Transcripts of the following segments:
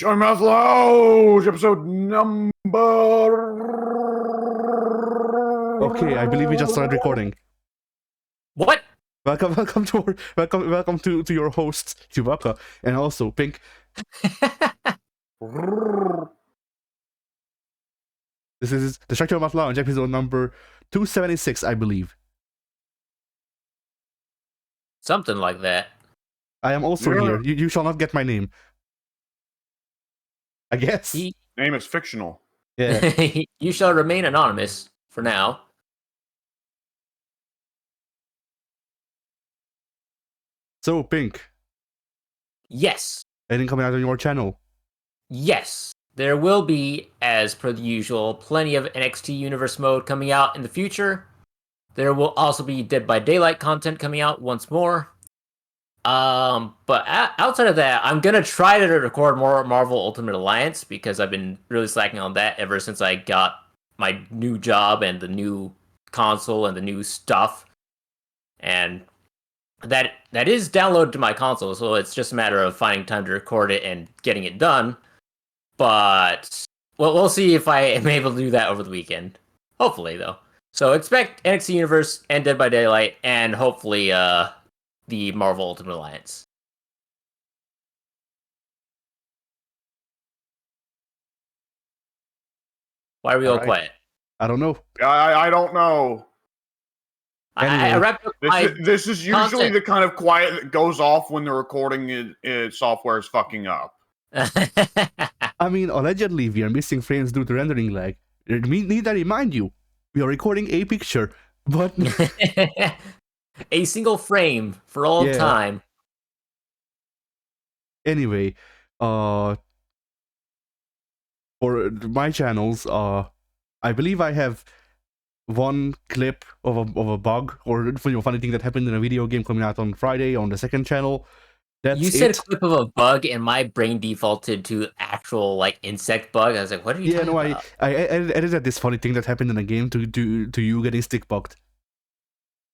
Shut your mouth loud! Episode number... Okay, I believe we just started recording. What? Welcome to your hosts, Chewbacca, and also Pink. This is the Shut Your Mouth Lounge, episode number 276, I believe. Something like that. I am also here. You shall not get my name. I guess. Name is fictional. Yeah. You shall remain anonymous for now. So, Pink, Yes. anything coming out on your channel? Yes. There will be, as per the usual, plenty of NXT Universe mode coming out in the future. There will also be Dead by Daylight content coming out once more. But outside of that, I'm gonna try to record more Marvel Ultimate Alliance because I've been really slacking on that ever since I got my new job and the new console and the new stuff. And that is downloaded to my console, so it's just a matter of finding time to record it and getting it done. But we'll see if I am able to do that over the weekend. Hopefully, though. So expect NXT Universe and Dead by Daylight, and hopefully the Marvel Ultimate Alliance. Why are we all quiet? I don't know. I don't know. I wrapped up This is usually content. the kind of quiet that goes off when the recording software is fucking up. I mean, allegedly, we are missing frames due to rendering lag. Need I remind you, we are recording a picture, but... A single frame for all time. Anyway, for my channels, I believe I have one clip of a bug or funny thing that happened in a video game coming out on Friday on the second channel. That's You said it. a clip of a bug, and my brain defaulted to actual insect bug. I was like, "What are you talking about?" I edited this funny thing that happened in a game to you getting stick bugged.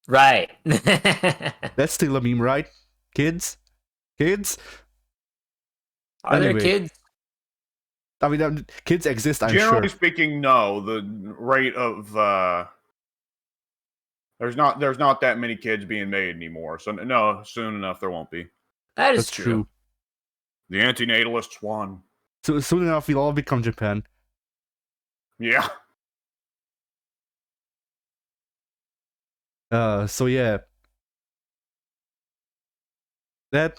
Right. That's still a meme, right? Kids? Are there kids? I mean, kids exist, I'm Generally sure. speaking, no. The rate of there's not that many kids being made anymore. So no, soon enough there won't be. That is That's true. The antinatalists won. So soon enough, we'll all become Japan. Yeah. So yeah. That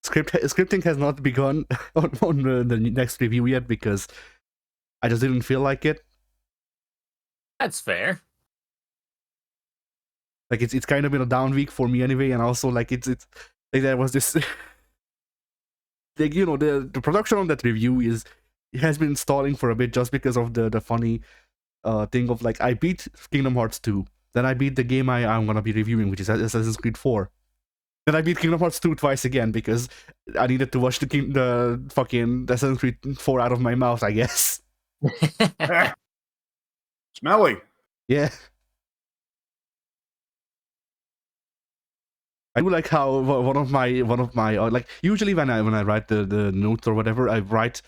scripting has not begun on the next review yet because I just didn't feel like it. That's fair. Like it's kind of been a down week for me anyway, and also like it's like there was this like, you know, the production on that review has been stalling for a bit just because of the funny thing of like I beat Kingdom Hearts 2, then I beat the game I'm gonna be reviewing, which is Assassin's Creed 4. Then I beat Kingdom Hearts 2 twice again because I needed to wash the fucking Assassin's Creed 4 out of my mouth, I guess. Smelly. Yeah. I do like how one of my like usually when I write the notes or whatever, I write,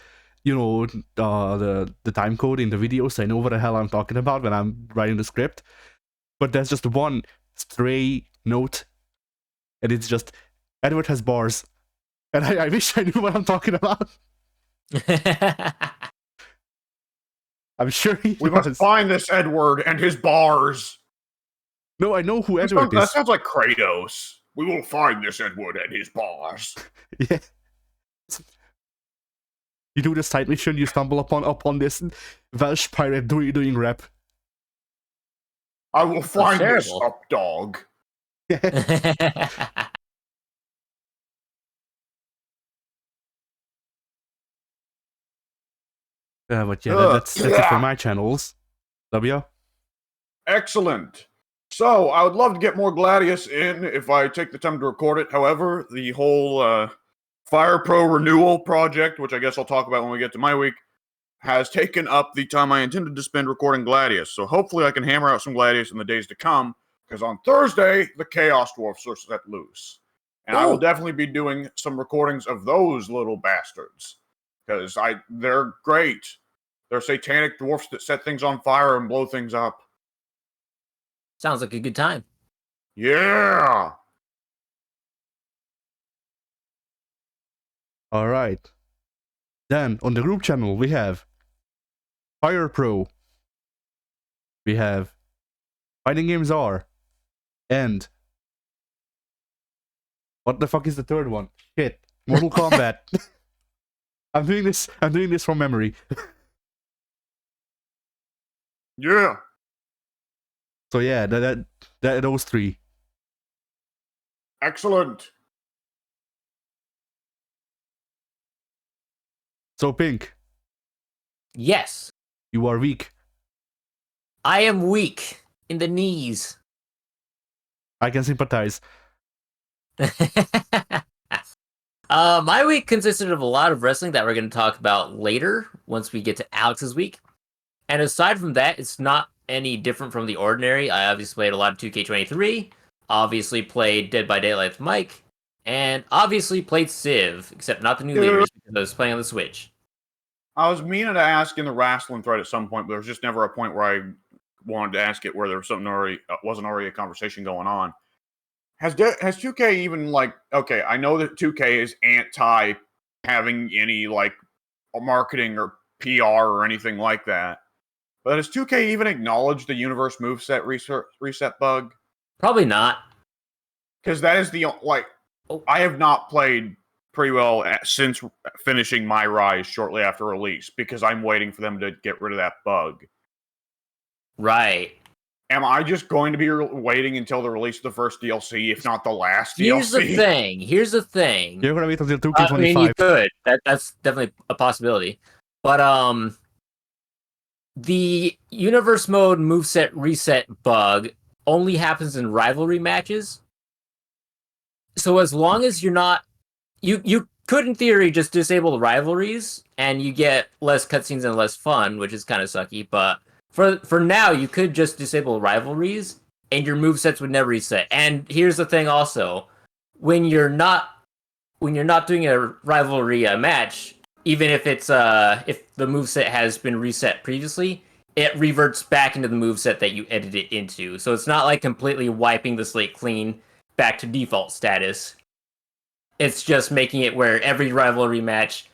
you know, the time code in the video so I know what the hell I'm talking about when I'm writing the script. But there's just one stray note, and it's just Edward has bars, and I wish I knew what I'm talking about. I'm sure we must find this Edward and his bars. No, I know who Edward is. That sounds like Kratos. We will find this Edward and his bars. Yeah. You do this side mission, you stumble upon this Welsh pirate doing rap. I will find this up dog. But yeah, that's it for my channels. W? Excellent. So, I would love to get more Gladius in if I take the time to record it. However, the whole Fire Pro renewal project, which I guess I'll talk about when we get to my week, has taken up the time I intended to spend recording Gladius. So hopefully I can hammer out some Gladius in the days to come, because on Thursday, the Chaos Dwarfs are set loose. And I will definitely be doing some recordings of those little bastards. because they're great. They're satanic dwarfs that set things on fire and blow things up. Sounds like a good time. Yeah. All right. Then on the group channel we have Fire Pro. We have Fighting Games R, and what the fuck is the third one? Shit, Mortal Kombat. I'm doing this from memory. Yeah. So yeah, those three. Excellent. So Pink, Yes, you are weak. I am weak in the knees. I can sympathize. My week consisted of a lot of wrestling that we're going to talk about later once we get to Alex's week. And aside from that, it's not any different from the ordinary. I obviously played a lot of 2K23, obviously played Dead by Daylight with Mike, and obviously played Civ, except not the new leaders because I was playing on the Switch. I was meaning to ask in the wrestling thread at some point, but there was just never a point where I wanted to ask it where there was something wasn't already a conversation going on. Has 2K even okay, I know that 2K is anti having any marketing or PR or anything like that. But has 2K even acknowledged the universe moveset reset bug? Probably not. Because that is I have not played pretty well since finishing my Rise shortly after release because I'm waiting for them to get rid of that bug. Right. Am I just going to be waiting until the release of the first DLC, if not the last Here's DLC? Here's the thing. You're gonna wait until 2K25. I mean, you could. That's definitely a possibility. But the universe mode moveset reset bug only happens in rivalry matches. So as long as you're not, you could in theory just disable the rivalries and you get less cutscenes and less fun, which is kind of sucky. But for now, you could just disable rivalries and your movesets would never reset. And here's the thing also, when you're not doing a rivalry match, even if it's if the moveset has been reset previously, it reverts back into the moveset that you edited it into. So it's not like completely wiping the slate clean back to default status. It's just making it where every rivalry match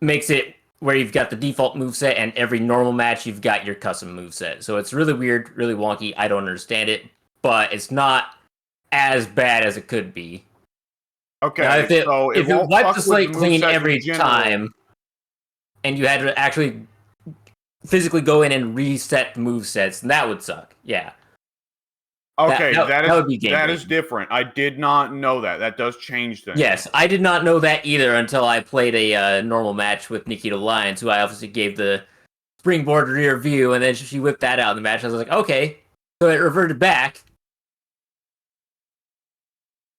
makes it where you've got the default moveset, and every normal match you've got your custom moveset. So it's really weird, really wonky. I don't understand it, but it's not as bad as it could be. Okay, now, if it wiped the slate clean every general time, and you had to actually physically go in and reset the movesets, then that would suck. Yeah. Okay, that would be game that breaking. is different. I did not know that. That does change things. Yes, I did not know that either until I played a normal match with Nikita Lyons, who I obviously gave the springboard rear view, and then she whipped that out in the match. I was like, okay, so it reverted back.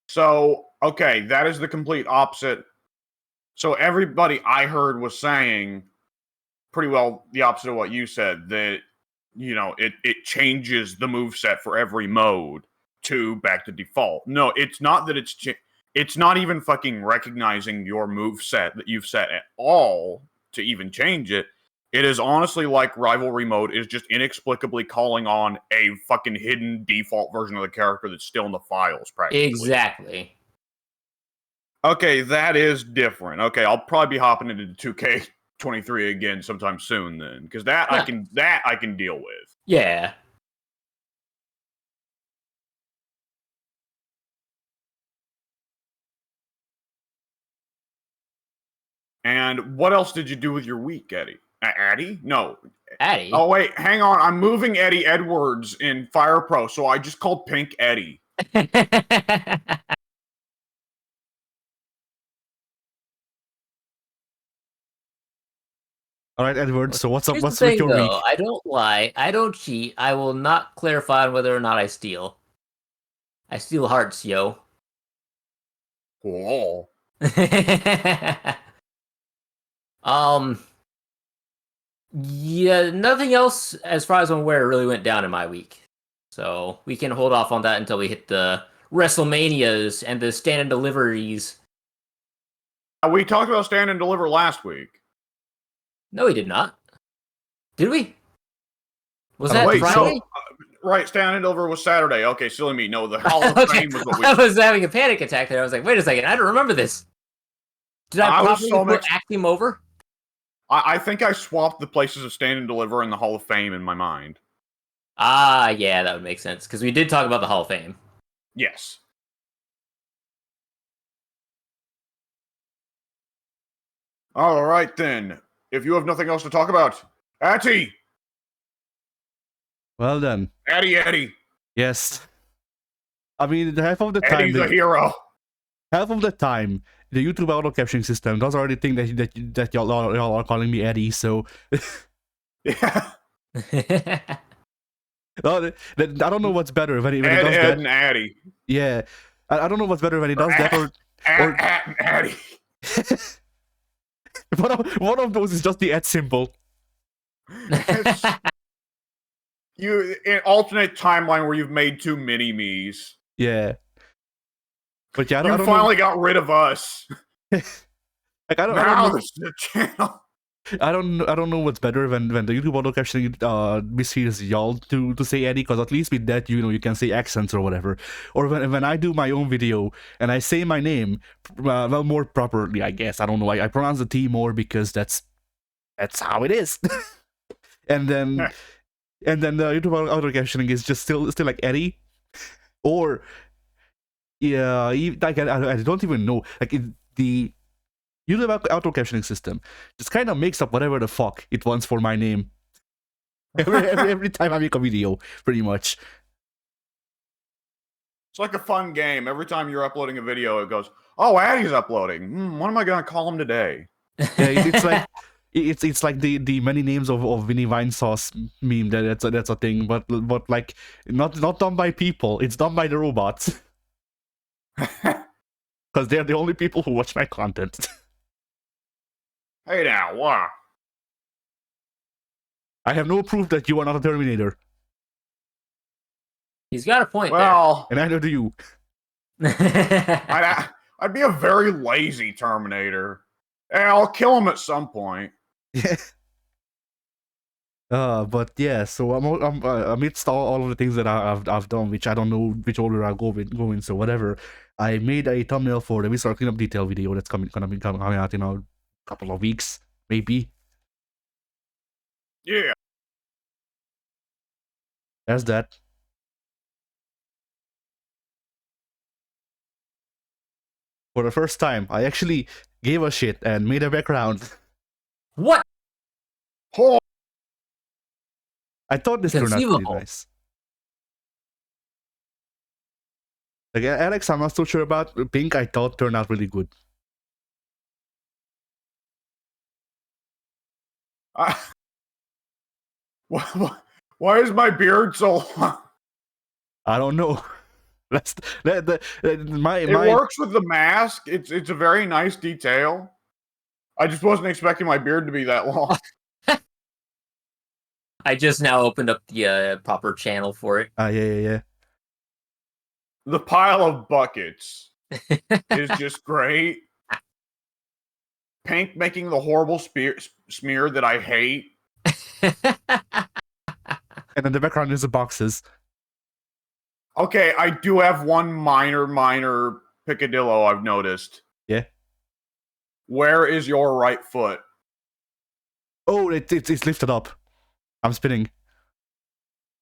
So, okay, that is the complete opposite. So everybody I heard was saying pretty well the opposite of what you said, that it changes the moveset for every mode to back to default. No, it's not that it's not even fucking recognizing your moveset that you've set at all to even change it. It is honestly like rivalry mode is just inexplicably calling on a fucking hidden default version of the character that's still in the files, practically. Exactly. Okay, that is different. Okay, I'll probably be hopping into 2K23 again sometime soon then, because I can deal with. Yeah. And what else did you do with your week, Eddie? Addie? No. Addie? Oh, wait, hang on. I'm moving Eddie Edwards in Fire Pro, so I just called Pink Eddie. All right, Edward. So what's up? Here's What's the with thing, your though. week? I don't lie. I don't cheat. I will not clarify on whether or not I steal. I steal hearts, yo. Cool. Yeah, nothing else as far as I'm aware really went down in my week. So we can hold off on that until we hit the WrestleManias and the stand and deliveries. We talked about stand and deliver last week. No, we did not. Did we? Was Oh, that Wait, Friday? so right, Stand and Deliver was Saturday. Okay, silly me. No, the Hall of Okay. Fame was what we. I was having a panic attack there. I was like, wait a second, I don't remember this. Did I I was properly so put mixed. Actium over? I think I swapped the places of Stand and Deliver and the Hall of Fame in my mind. Ah, yeah, that would make sense. Because we did talk about the Hall of Fame. Yes. All right then. If you have nothing else to talk about, Atty, Well then, Eddie, yes. I mean, half of the time, Eddie's a hero. half of the time, the YouTube auto captioning system does already think that y'all are calling me Eddie. So Yeah, I don't know what's better when he Ed, does Ed, that. and Addy. Yeah, I don't know what's better when he does that or At and Addy. one of those is just the at symbol. You an alternate timeline where you've made too many me's. Yeah, but yeah, I You don't finally got rid of us. know. Like I don't Now know. this is the channel. I don't know what's better when the YouTube auto captioning mishears y'all to say Eddie, because at least with that you can say accents or whatever. Or when I do my own video and I say my name well more properly, I guess. I don't know. I pronounce the T more because that's how it is. and then the YouTube auto captioning is just still like Eddie, or yeah, like I don't even know. Like the YouTube auto captioning system just kind of makes up whatever the fuck it wants for my name every time I make a video, pretty much. It's like a fun game. Every time you're uploading a video, it goes, "Oh, Addy's uploading. What am I gonna call him today?" Yeah, it's like it's like the many names of Vinny Vine Sauce meme. That's a thing, but like not done by people. It's done by the robots because they're the only people who watch my content. Hey now, what? I have no proof that you are not a Terminator, He's got a point Well, and neither do you. there. I'd be a very lazy Terminator. And I'll kill him at some point. Yeah. But yeah, so I'm amidst all of the things that I've done, which I don't know which order I'll go in, so whatever. I made a thumbnail for the Visual Cleanup Detail video that's gonna be coming out in a couple of weeks, maybe. Yeah. There's that. For the first time, I actually gave a shit and made a background. What? Oh, I thought this turned out pretty Conceivable. nice. Like Alex, I'm not so sure about. Pink, I thought turned out really good. why is my beard so long? I don't know. That's my It works with the mask. It's a very nice detail. I just wasn't expecting my beard to be that long. I just now opened up the proper channel for it. Yeah. The pile of buckets is just great. Pink making the horrible smear that I hate. And then the background is the boxes. Okay, I do have one minor picadillo I've noticed. Yeah. Where is your right foot? Oh, it's lifted up. I'm spinning.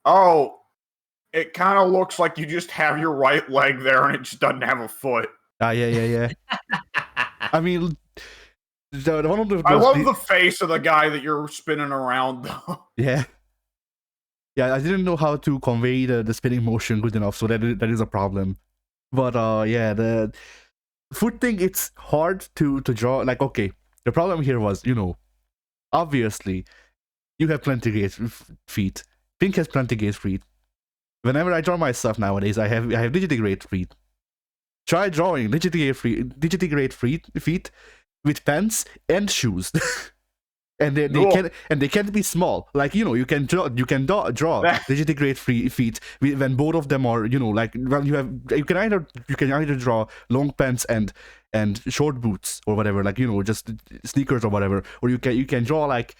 Oh, it kind of looks like you just have your right leg there and it just doesn't have a foot. Yeah. I mean, one of the... I love the face of the guy that you're spinning around, though. Yeah. Yeah, I didn't know how to convey the spinning motion good enough, so that is a problem. But yeah, the foot thing, it's hard to draw. Like, okay, the problem here was, obviously, you have plenty great feet. Pink has plenty great feet. Whenever I draw my stuff nowadays, I have digitally great feet. Try drawing digitally great feet with pants and shoes. And they Cool. can't be small. Like, you can draw digitigrade feet when both of them are, like, well, you can either draw long pants and short boots or whatever, like, just sneakers or whatever, or you can draw like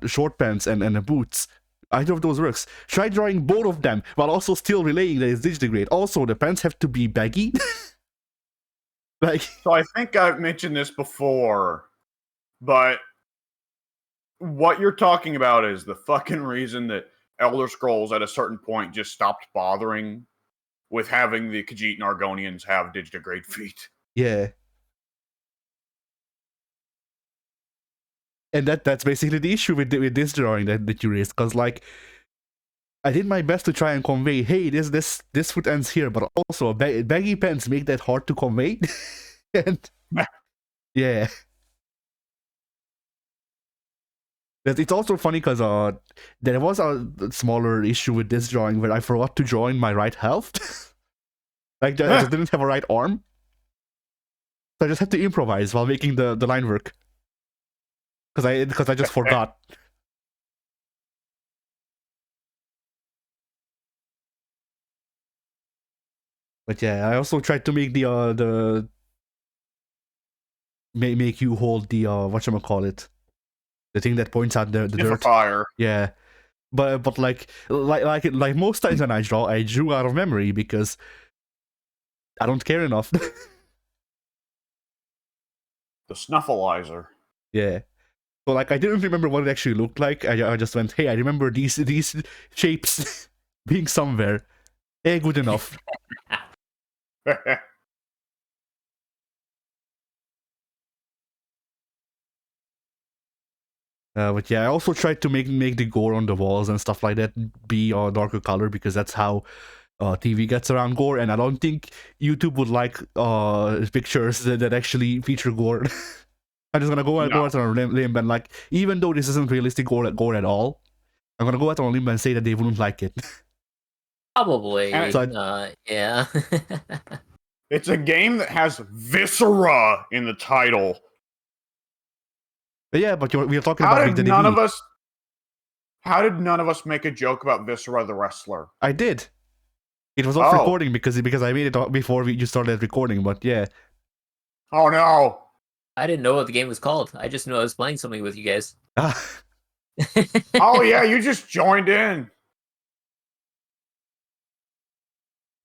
short pants and boots. Either of those works. Try drawing both of them while also still relaying that it's digitigrade. Also, the pants have to be baggy. Like, so I think I've mentioned this before, but what you're talking about is the fucking reason that Elder Scrolls at a certain point just stopped bothering with having the Khajiit and Argonians have digitigrade feet. yeah. And that's basically the issue with this drawing that you raised, because like I did my best to try and convey, hey, this foot ends here, but also baggy pants make that hard to convey. And yeah. It's also funny because there was a smaller issue with this drawing where I forgot to draw in my right half. Like, I just didn't have a right arm. So I just had to improvise while making the line work. Because I just forgot. But yeah, I also tried to make make you hold the whatchamacallit, the thing that points out the dirt. Fire. Yeah. But like most times when I drew out of memory because I don't care enough. The Snuffleizer. Yeah. So like I didn't remember what it actually looked like. I just went, hey, I remember these shapes being somewhere. Hey, good enough. But yeah, I also tried to make the gore on the walls and stuff like that be a darker color because that's how TV gets around gore, and I don't think YouTube would like pictures that actually feature gore. I'm just gonna go out on a limb and, like, even though this isn't realistic gore at all, I'm gonna go out on a limb and say that they wouldn't like it. Probably. Yeah. It's a game that has viscera in the title. But yeah, but we are talking about the TV. How did none of us make a joke about Viscera the wrestler? I did. It was off recording because I made it before you started recording. But yeah. Oh no! I didn't know what the game was called. I just knew I was playing something with you guys. Oh yeah, you just joined in.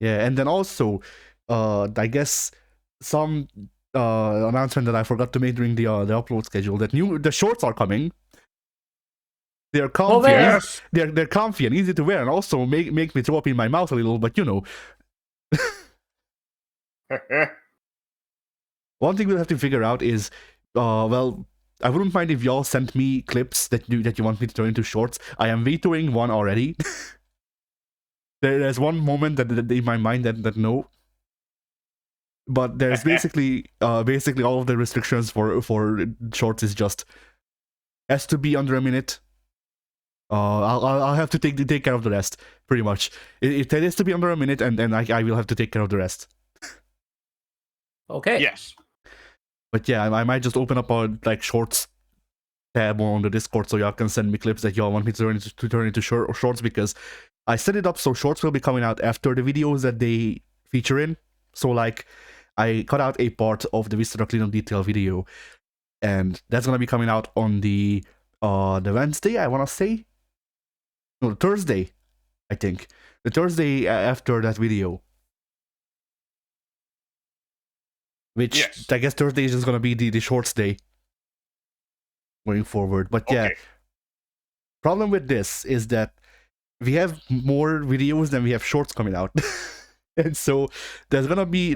Yeah, and then also, I guess some announcement that I forgot to make during the upload schedule, that the shorts are coming. They're comfy. Yes. They're comfy and easy to wear, and also make me throw up in my mouth a little. But one thing we'll have to figure out is, well, I wouldn't mind if y'all sent me clips that you want me to turn into shorts. I am vetoing one already. There's one moment that in my mind that no. But there's basically all of the restrictions for shorts is just has to be under a minute. I'll have to take care of the rest, pretty much. It has to be under a minute, and I will have to take care of the rest. Okay. Yes. But yeah, I might just open up a shorts tab on the Discord so y'all can send me clips that y'all want me to turn into shorts, because I set it up so shorts will be coming out after the videos that they feature in. So like, I cut out a part of the Viscera Cleanup Detail video, and that's gonna be coming out on the Wednesday, I wanna say. No, the Thursday, I think. The Thursday after that video. Which, yes. I guess Thursday is just gonna be the shorts day going forward. But yeah, problem with this is that we have more videos than we have shorts coming out. And so there's gonna be,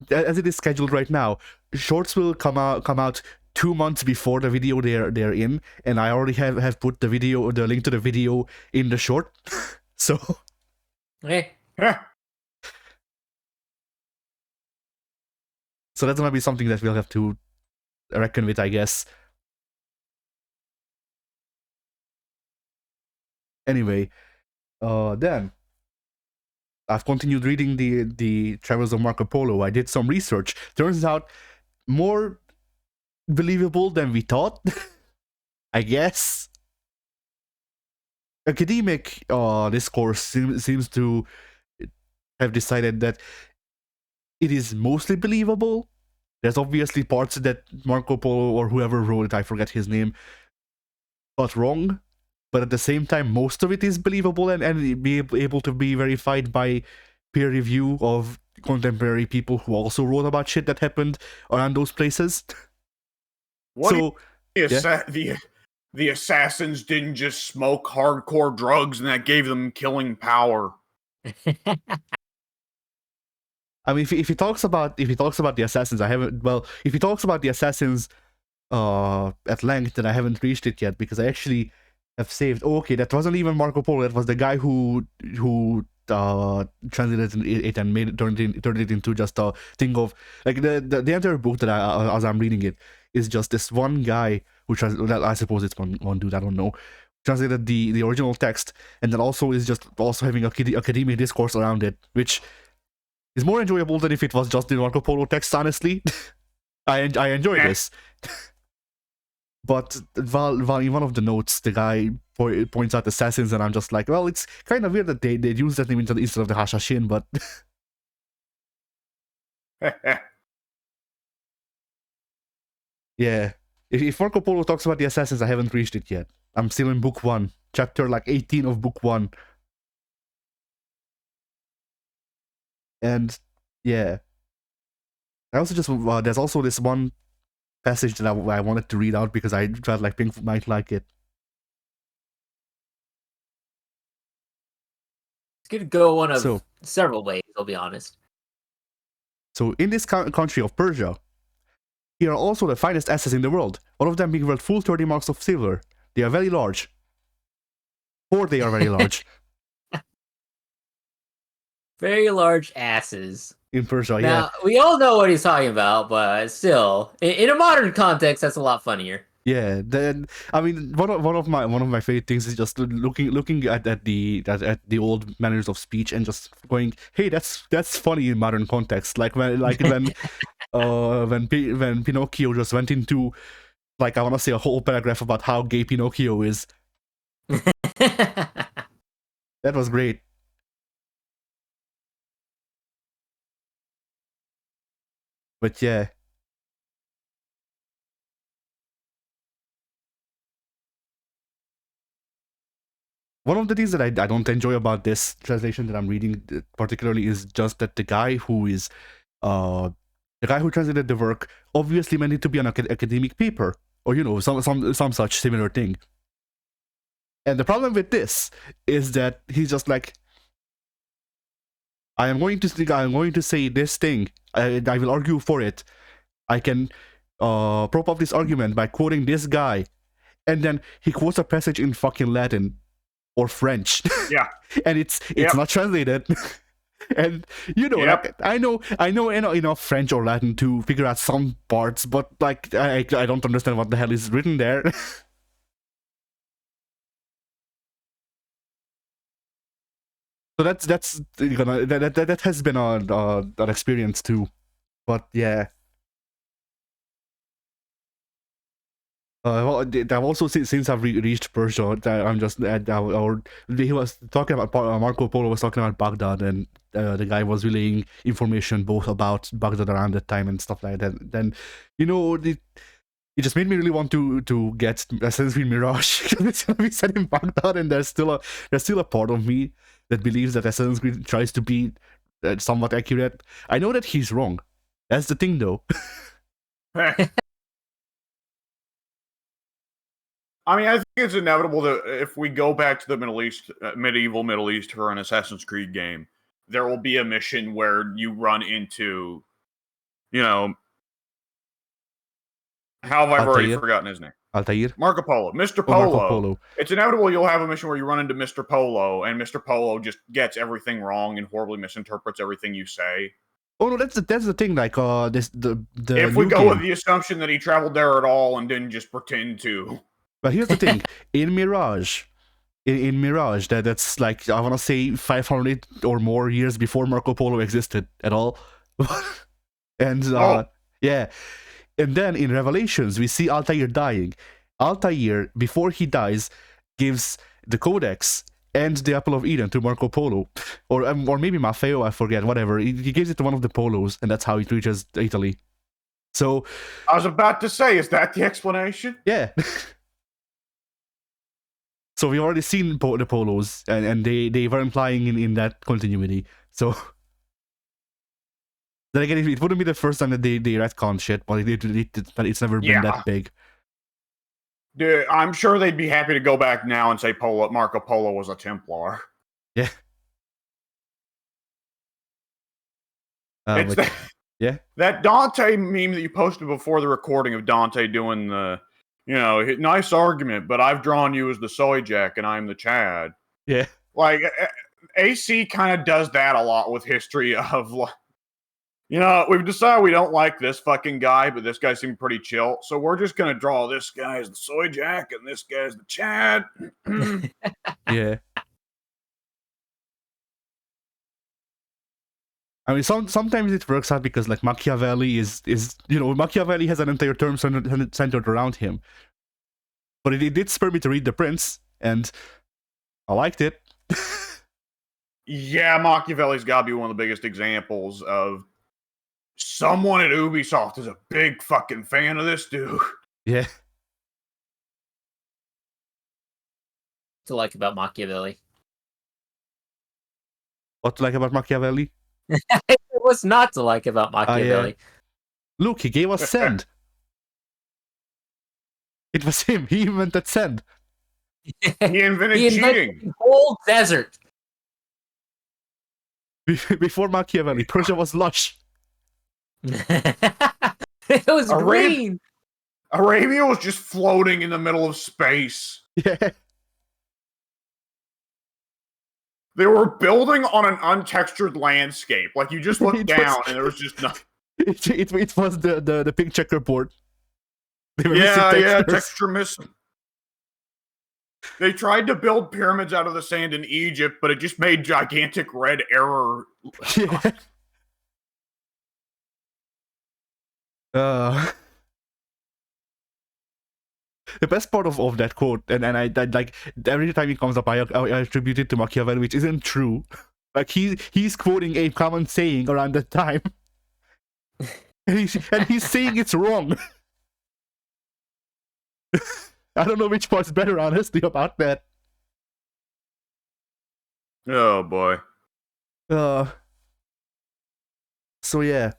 as it is scheduled right now, shorts will come out 2 months before the video they're in, and I already have put the link to the video in the short. So okay. So that's gonna be something that we'll have to reckon with, I guess. Anyway, then I've continued reading the Travels of Marco Polo. I did some research. Turns out more believable than we thought. I guess academic discourse seems to have decided that it is mostly believable. There's obviously parts that Marco Polo or whoever wrote it, I forget his name, got wrong, but at the same time, most of it is believable and be able to be verified by peer review of contemporary people who also wrote about shit that happened around those places. What So, the assassins didn't just smoke hardcore drugs and that gave them killing power. I mean, if he talks about the assassins, I haven't. Well, if he talks about the assassins at length, then I haven't reached it yet because I actually have saved. Oh, okay, that wasn't even Marco Polo. That was the guy who translated it and turned it into just a thing of like the entire book that as I'm reading it is just this one guy who I suppose it's one dude, I don't know, translated the original text, and then also is just also having academic discourse around it, which is more enjoyable than if it was just the Marco Polo text, honestly. I enjoy this. But while in one of the notes, the guy points out assassins, and I'm just like, well, it's kind of weird that they use that name instead of the Hashashin, but... yeah. If Marco Polo talks about the assassins, I haven't reached it yet. I'm still in book 1. Chapter, 18 of book 1. And, yeah. I also just... there's also this one passage that I wanted to read out because I felt like Pink might like it. It's going to go one of several ways, I'll be honest. So, in this country of Persia, here are also the finest asses in the world, all of them being worth full 30 marks of silver. They are very large. Or they are very large. Very large asses. In Persia, now, we all know what he's talking about, but still, in a modern context, that's a lot funnier. Yeah, then I mean, one of my favorite things is just looking at the old manners of speech and just going, hey, that's funny in modern context. Like when Pinocchio just went into, like, I want to say a whole paragraph about how gay Pinocchio is. That was great. But yeah. One of the things that I don't enjoy about this translation that I'm reading particularly is just that the guy who translated the work obviously meant it to be an academic paper, or some such similar thing. And the problem with this is that he's just like, I am going to say this thing. I will argue for it. I can prop up this argument by quoting this guy, and then he quotes a passage in fucking Latin or French. Yeah. And it's not translated. And like, I know enough French or Latin to figure out some parts, but like I don't understand what the hell is written there. So that has been an experience too. But yeah. Well, I've also since I've reached Persia, I'm just he was talking about Marco Polo was talking about Baghdad, and the guy was relaying information both about Baghdad around that time and stuff like that. Then it just made me really want to get Assassin's Creed Mirage because it's gonna be set in Baghdad, and there's still a part of me that believes that Assassin's Creed tries to be somewhat accurate. I know that he's wrong. That's the thing, though. I mean, I think it's inevitable that if we go back to the Middle East, medieval Middle East for an Assassin's Creed game, there will be a mission where you run into, how have I already forgotten his name? Altair? Marco Polo. Mr. Polo. Marco Polo. It's inevitable you'll have a mission where you run into Mr. Polo, and Mr. Polo just gets everything wrong and horribly misinterprets everything you say. Oh no, that's the thing. Like the if we go with the assumption that he traveled there at all and didn't just pretend to. But here's the thing: in Mirage, that's like, I want to say 500 or more years before Marco Polo existed at all. And yeah, and then in Revelations we see Altair dying, Altair, before he dies, gives the Codex and the Apple of Eden to Marco Polo, or maybe Maffeo, I forget, whatever. He gives it to one of the Polos, and that's how he reaches Italy. So I was about to say, is that the explanation? yeah. So we've already seen the Polos, and they were implying in that continuity. So then again, it wouldn't be the first time that they retcon shit, but it's never been that big. Dude, I'm sure they'd be happy to go back now and say Marco Polo was a Templar. Yeah. That Dante meme that you posted before the recording of Dante doing the, nice argument, but I've drawn you as the Soy Jack and I'm the Chad. Yeah. Like, AC kind of does that a lot with history of, we've decided we don't like this fucking guy, but this guy seemed pretty chill, so we're just going to draw this guy as the Soy Jack and this guy's the Chad. Yeah. I mean, sometimes it works out because, like, Machiavelli is Machiavelli has an entire term centered around him. But it did spur me to read The Prince, and I liked it. Yeah, Machiavelli's got to be one of the biggest examples of someone at Ubisoft is a big fucking fan of this dude. Yeah. To like about Machiavelli. What to like about Machiavelli? What's not to like about Machiavelli? Look, he gave us sand. It was him. He invented sand. He invented cheating. The whole desert. Before Machiavelli, Persia was lush. It was green. Arabia was just floating in the middle of space. Yeah. They were building on an untextured landscape. Like, you just looked down and there was just nothing. It was the pink checkerboard. Yeah, texture missing. They tried to build pyramids out of the sand in Egypt, but it just made gigantic red error. Yeah. The best part of that quote, and I like every time it comes up, I attribute it to Machiavelli, which isn't true. Like he's quoting a common saying around that time, and he's saying it's wrong. I don't know which part's better, honestly, about that. Oh boy. So yeah.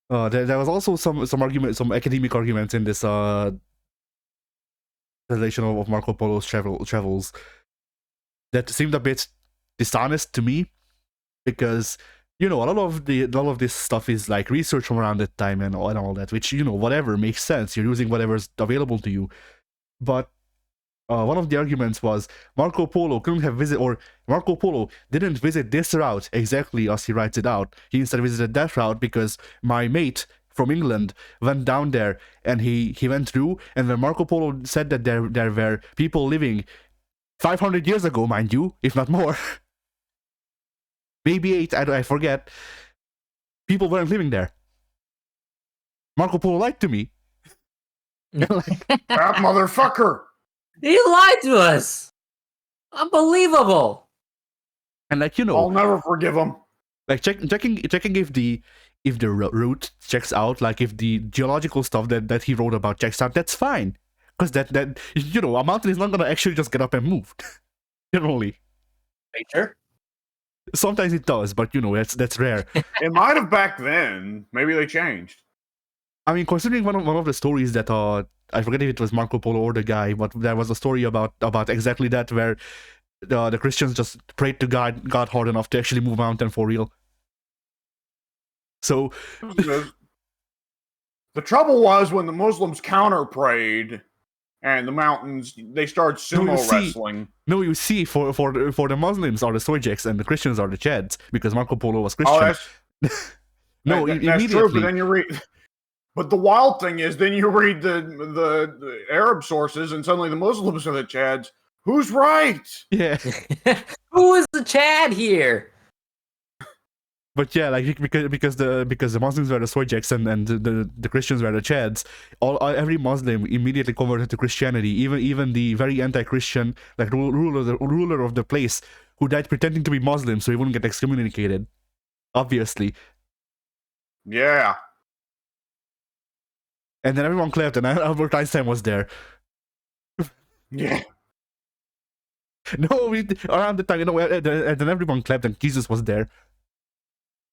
There was also some argument, some academic arguments in this translation of Marco Polo's travels that seemed a bit dishonest to me, because a lot of this stuff is like research from around that time and all that, which whatever makes sense. You're using whatever's available to you, but one of the arguments was Marco Polo didn't visit this route exactly as he writes it out. He instead visited that route because my mate from England went down there and he went through, and when Marco Polo said that there were people living 500 years ago, mind you, if not more, maybe 8, I forget, people weren't living there. Marco Polo lied to me. That motherfucker! He lied to us! Unbelievable! And I'll never forgive him. Like checking if the route checks out, like if the geological stuff that he wrote about checks out, that's fine. Because that a mountain is not gonna actually just get up and move. Generally. Sure. Sometimes it does, but that's rare. It might have back then. Maybe they changed. I mean, considering one of the stories that I forget if it was Marco Polo or the guy, but there was a story about exactly that, where the Christians just prayed to God hard enough to actually move a mountain for real. So the trouble was when the Muslims counter prayed and the mountains, they started sumo wrestling. No, you see, for the Muslims are the Sojeks and the Christians are the Chads, because Marco Polo was Christian. Oh, that's true, but then you read. But the wild thing is, then you read the Arab sources, and suddenly the Muslims are the Chads. Who's right? Yeah. Who is the Chad here? But yeah, like because the Muslims were the Swojeks and the Christians were the Chads, every Muslim immediately converted to Christianity. Even the very anti-Christian like ruler of the place who died pretending to be Muslim so he wouldn't get excommunicated. Obviously. Yeah. And then everyone clapped, and Albert Einstein was there. Yeah. No, around the time, and then everyone clapped, and Jesus was there.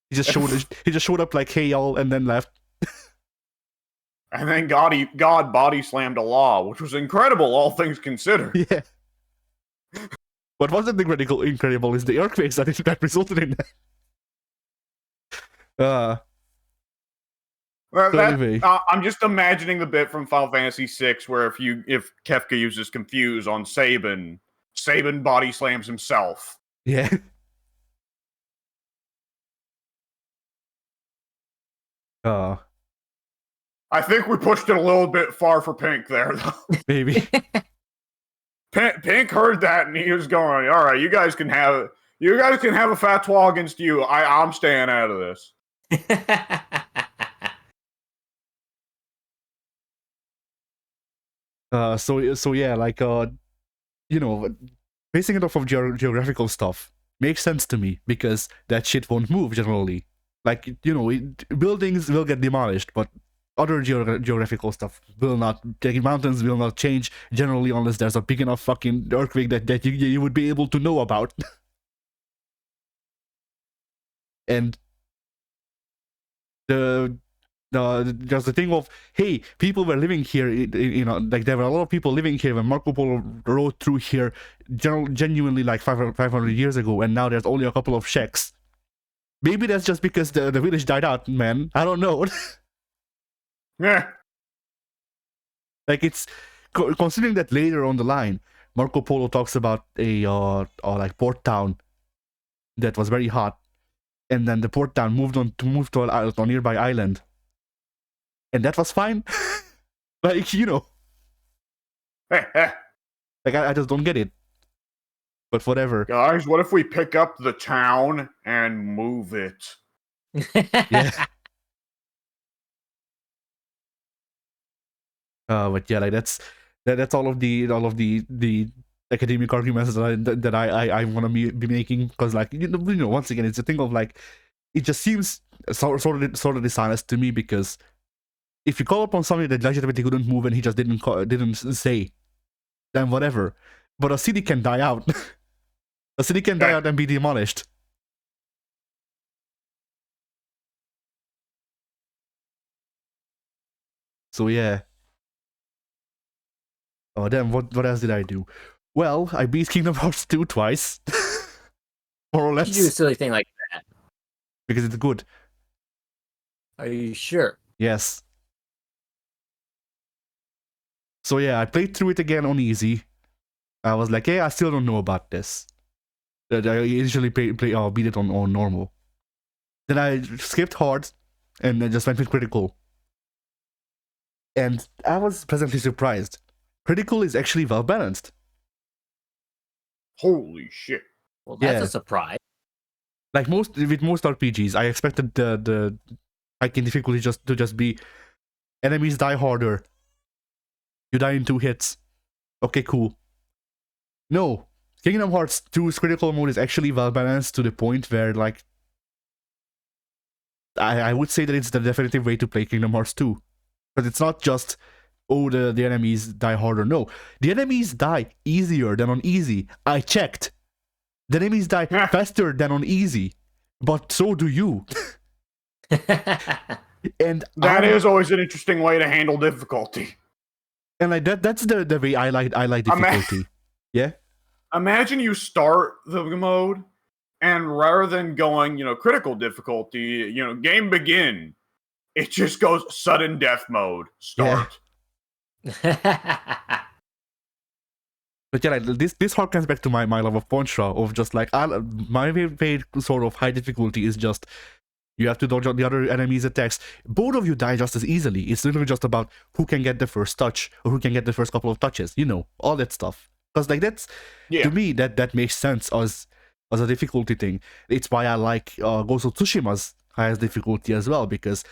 He just showed up like, "Hey y'all," and then left. And then God body slammed a law, which was incredible, all things considered. Yeah. What wasn't incredible is the earthquakes that resulted in that. Anyway. I'm just imagining the bit from Final Fantasy VI where if Kefka uses Confuse on Sabin body slams himself. Yeah. I think we pushed it a little bit far for Pink there, though. Maybe. Pink heard that and he was going, "All right, you guys can have a fatwa against you. I'm staying out of this." So yeah, like basing it off of geographical stuff makes sense to me because that shit won't move generally. Like buildings will get demolished, but other geographical stuff will not. The mountains will not change generally unless there's a big enough fucking earthquake that you would be able to know about. And there's the thing of, hey, people were living here, like there were a lot of people living here when Marco Polo rode through here genuinely like 500 years ago, and now there's only a couple of shacks. Maybe that's just because the village died out, man. I don't know. Yeah. Like, it's considering that later on the line, Marco Polo talks about a like port town that was very hot, and then the port town moved to a nearby island, and that was fine. Like, like I just don't get it. But whatever. Guys, what if we pick up the town and move it? Yeah. But yeah, like that's all of the academic arguments that I want to be making, because like once again it's a thing of like, it just seems sort of dishonest to me, because if you call upon somebody that legitimately couldn't move and he just didn't say, then whatever. But a city can die out. A city can die out and be demolished. So yeah. Oh damn, what else did I do? Well, I beat Kingdom Hearts 2 twice. More or less. You do a silly thing like that. Because it's good. Are you sure? Yes. So yeah, I played through it again on easy. I was like, hey, I still don't know about this. I initially beat it on normal. Then I skipped hard, and I just went with critical. And I was pleasantly surprised. Critical is actually well balanced. Holy shit! Well, that's a surprise. Like most RPGs, I expected the hiking difficulty to just be enemies die harder. You die in 2 hits. Okay, cool. No, Kingdom Hearts 2's critical mode is actually well balanced to the point where, like, I would say that it's the definitive way to play Kingdom Hearts 2. But it's not just, oh, the enemies die harder. No, the enemies die easier than on easy. I checked. The enemies die faster than on easy. But so do you. And that is always an interesting way to handle difficulty. And like that's the way I like difficulty. Yeah. Imagine you start the mode, and rather than going, critical difficulty, game begin, it just goes sudden death mode. Start. Yeah. But yeah, like this harkens back to my love of Poncha, of just like my favorite sort of high difficulty is just you have to dodge the other enemy's attacks. Both of you die just as easily. It's literally just about who can get the first touch or who can get the first couple of touches. All that stuff. Because like that's to me that makes sense as as a difficulty thing. It's why I like Ghost of Tsushima's highest difficulty as well, because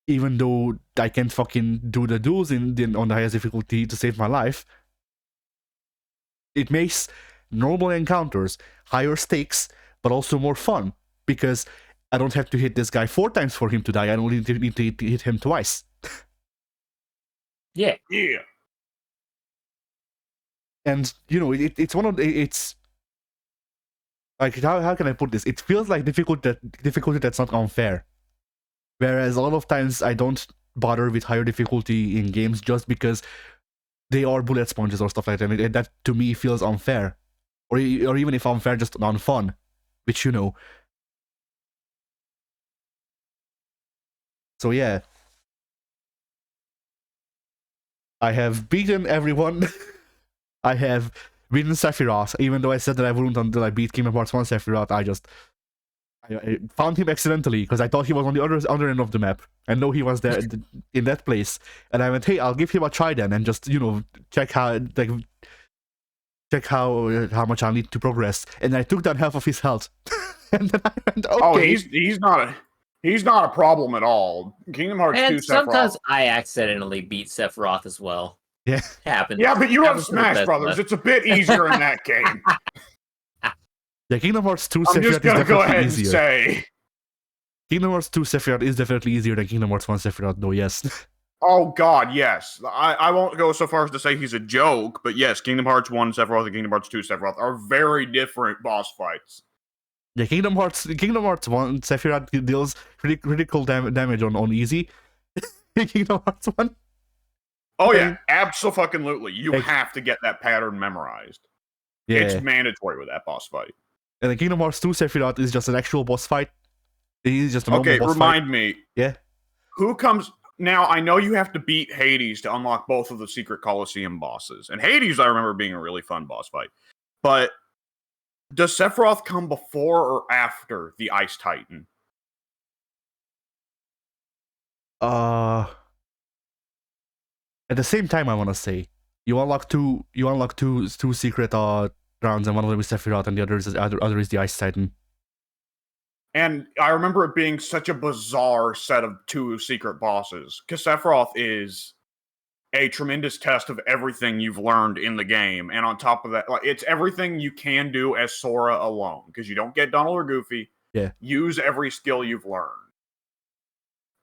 even though I can't fucking do the duels on the highest difficulty to save my life, it makes normal encounters higher stakes, but also more fun, because I don't have to hit this guy 4 times for him to die. I only need to hit him twice. Yeah. Yeah. And it's one of it's like, how can I put this? It feels like difficulty that's not unfair. Whereas a lot of times I don't bother with higher difficulty in games just because they are bullet sponges or stuff like that. And that to me feels unfair, or even if unfair, just non-fun, which So yeah, I have beaten everyone. I have beaten Sephiroth, even though I said that I wouldn't until I beat Kingdom Hearts 1 Sephiroth. I found him accidentally because I thought he was on the other end of the map. I know he was there in that place, and I went, "Hey, I'll give him a try then, and just check how much I need to progress." And I took down half of his health, and then I went, "Okay." Oh, he's not a problem at all. Kingdom Hearts 2 And sometimes Sephiroth. I accidentally beat Sephiroth as well. Yeah. Happens. Yeah, but you have Happens to the Smash best Brothers. of us. It's a bit easier in that game. Yeah, Kingdom Hearts 2 I'm Sephiroth just is gonna go definitely ahead and easier. say. Kingdom Hearts 2 Sephiroth is definitely easier than Kingdom Hearts 1 Sephiroth, though, yes. Oh God, yes. I won't go so far as to say he's a joke, but yes, Kingdom Hearts 1 Sephiroth and Kingdom Hearts 2 Sephiroth are very different boss fights. Yeah, Kingdom Hearts 1 Sephiroth deals critical damage on easy. Kingdom Hearts 1. Oh yeah, absolutely. You Like- have to get that pattern memorized. Yeah. It's mandatory with that boss fight. And then Kingdom Hearts 2 Sephiroth is just an actual boss fight. It is just a normal Okay, boss remind me. Yeah. Who comes now? I know you have to beat Hades to unlock both of the secret Colosseum bosses, and Hades I remember being a really fun boss fight. But does Sephiroth come before or after the Ice Titan? At the same time, I want to say you unlock two secret rounds, and one of them is Sephiroth, and the other is the Ice Titan. And I remember it being such a bizarre set of 2 secret bosses, because Sephiroth is a tremendous test of everything you've learned in the game, and on top of that, like, it's everything you can do as Sora alone, because you don't get Donald or Goofy. Yeah. Use every skill you've learned.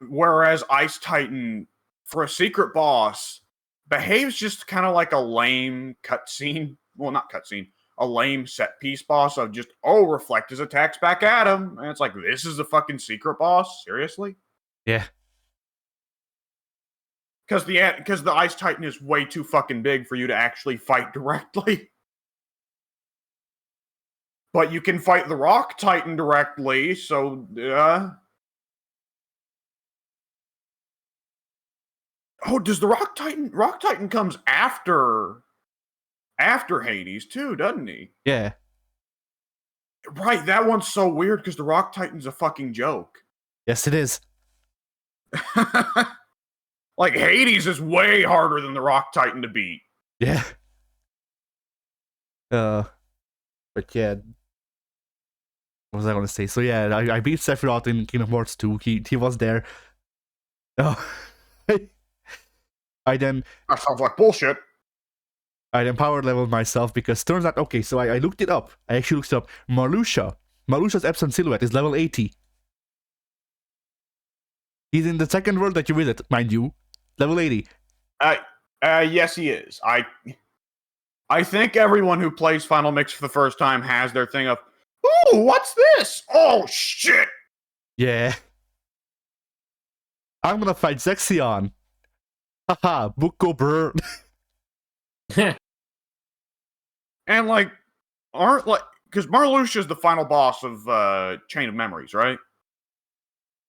Whereas Ice Titan, for a secret boss, behaves just kind of like a lame cutscene. Well, not cutscene. A lame set piece boss of just, reflect his attacks back at him. And it's like, this is the fucking secret boss? Seriously? Yeah. Because the Ice Titan is way too fucking big for you to actually fight directly. But you can fight the Rock Titan directly, so Oh, does the Rock Titan comes after Hades too, doesn't he? Yeah. Right, that one's so weird because the Rock Titan's a fucking joke. Yes, it is. Like, Hades is way harder than the Rock Titan to beat. Yeah. But yeah. What was I gonna say? So yeah, I beat Sephiroth in Kingdom Hearts 2. He was there. Oh. I then That sounds like bullshit. power leveled myself because turns out, okay, so I looked it up. I actually looked up Marluxia's Epson Silhouette is level 80. He's in the second world that you visit, mind you. Level 80. Yes, he is. I think everyone who plays Final Mix for the first time has their thing of, ooh, what's this? Oh, shit! Yeah. I'm gonna fight Zexion. Haha, Buko Brr. And, like, because Marluxia's the final boss of Chain of Memories, right?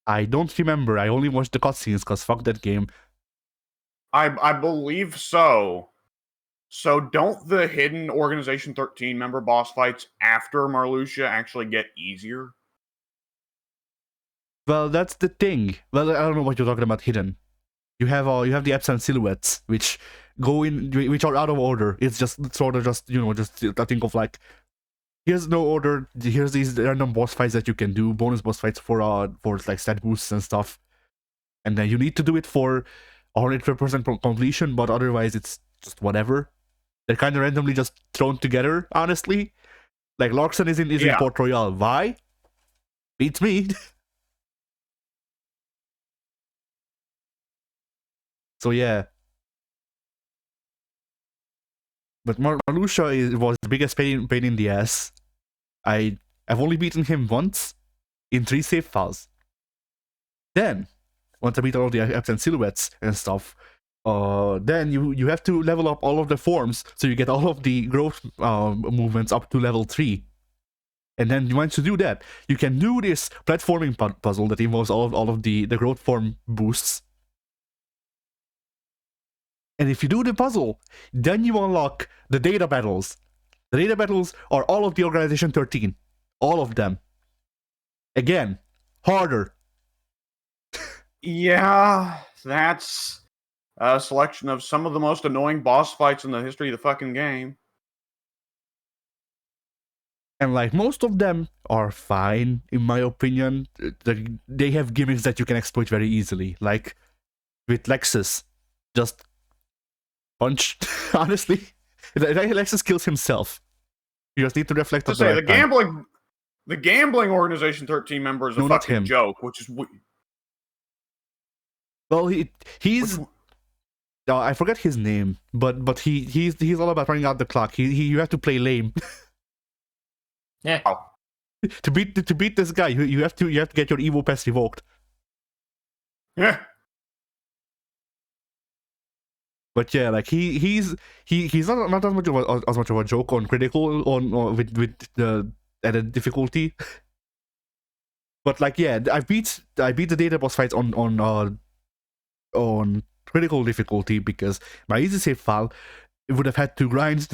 I don't remember. I only watched the cutscenes because fuck that game. I believe so. So don't the hidden Organization 13 member boss fights after Marluxia actually get easier? Well, that's the thing. Well, I don't know what you're talking about hidden. You have the Epson Silhouettes, which are out of order. It's just sort of just I think of like here's no order. Here's these random boss fights that you can do, bonus boss fights for like stat boosts and stuff. And then you need to do it for 100% completion, but otherwise it's just whatever. They're kind of randomly just thrown together, honestly. Like Larkson is in Port Royal. Why? Beats me. So yeah. But Marluxia was the biggest pain in the ass. I've only beaten him once in 3 save files. Then, once I beat all of the absent silhouettes and stuff, then you have to level up all of the forms, so you get all of the growth movements up to level 3. And then once you do that, you can do this platforming puzzle that involves all of the growth form boosts. And if you do the puzzle, then you unlock the data battles. The data battles are all of the Organization 13. All of them. Again, harder. Yeah, that's a selection of some of the most annoying boss fights in the history of the fucking game. And like most of them are fine, in my opinion. They have gimmicks that you can exploit very easily. Like with Lexus, just punch. Honestly, Lexus kills himself. You just need to reflect on the gambling Organization 13 member is a fucking joke, which is well, he's. I forget his name, but he's all about running out the clock. You have to play lame. Yeah. To beat this guy, you have to get your Evo Pass revoked. Yeah. But yeah, like he's not as much of a joke on critical on with the added difficulty. But like yeah, I beat the data boss fights on critical difficulty because my easy save file would have had to grind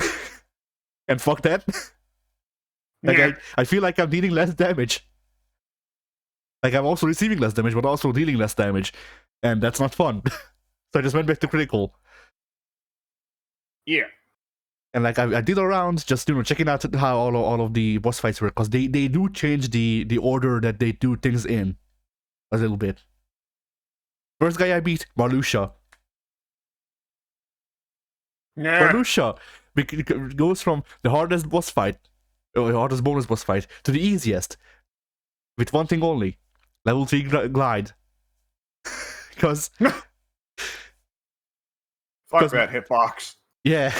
and fuck that. Like yeah. I feel like I'm dealing less damage. Like I'm also receiving less damage, but also dealing less damage, and that's not fun. So I just went back to critical. Yeah. And like I did around just checking out how all of the boss fights work, because they do change the order that they do things in a little bit. First guy I beat, Marluxia. Yeah. Marluxia goes from the hardest boss fight, or the hardest bonus boss fight, to the easiest, with one thing only: level 3 glide. Because fuck that hitbox. Yeah.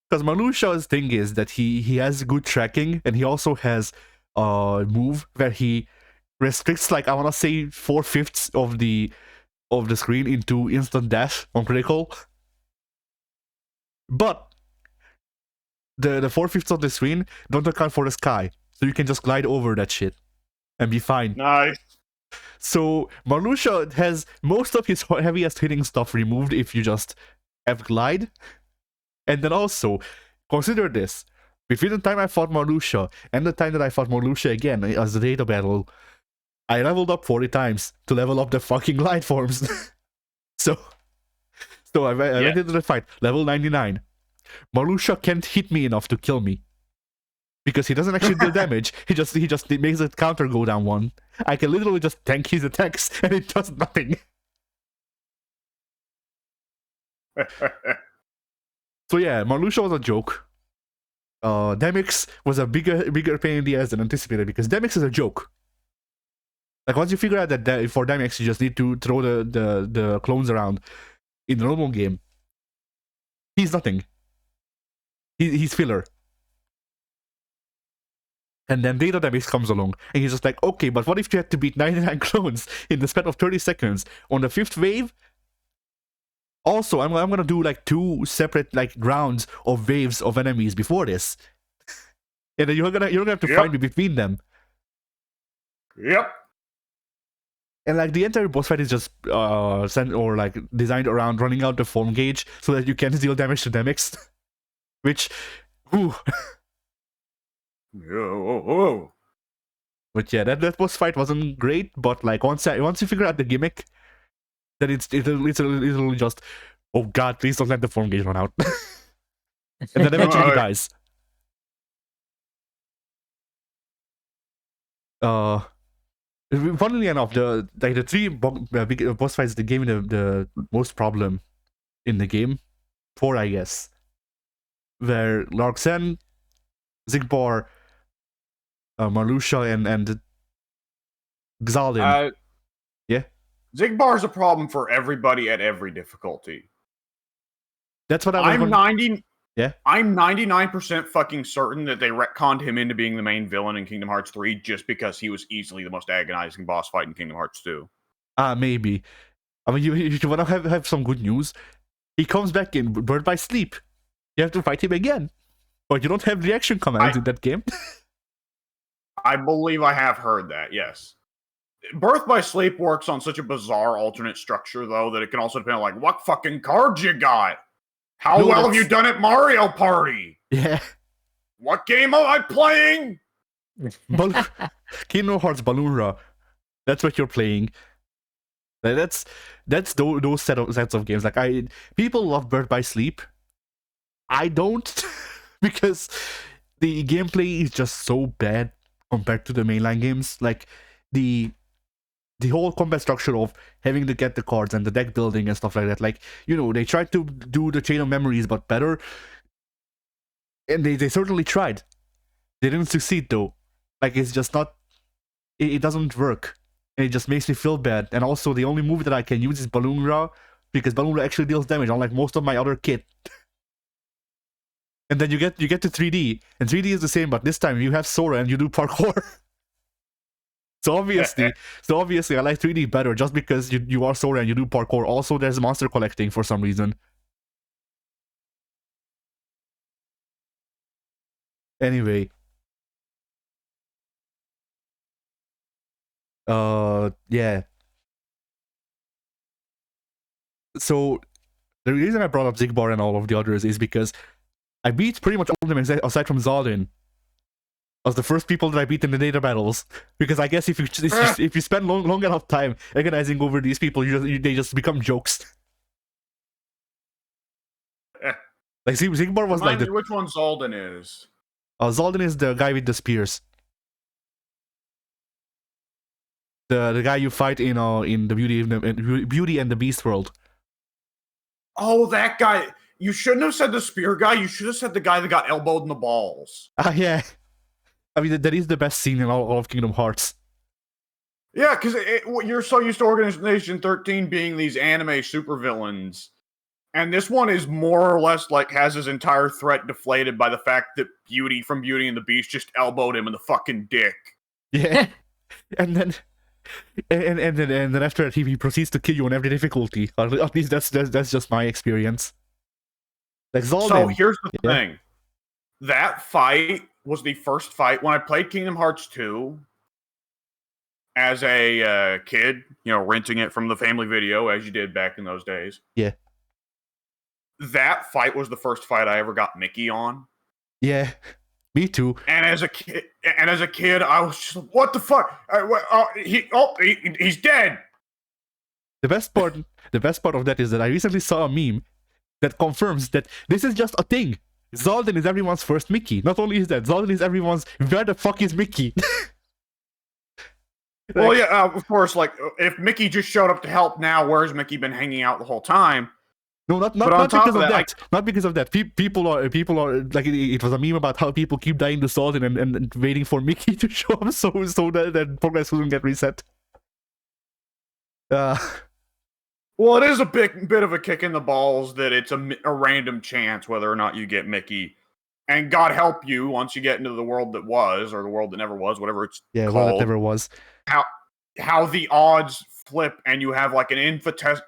Because Marluxia's thing is that he has good tracking, and he also has a move where he restricts, like, I want to say 4/5 of the screen into instant death on critical. But the 4/5 of the screen don't account for the sky, so you can just glide over that shit and be fine. Nice. So Marluxia has most of his heaviest hitting stuff removed if you just have glide. And then also, consider this: between the time I fought Marluxia and the time that I fought Marluxia again as a data battle, I leveled up 40 times to level up the fucking glide forms. so I went into the fight, level 99. Marluxia can't hit me enough to kill me, because he doesn't actually deal damage. He just makes the counter go down 1. I can literally just tank his attacks and it does nothing. So yeah, Marluxia was a joke. Demyx was a bigger pain in the ass than anticipated, because Demyx is a joke. Like, once you figure out that for Demyx you just need to throw the clones around in the normal game, he's nothing. He's filler. And then Data Demyx comes along, and he's just like, okay, but what if you had to beat 99 clones in the span of 30 seconds on the 5th wave? Also, I'm gonna do like 2 separate like rounds of waves of enemies before this, and then you're gonna have to find me between them. Yep. And like the entire boss fight is just designed around running out the form gauge so that you can deal damage to Demyx, which, ooh. Oh. But yeah, that boss fight wasn't great. But like once you figure out the gimmick, then it's literally just, oh god, please don't let the form gauge run out. And then eventually he dies. Funnily enough, the three big boss fights that gave me the most problem in the game, 4 I guess, were Larxen, Zigbar, Marluxia, and Xaldin. Yeah, Zigbar's a problem for everybody at every difficulty. that's what I'm 90. Yeah, I'm 99% fucking certain that they retconned him into being the main villain in Kingdom Hearts 3 just because he was easily the most agonizing boss fight in Kingdom Hearts 2. maybe. I mean, you want to have some good news. He comes back in Birth by Sleep. You have to fight him again, but you don't have reaction commands in that game. I believe I have heard that. Yes. Birth by Sleep works on such a bizarre alternate structure, though, that it can also depend on like what fucking cards you got. How well have you done at Mario Party? Yeah. What game am I playing? Kingdom Hearts Balloonra. That's what you're playing. That's those sets of games. Like people love Birth by Sleep. I don't, because the gameplay is just so bad compared to the mainline games. Like the whole combat structure of having to get the cards and the deck building and stuff like that. Like, they tried to do the chain of memories but better, and they certainly tried. They didn't succeed though. Like, it's just not, it doesn't work, and it just makes me feel bad. And also the only move that I can use is Balloonra, because Balloonra actually deals damage, unlike most of my other kit. And then you get to 3D, and 3D is the same, but this time you have Sora and you do parkour. So obviously, I like 3D better just because you are Sora and you do parkour. Also, there's monster collecting for some reason. Anyway. Yeah. So, the reason I brought up Zigbar and all of the others is because I beat pretty much all of them aside from Xaldin. As the first people that I beat in the data battles, because I guess if you spend long enough time agonizing over these people, they just become jokes. Like Zigbar was like which one Xaldin is? Xaldin is the guy with the spears. The guy you fight in the Beauty and the Beast world. Oh, that guy! You shouldn't have said the spear guy. You should have said the guy that got elbowed in the balls. Yeah. I mean, that is the best scene in all of Kingdom Hearts. Yeah, because you're so used to Organization 13 being these anime supervillains, and this one is more or less like has his entire threat deflated by the fact that Beauty from Beauty and the Beast just elbowed him in the fucking dick. Yeah, and then after that he proceeds to kill you on every difficulty. At least that's just my experience. Like Xaldin. So here's the thing: that fight was the first fight when I played Kingdom Hearts 2 as a kid, renting it from the family video, as you did back in those days. Yeah. That fight was the first fight I ever got Mickey on. Yeah, me too. And as a kid, I was just like, what the fuck? He's dead. The best part of that is that I recently saw a meme that confirms that this is just a thing. Xaldin is everyone's first Mickey. Not only is that, Xaldin is everyone's, where the fuck is Mickey? Well, yeah, of course, like, if Mickey just showed up to help now, where's Mickey been hanging out the whole time? No, not because of that. Not because of that. People are like, it was a meme about how people keep dying to Xaldin and waiting for Mickey to show up so that progress wouldn't get reset. Well, it is a bit of a kick in the balls that it's a random chance whether or not you get Mickey. And God help you once you get into the world that was, or the world that never was, whatever it's called. Yeah, world that never was. How the odds flip and you have like an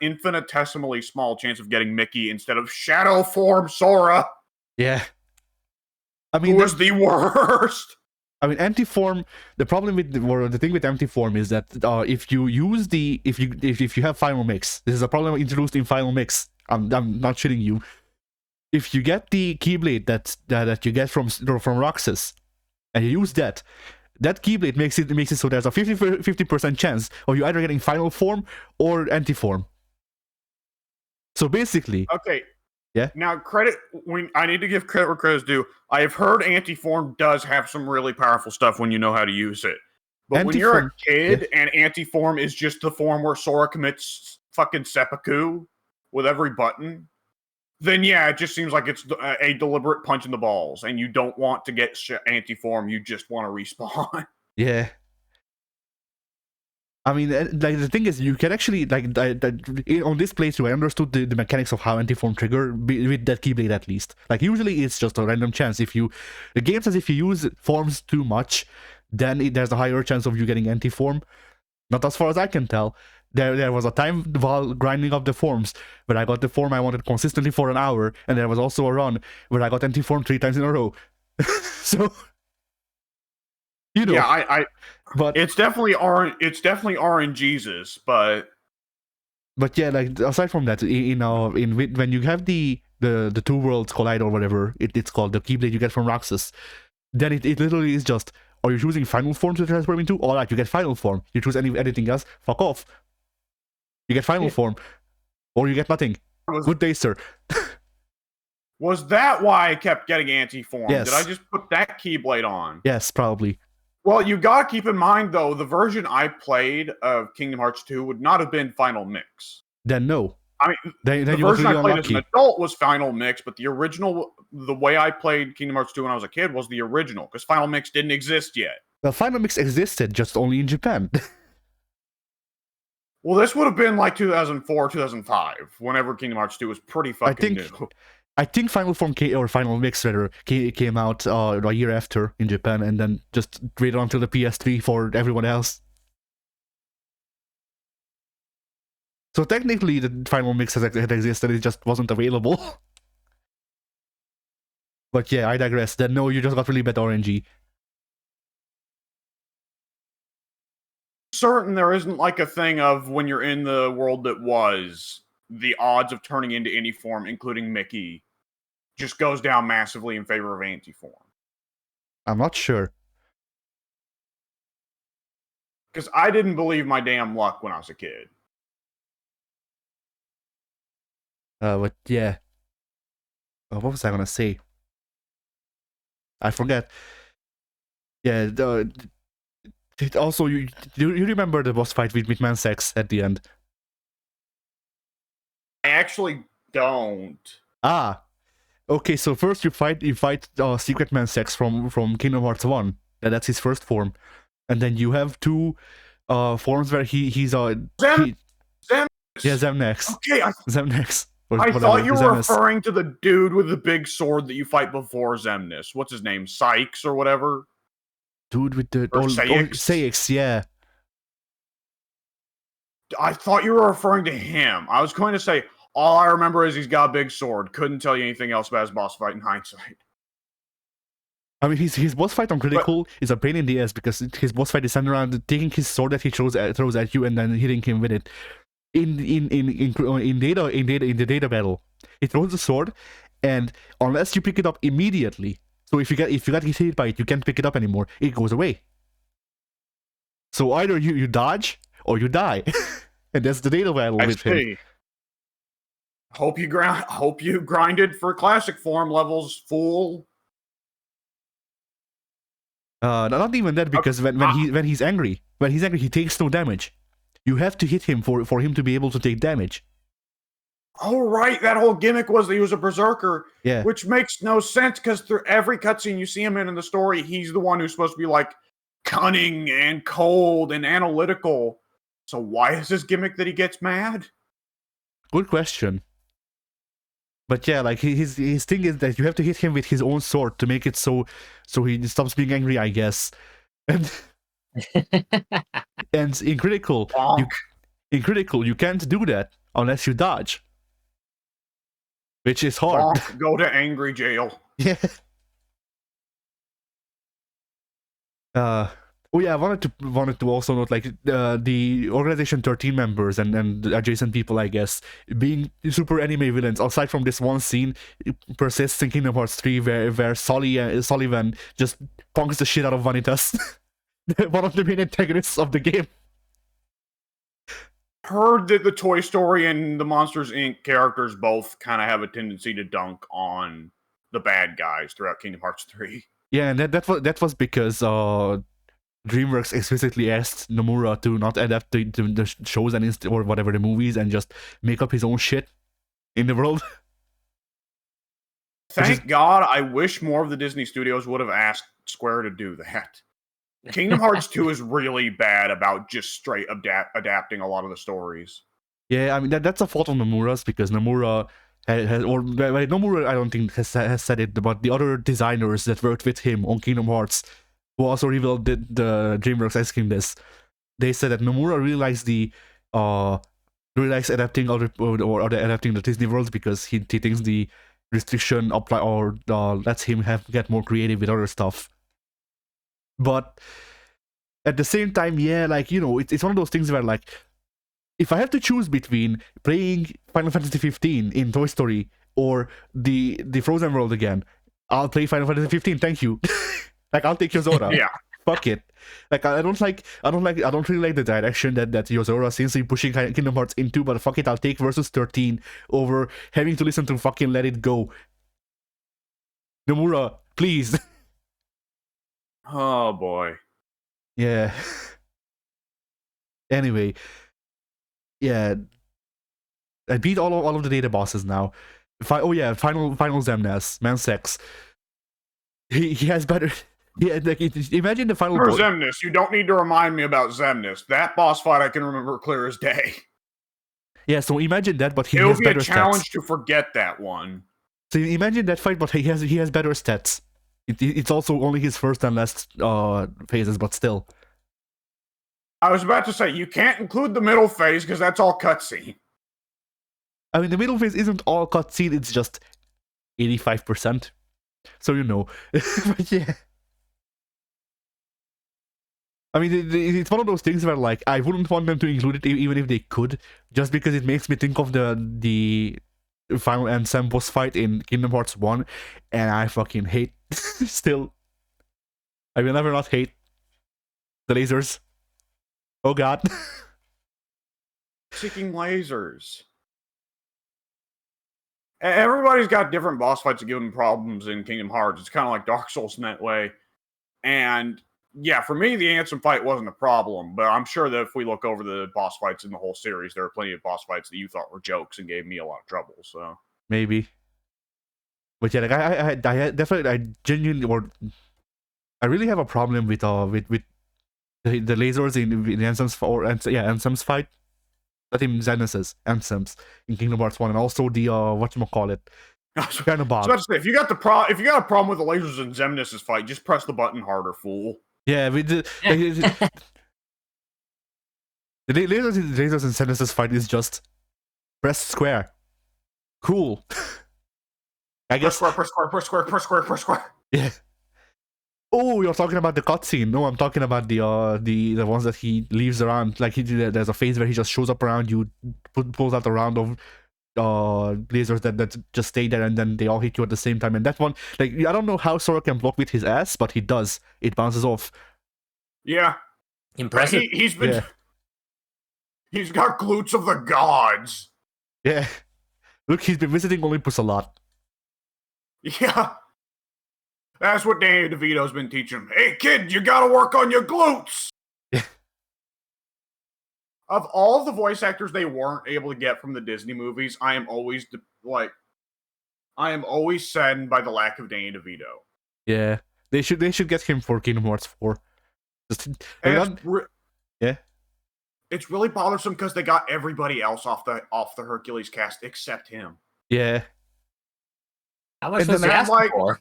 infinitesimally small chance of getting Mickey instead of Shadow Form Sora. Yeah. I mean, who was the worst. I mean, Antiform. The problem with the thing with Antiform is that if you use if you have Final Mix, this is a problem introduced in Final Mix. I'm not shitting you. If you get the Keyblade that you get from Roxas, and you use that Keyblade makes it so there's a 50% chance of you either getting Final Form or Antiform. So basically, okay. Yeah. Now, I need to give credit where credit's due. I have heard Antiform does have some really powerful stuff when you know how to use it. But when you're a Anti-form- kid and anti-form is just the form where Sora commits fucking seppuku with every button, then yeah, it just seems like it's a deliberate punch in the balls, and you don't want to get anti-form, you just want to respawn. Yeah. I mean, like the thing is, you can actually like on this playthrough, I understood the mechanics of how anti-form trigger with that Keyblade at least. Like usually, it's just a random chance. The game says if you use forms too much, then there's a higher chance of you getting anti-form. Not as far as I can tell. There was a time while grinding up the forms where I got the form I wanted consistently for an hour, and there was also a run where I got anti-form 3 times in a row. So, you know. Yeah, but it's definitely RNGesus, but yeah, like aside from that, when you have the two worlds collide or whatever it's called, the Keyblade you get from Roxas, then it literally is just, are you choosing final form to transform into? All right, you get final form. You choose anything else, fuck off. You get final form, or you get nothing. Good day, sir. Was that why I kept getting anti-form? Yes. Did I just put that Keyblade on? Yes, probably. Well, you gotta keep in mind, though, the version I played of Kingdom Hearts 2 would not have been Final Mix. Then no. I mean, then the you got version really I played unlucky. as an adult was Final Mix, but the way I played Kingdom Hearts 2 when I was a kid was the original, because Final Mix didn't exist yet. Well, Final Mix existed, just only in Japan. Well, this would have been like 2004, 2005, whenever Kingdom Hearts 2 was pretty fucking new. I think Final Form or Final Mix rather came out a year after in Japan, and then just waited until the PS3 for everyone else. So technically, the Final Mix had existed; it just wasn't available. But yeah, I digress. Then no, you just got really bad RNG. Certain there isn't like a thing of when you're in the world that was, the odds of turning into any form, including Mickey, just goes down massively in favor of anti-form. I'm not sure. Because I didn't believe my damn luck when I was a kid. But yeah. What was I gonna say? I forget. Yeah. Also, you remember the boss fight with Mansex at the end? I actually don't. Ah. Okay, so first you fight Secret Mansex from Kingdom Hearts 1. That's his first form. And then you have two forms where he's Zemnex. Yeah, Zemnex. Okay, Zemnex. I thought you were referring to the dude with the big sword that you fight before Zemnis. What's his name? Sykes or whatever? Dude with the Sayix, yeah. I thought you were referring to him. I was going to say, all I remember is he's got a big sword. Couldn't tell you anything else about his boss fight in hindsight. I mean, his boss fight on Critical is a pain in the ass because his boss fight is centered around taking his sword that he throws at you and then hitting him with it. In the data battle, he throws the sword, and unless you pick it up immediately, so if you get hit by it, you can't pick it up anymore. It goes away. So either you dodge or you die, and that's the data battle with him. Hope you grinded for classic form levels, fool. Not even that, because when he's angry, he takes no damage. You have to hit him for him to be able to take damage. Oh, right. That whole gimmick was that he was a berserker. Yeah. Which makes no sense, because through every cutscene you see him in the story, he's the one who's supposed to be, like, cunning and cold and analytical. So why is this gimmick that he gets mad? Good question. But yeah, like his thing is that you have to hit him with his own sword to make it so he stops being angry, I guess. And and in Critical, you can't do that unless you dodge, which is hard. Go to angry jail. Yeah. Oh yeah, I wanted to also note, like, the Organization 13 members and adjacent people, I guess, being super anime villains. Aside from this one scene, it persists in Kingdom Hearts 3 where Sullivan just punks the shit out of Vanitas, one of the main antagonists of the game. Heard that the Toy Story and the Monsters Inc. characters both kind of have a tendency to dunk on the bad guys throughout Kingdom Hearts 3. Yeah, and that was because DreamWorks explicitly asked Nomura to not adapt the shows and or whatever the movies and just make up his own shit in the world. Thank God, I wish more of the Disney studios would have asked Square to do that. Kingdom Hearts 2 is really bad about just straight adapting a lot of the stories. Yeah, I mean that's a fault of Nomura's because Nomura has or Nomura I don't think has said it, but the other designers that worked with him on Kingdom Hearts, who also revealed the DreamWorks asking this, they said that Nomura really likes adapting or adapting the Disney world because he thinks the restriction apply or lets him get more creative with other stuff. But at the same time, yeah, like, you know, it's one of those things where, like, if I have to choose between playing Final Fantasy 15 in Toy Story or the Frozen world again, I'll play Final Fantasy 15. Thank you. Like, I'll take Yozora. Yeah. Fuck it. Like, I don't really like the direction that Yozora seems to be pushing Kingdom Hearts into, but fuck it, I'll take Versus 13 over having to listen to fucking Let It Go. Nomura, please. Oh boy. Yeah. Anyway, yeah, I beat all of the data bosses now. Final Zemnas, Mansex. He has better. Yeah, like, imagine the final. For Zemnis, you don't need to remind me about Zemnis. That boss fight I can remember clear as day. Yeah, so imagine that, but he It'll has be better a challenge stats. to forget that one. So imagine that fight, but he has better stats. It's also only his first and last phases, but still. I was about to say, you can't include the middle phase because that's all cutscene. I mean, the middle phase isn't all cutscene, it's just 85%. So, you know. But yeah. I mean, it's one of those things where, like, I wouldn't want them to include it even if they could, just because it makes me think of the final Ansem boss fight in Kingdom Hearts 1, and I fucking hate still. I will never not hate the lasers. Oh god. Seeking lasers. Everybody's got different boss fights that give them problems in Kingdom Hearts. It's kind of like Dark Souls in that way. And yeah, for me, the Ansem fight wasn't a problem, but I'm sure that if we look over the boss fights in the whole series, there are plenty of boss fights that you thought were jokes and gave me a lot of trouble, so. Maybe. But yeah, like, I definitely, I genuinely, or I really have a problem with the lasers in Ansem's Ansem's fight. Not even Zenith's Ansem's in Kingdom Hearts 1, and also the whatchamacallit. Kind of bad. So if you got a problem with the lasers in Zemnis' fight, just press the button harder, fool. Yeah, the lasers in Zemnis' fight is just press square. Cool. I guess. Press square. Yeah. Oh, you're talking about the cutscene. No, I'm talking about the ones that he leaves around. Like, there's a phase where he just shows up around you, pulls out a round of lasers that just stay there, and then they all hit you at the same time. And that one, like, I don't know how Sora can block with his ass, but he does. It bounces off. Yeah. Impressive. He's got glutes of the gods. Yeah. Look, he's been visiting Olympus a lot. Yeah. That's what Danny DeVito's been teaching him. Hey, kid, you gotta work on your glutes! Yeah. Of all the voice actors they weren't able to get from the Disney movies, I am always saddened by the lack of Danny DeVito. Yeah. They should get him for Kingdom Hearts 4. Yeah. It's really bothersome because they got everybody else off the Hercules cast except him. Yeah. How much was he asking for?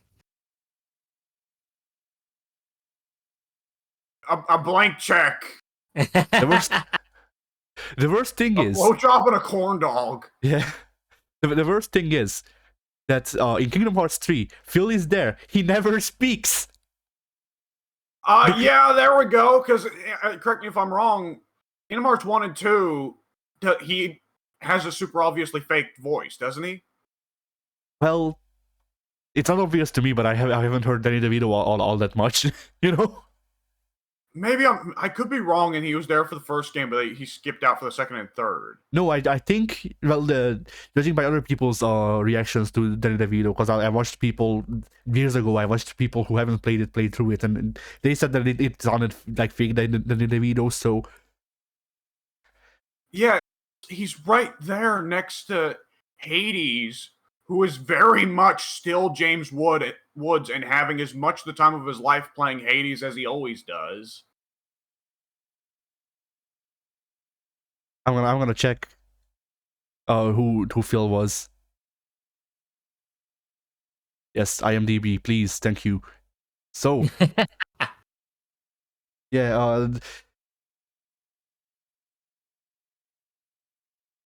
A blank check. The worst thing is... A blowjob and a corn dog. Yeah. The worst thing is that in Kingdom Hearts 3, Phil is there. He never speaks. Yeah, there we go. Because, correct me if I'm wrong, Kingdom Hearts 1 and 2, he has a super obviously faked voice, doesn't he? Well, it's not obvious to me, but I haven't heard Danny DeVito all that much, you know? maybe I could be wrong, and he was there for the first game, but he skipped out for the second and third. No, I think, well, judging by other people's reactions to Danny DeVito, because I watched people years ago. I watched people who haven't played through it, and they said that it sounded like fake Danny DeVito. So yeah, he's right there next to Hades, who is very much still James Woods and having as much the time of his life playing Hades as he always does. I'm gonna check who Phil was. Yes, IMDb, please, thank you. So yeah,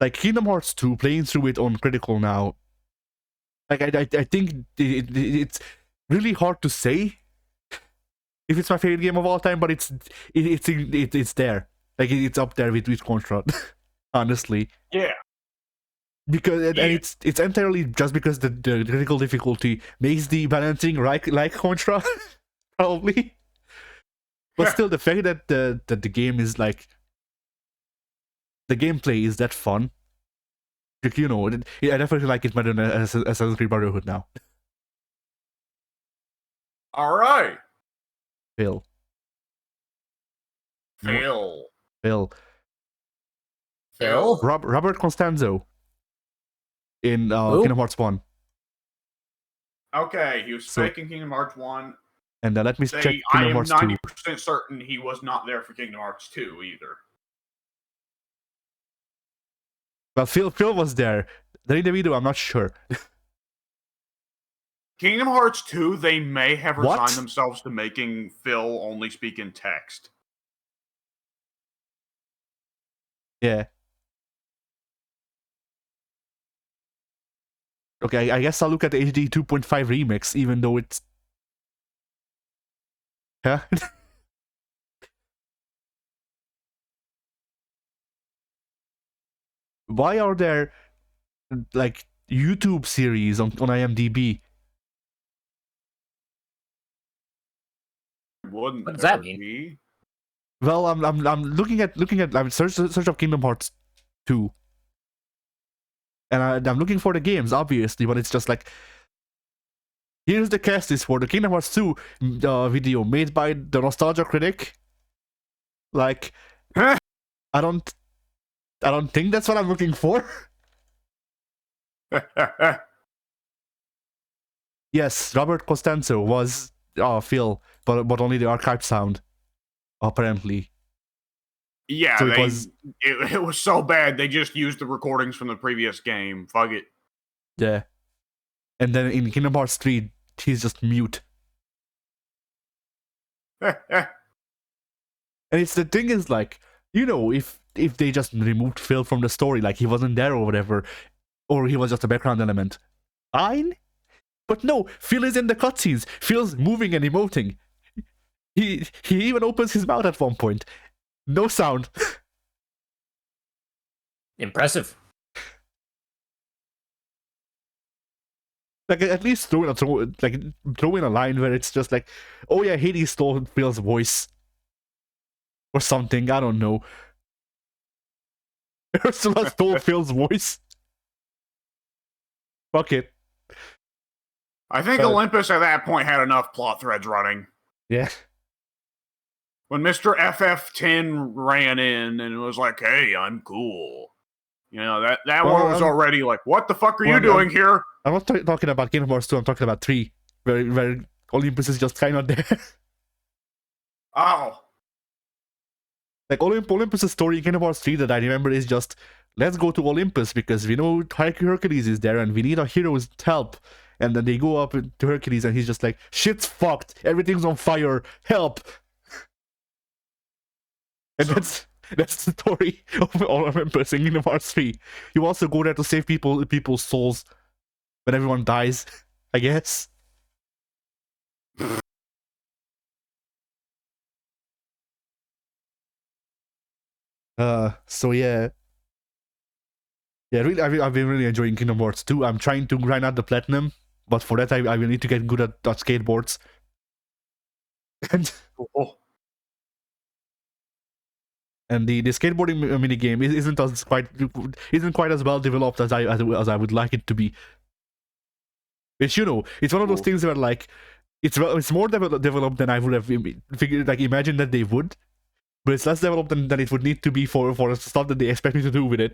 like Kingdom Hearts 2, playing through it on Critical now, like I think it's really hard to say if it's my favorite game of all time, but it's there. Like it's up there with Contra, honestly. Yeah. Because and it's entirely just because the critical difficulty makes the balancing like Contra, probably. But still, the fact that the game is like, the gameplay is that fun. Like, you know, I definitely like it better than Assassin's Creed Brotherhood now. All right. Phil. Robert Constanzo in Kingdom Hearts 1. Okay, he was faking Kingdom Hearts 1. And let me check Kingdom Hearts 2. I am 90% certain he was not there for Kingdom Hearts 2 either. Well, Phil was there. Danny DeVito, I'm not sure. Kingdom Hearts 2, they may have resigned themselves to making Phil only speak in text. Yeah. Okay, I guess I'll look at the HD 2.5 remix, even though it's... Huh? Why are there, like, YouTube series on IMDb? What does that mean? Well, I'm looking at search of Kingdom Hearts 2. And I'm looking for the games, obviously, but it's just like, here's the cast list for the Kingdom Hearts 2 video made by the Nostalgia Critic. Like, I don't think that's what I'm looking for. Yes, Robert Costanzo was Phil, but only the archived sound, apparently. Yeah, so it was so bad they just used the recordings from the previous game. Fuck it. Yeah. And then in Kingdom Hearts 3, he's just mute. And it's the thing is, like, you know, if they just removed Phil from the story, like he wasn't there or whatever, or he was just a background element, fine. But no, Phil is in the cutscenes. Phil's moving and emoting. He even opens his mouth at one point. No sound. Impressive. Like, at least throw in a line where it's just like, oh yeah, Hades stole Phil's voice. Or something, I don't know. Ursula stole Phil's voice. Fuck it. I think Olympus at that point had enough plot threads running. Yeah. When Mr. FF10 ran in and was like, hey, I'm cool. You know, that one was already like, what the fuck are you doing here? I'm not talking about Kingdom Hearts 2, I'm talking about 3. Where Olympus is just kind of there. Oh. Like, Olympus' story in Kingdom Hearts 3 that I remember is just, let's go to Olympus because we know Hercules is there and we need our hero's help. And then they go up to Hercules and he's just like, shit's fucked, everything's on fire, help. And that's the story of Olympus in Kingdom Hearts 3. You also go there to save people's souls when everyone dies, I guess. So yeah. Yeah, really, I've been really enjoying Kingdom Hearts 2. I'm trying to grind out the platinum, but for that I will need to get good at skateboards. And and the skateboarding mini game isn't quite as well developed as I would like it to be. Which, you know, it's one of those Cool. things where like it's more developed than I would have figured, like imagined that they would, but it's less developed than it would need to be for the stuff that they expect me to do with it.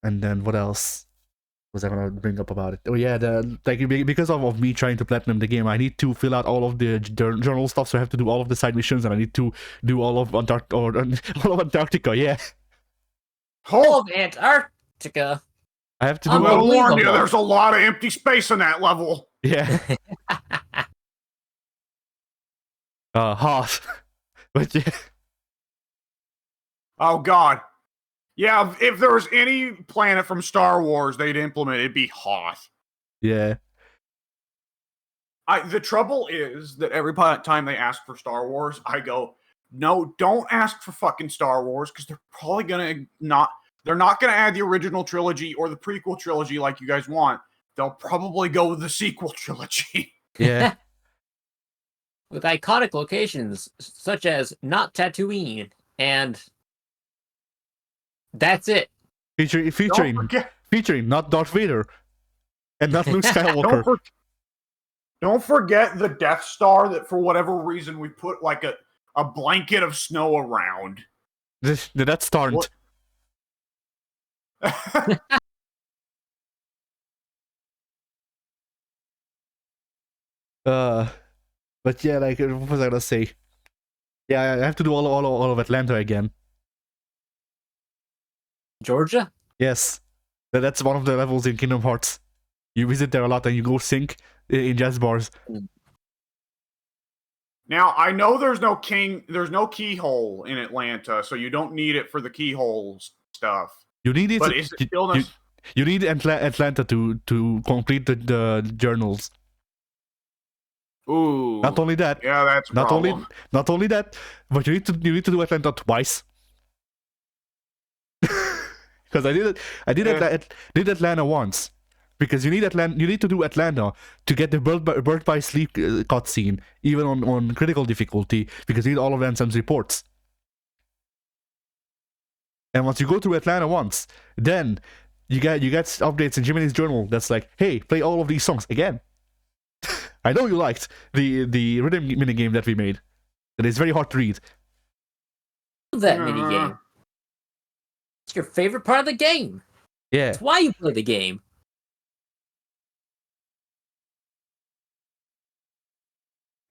And then what else was I gonna bring up about it? Oh yeah, because of me trying to platinum the game, I need to fill out all of the journal stuff, so I have to do all of the side missions, and I need to do all of all of Antarctica. Yeah, All of Antarctica. I have to I'm do gonna all. warn you, Unbelievable. there's a lot of empty space in that level. Yeah, half. But yeah, Oh God. Yeah, if there was any planet from Star Wars they'd implement, it'd be Hoth. yeah, The trouble is that every time they ask for Star Wars, I go, no, don't ask for fucking Star Wars, because they're probably gonna they're not gonna add the original trilogy or the prequel trilogy like you guys want. They'll probably go with the sequel trilogy. yeah. With iconic locations such as not Tatooine, and that's it. Featuring not Darth Vader and not Luke Skywalker. Don't forget the Death Star that for whatever reason we put like a blanket of snow around. That's Starnt. But yeah, like what was I gonna say? Yeah, I have to do all of Atlanta again. Georgia? Yes, that's one of the levels in Kingdom Hearts. You visit there a lot and you go sink in jazz bars. Now I know there's no keyhole in Atlanta, so you don't need it for the keyhole stuff. You need it. But is it still you need Atlanta to complete the journals. Ooh. Not only that. Yeah, that's a not problem. not only that, but you need to do Atlanta twice. Because I did Atlanta once. Because you need to do Atlanta to get the birth by sleep cutscene, even on critical difficulty, because you need all of Ansem's reports. And once you go through Atlanta once, then you get updates in Jiminy's journal that's like, hey, play all of these songs again. I know you liked the rhythm minigame that we made. That is very hard to read. That minigame. It's your favorite part of the game. Yeah. That's why you play the game.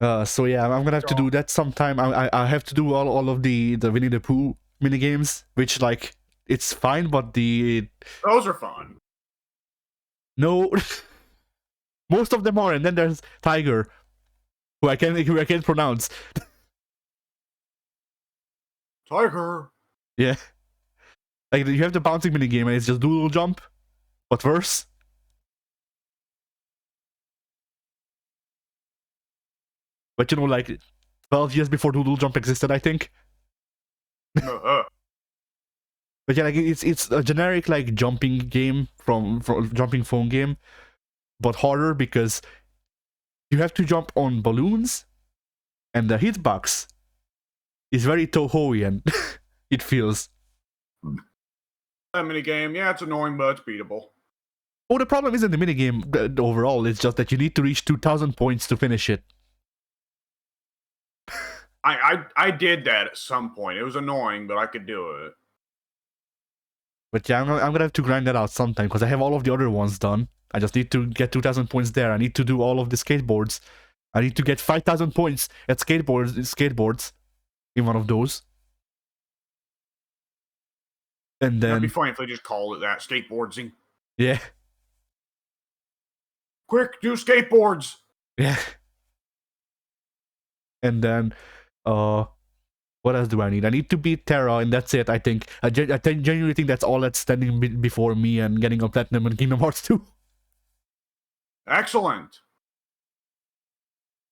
So yeah, I'm gonna have to do that sometime. I have to do all of the Winnie the Pooh minigames, which like it's fine, but those are fun. No, most of them are, and then there's Tiger, who I can't pronounce. Tiger. Yeah, like you have the bouncing minigame, and it's just doodle jump, but worse. But you know, like 12 years before Doodle Jump existed, I think. But yeah, like it's a generic like jumping game from jumping phone game, but harder because you have to jump on balloons, and the hitbox is very Tohoian. It feels. That minigame, yeah, it's annoying, but it's beatable. Oh, the problem isn't the minigame overall. It's just that you need to reach 2,000 points to finish it. I did that at some point. It was annoying, but I could do it. But yeah, I'm gonna have to grind that out sometime because I have all of the other ones done. I just need to get 2,000 points there. I need to do all of the skateboards. I need to get 5,000 points at skateboards in one of those. And then That'd be funny if they just called it that, skateboardsing. Yeah. Quick, do skateboards. Yeah. And then what else do I need? I need to beat Terra, and that's it. I think I genuinely think that's all that's standing before me and getting a platinum in Kingdom Hearts 2. Excellent.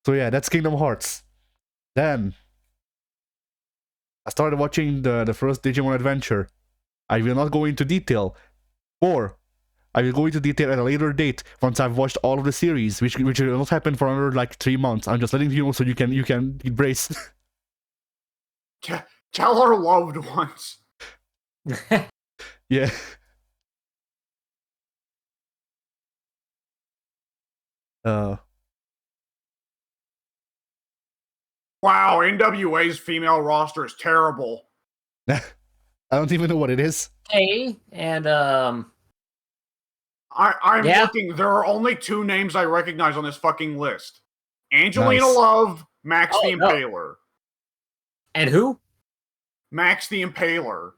So yeah, that's Kingdom Hearts. Then I started watching the first Digimon Adventure. I will not go into detail. For I will go into detail at a later date once I've watched all of the series, which will not happen for another like 3 months. I'm just letting you know so you can brace. Tell our loved ones. Yeah. Wow, NWA's female roster is terrible. I don't even know what it is. Hey, and I'm Yeah. looking. There are only 2 names I recognize on this fucking list: Angelina Nice. Love, Max Oh, the no. Impaler. and who? Max the Impaler.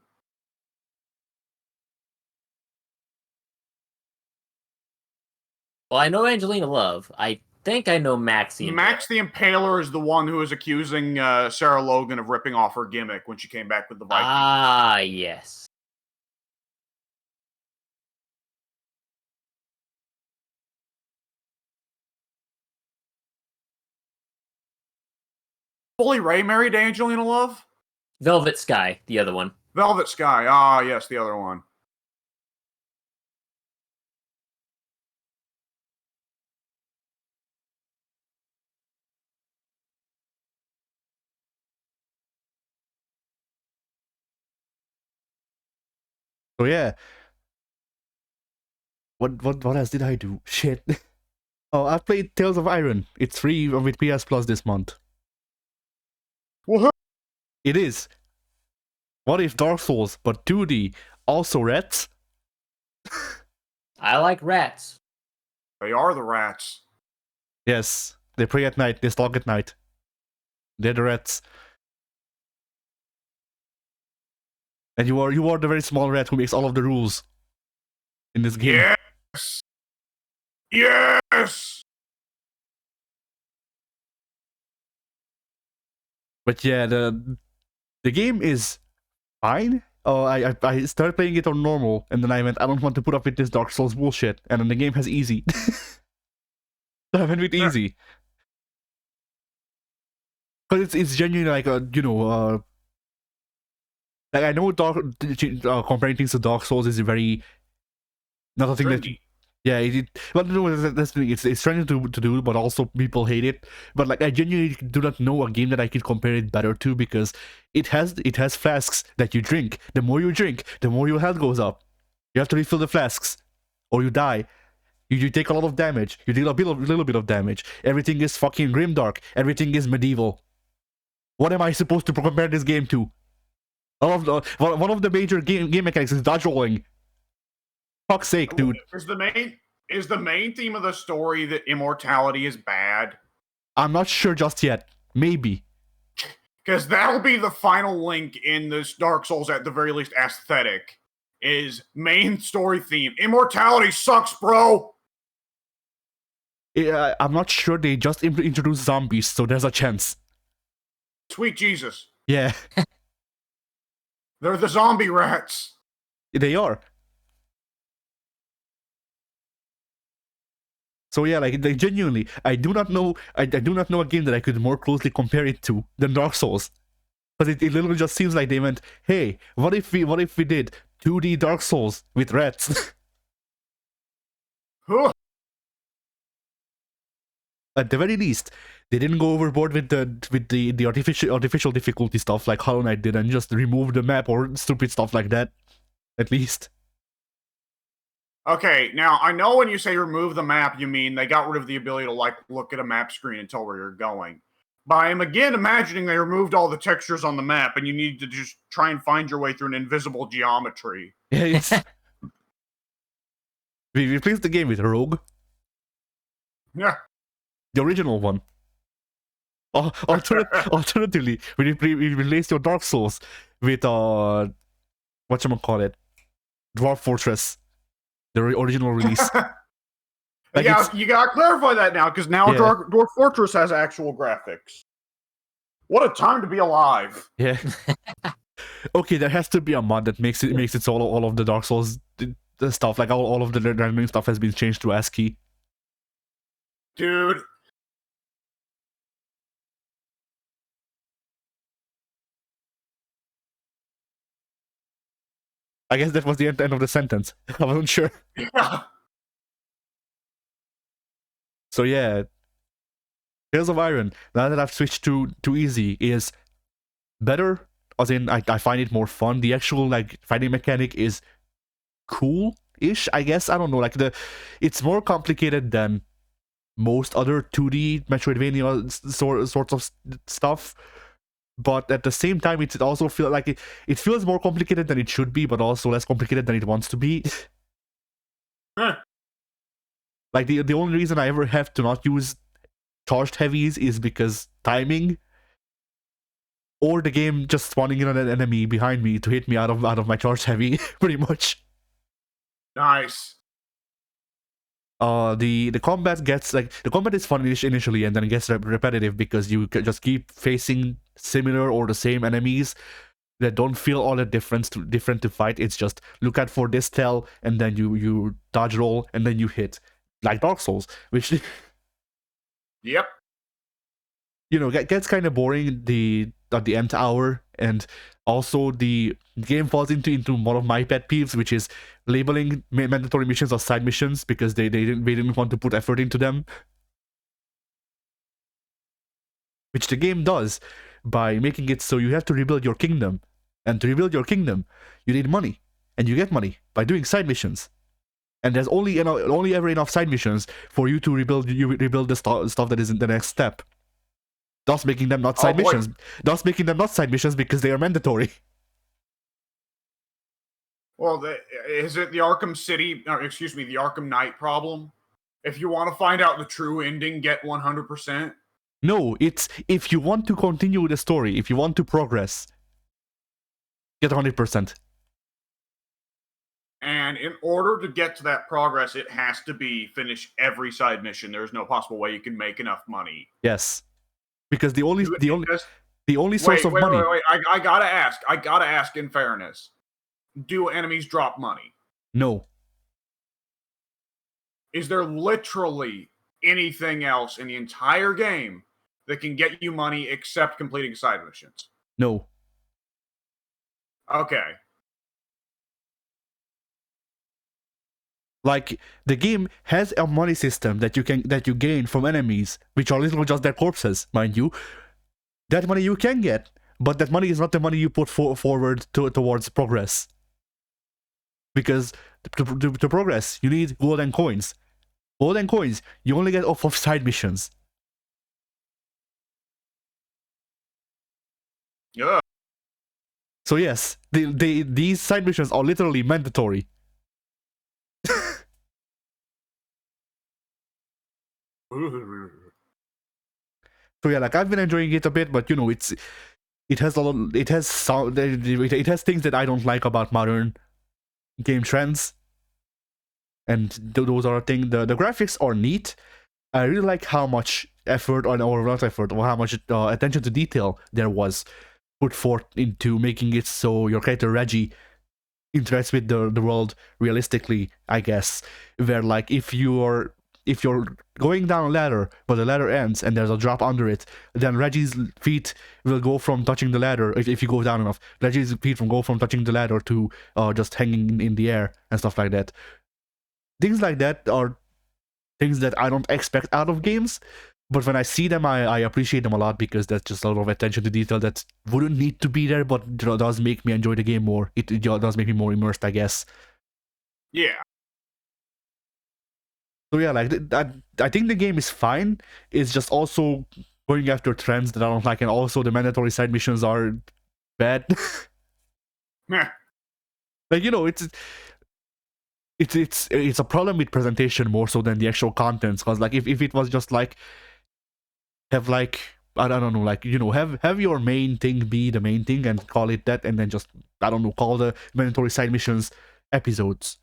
Well, I know Angelina Love. I think I know Maxie. Max the Impaler is the one who is accusing Sarah Logan of ripping off her gimmick when she came back with the Vikings. Ah, yes. Bully Ray married Angelina Love? Velvet Sky, the other one. Velvet Sky. Ah, yes, the other one. So yeah. What else did I do? Shit. Oh, I played Tales of Iron. It's free with PS Plus this month. Woohoo! It is. What if Dark Souls, but 2D, also rats? I like rats. They are the rats. Yes, they pray at night, they stalk at night. They're the rats. And you are the very small rat who makes all of the rules in this game. Yes! Yes! But yeah, the game is fine. Oh, I started playing it on normal, and then I went, I don't want to put up with this Dark Souls bullshit. And then the game has easy. So I went with Sure. easy. Because it's genuinely like like I know comparing things to Dark Souls is very not a thing that Trendy. yeah but no that's the thing, it's trying to do but also people hate it, but like I genuinely do not know a game that I could compare it better to, because it has flasks that you drink. The more you drink, the more your health goes up. You have to refill the flasks or you die. You take a lot of damage, you deal a little bit of damage. Everything is fucking grimdark, everything is medieval. What am I supposed to compare this game to? One of the major game mechanics is dodge rolling. Fuck's sake, dude. Is the main theme of the story that immortality is bad? I'm not sure just yet. Maybe. Because that'll be the final link in this Dark Souls, at the very least aesthetic, is main story theme. Immortality sucks, bro! Yeah, I'm not sure. They just introduced zombies, so there's a chance. Sweet Jesus. Yeah, They're the zombie rats. they are. So yeah, like genuinely, I do not know a game that I could more closely compare it to than Dark Souls. Because it literally just seems like they went, hey, what if we did 2D Dark Souls with rats? Huh. At the very least, they didn't go overboard with the artificial difficulty stuff like Hollow Knight did and just remove the map or stupid stuff like that. At least. Okay, now I know when you say remove the map, you mean they got rid of the ability to like look at a map screen and tell where you're going. But I am again imagining they removed all the textures on the map and you need to just try and find your way through an invisible geometry. Yeah, it's we replaced the game with Rogue, Yeah. the original one. Alternatively, we replaced your Dark Souls with whatchamacallit, Dwarf Fortress, the original release. Like Yeah, it's- you gotta clarify that now, because now Yeah. Dwarf Fortress has actual graphics. What a time to be alive. Yeah. Okay, there has to be a mod that makes it so all of the Dark Souls the stuff, like all of the rendering stuff has been changed to ASCII. Dude. I guess that was the end of the sentence. I wasn't sure. Yeah. So yeah, Tales of Iron, now that I've switched to easy, is better. As in, I find it more fun. The actual like fighting mechanic is cool-ish, I guess. I don't know. Like it's more complicated than most other 2D Metroidvania sorts of stuff. But at the same time, it also feels like it feels more complicated than it should be, but also less complicated than it wants to be. Huh. Like the only reason I ever have to not use charged heavies is because timing, or the game just spawning in an enemy behind me to hit me out of my charged heavy, pretty much. Nice. The combat gets like the combat is fun initially, and then it gets repetitive because you just keep facing similar or the same enemies that don't feel all that different to fight. It's just look out for this tail, and then you dodge roll, and then you hit, like Dark Souls, which Yep. you know gets kind of boring at the end hour. And also the game falls into one of my pet peeves, which is labeling mandatory missions as side missions because they didn't want to put effort into them, which the game does by making it so you have to rebuild your kingdom, and to rebuild your kingdom you need money, and you get money by doing side missions. And there's only ever enough side missions for you to rebuild the stuff that is in the next step, thus making them not side missions. Thus making them not side missions because they are mandatory. Well, is it the Arkham City, or excuse me, the Arkham Knight problem? If you want to find out the true ending, get 100%. No, it's if you want to continue the story, if you want to progress, get 100%. And in order to get to that progress, it has to be finish every side mission. There's no possible way you can make enough money. Yes, because the only source of money. Wait. I gotta ask. In fairness, do enemies drop money? No. Is there literally anything else in the entire game that can get you money except completing side missions? No. Okay. Like the game has a money system that you gain from enemies, which are literally just their corpses, mind you. That money you can get, but that money is not the money you put forward towards progress. Because to progress, you need gold and coins. Gold and coins you only get off of side missions. Yeah. So yes, these side missions are literally mandatory. So yeah, like I've been enjoying it a bit, but you know, it has it has things that I don't like about modern game trends, and those are things. The graphics are neat. I really like how much effort or not effort or how much attention to detail there was put forth into making it so your character Reggie interacts with the world realistically, I guess. Where like if you're going down a ladder but the ladder ends and there's a drop under it, then Reggie's feet will go from touching the ladder, if you go down enough, Reggie's feet will go from touching the ladder to just hanging in the air and stuff like that. Things like that are things that I don't expect out of games, but when I see them I appreciate them a lot, because that's just a lot of attention to detail that wouldn't need to be there, but does make me enjoy the game more. It does make me more immersed, I guess. Yeah. So yeah, like I think the game is fine. It's just also going after trends that I don't like, and also the mandatory side missions are bad. Meh. Like, you know, it's a problem with presentation more so than the actual contents. Because like if it was just like have like I don't know, like, you know, have your main thing be the main thing and call it that, and then just I don't know, call the mandatory side missions episodes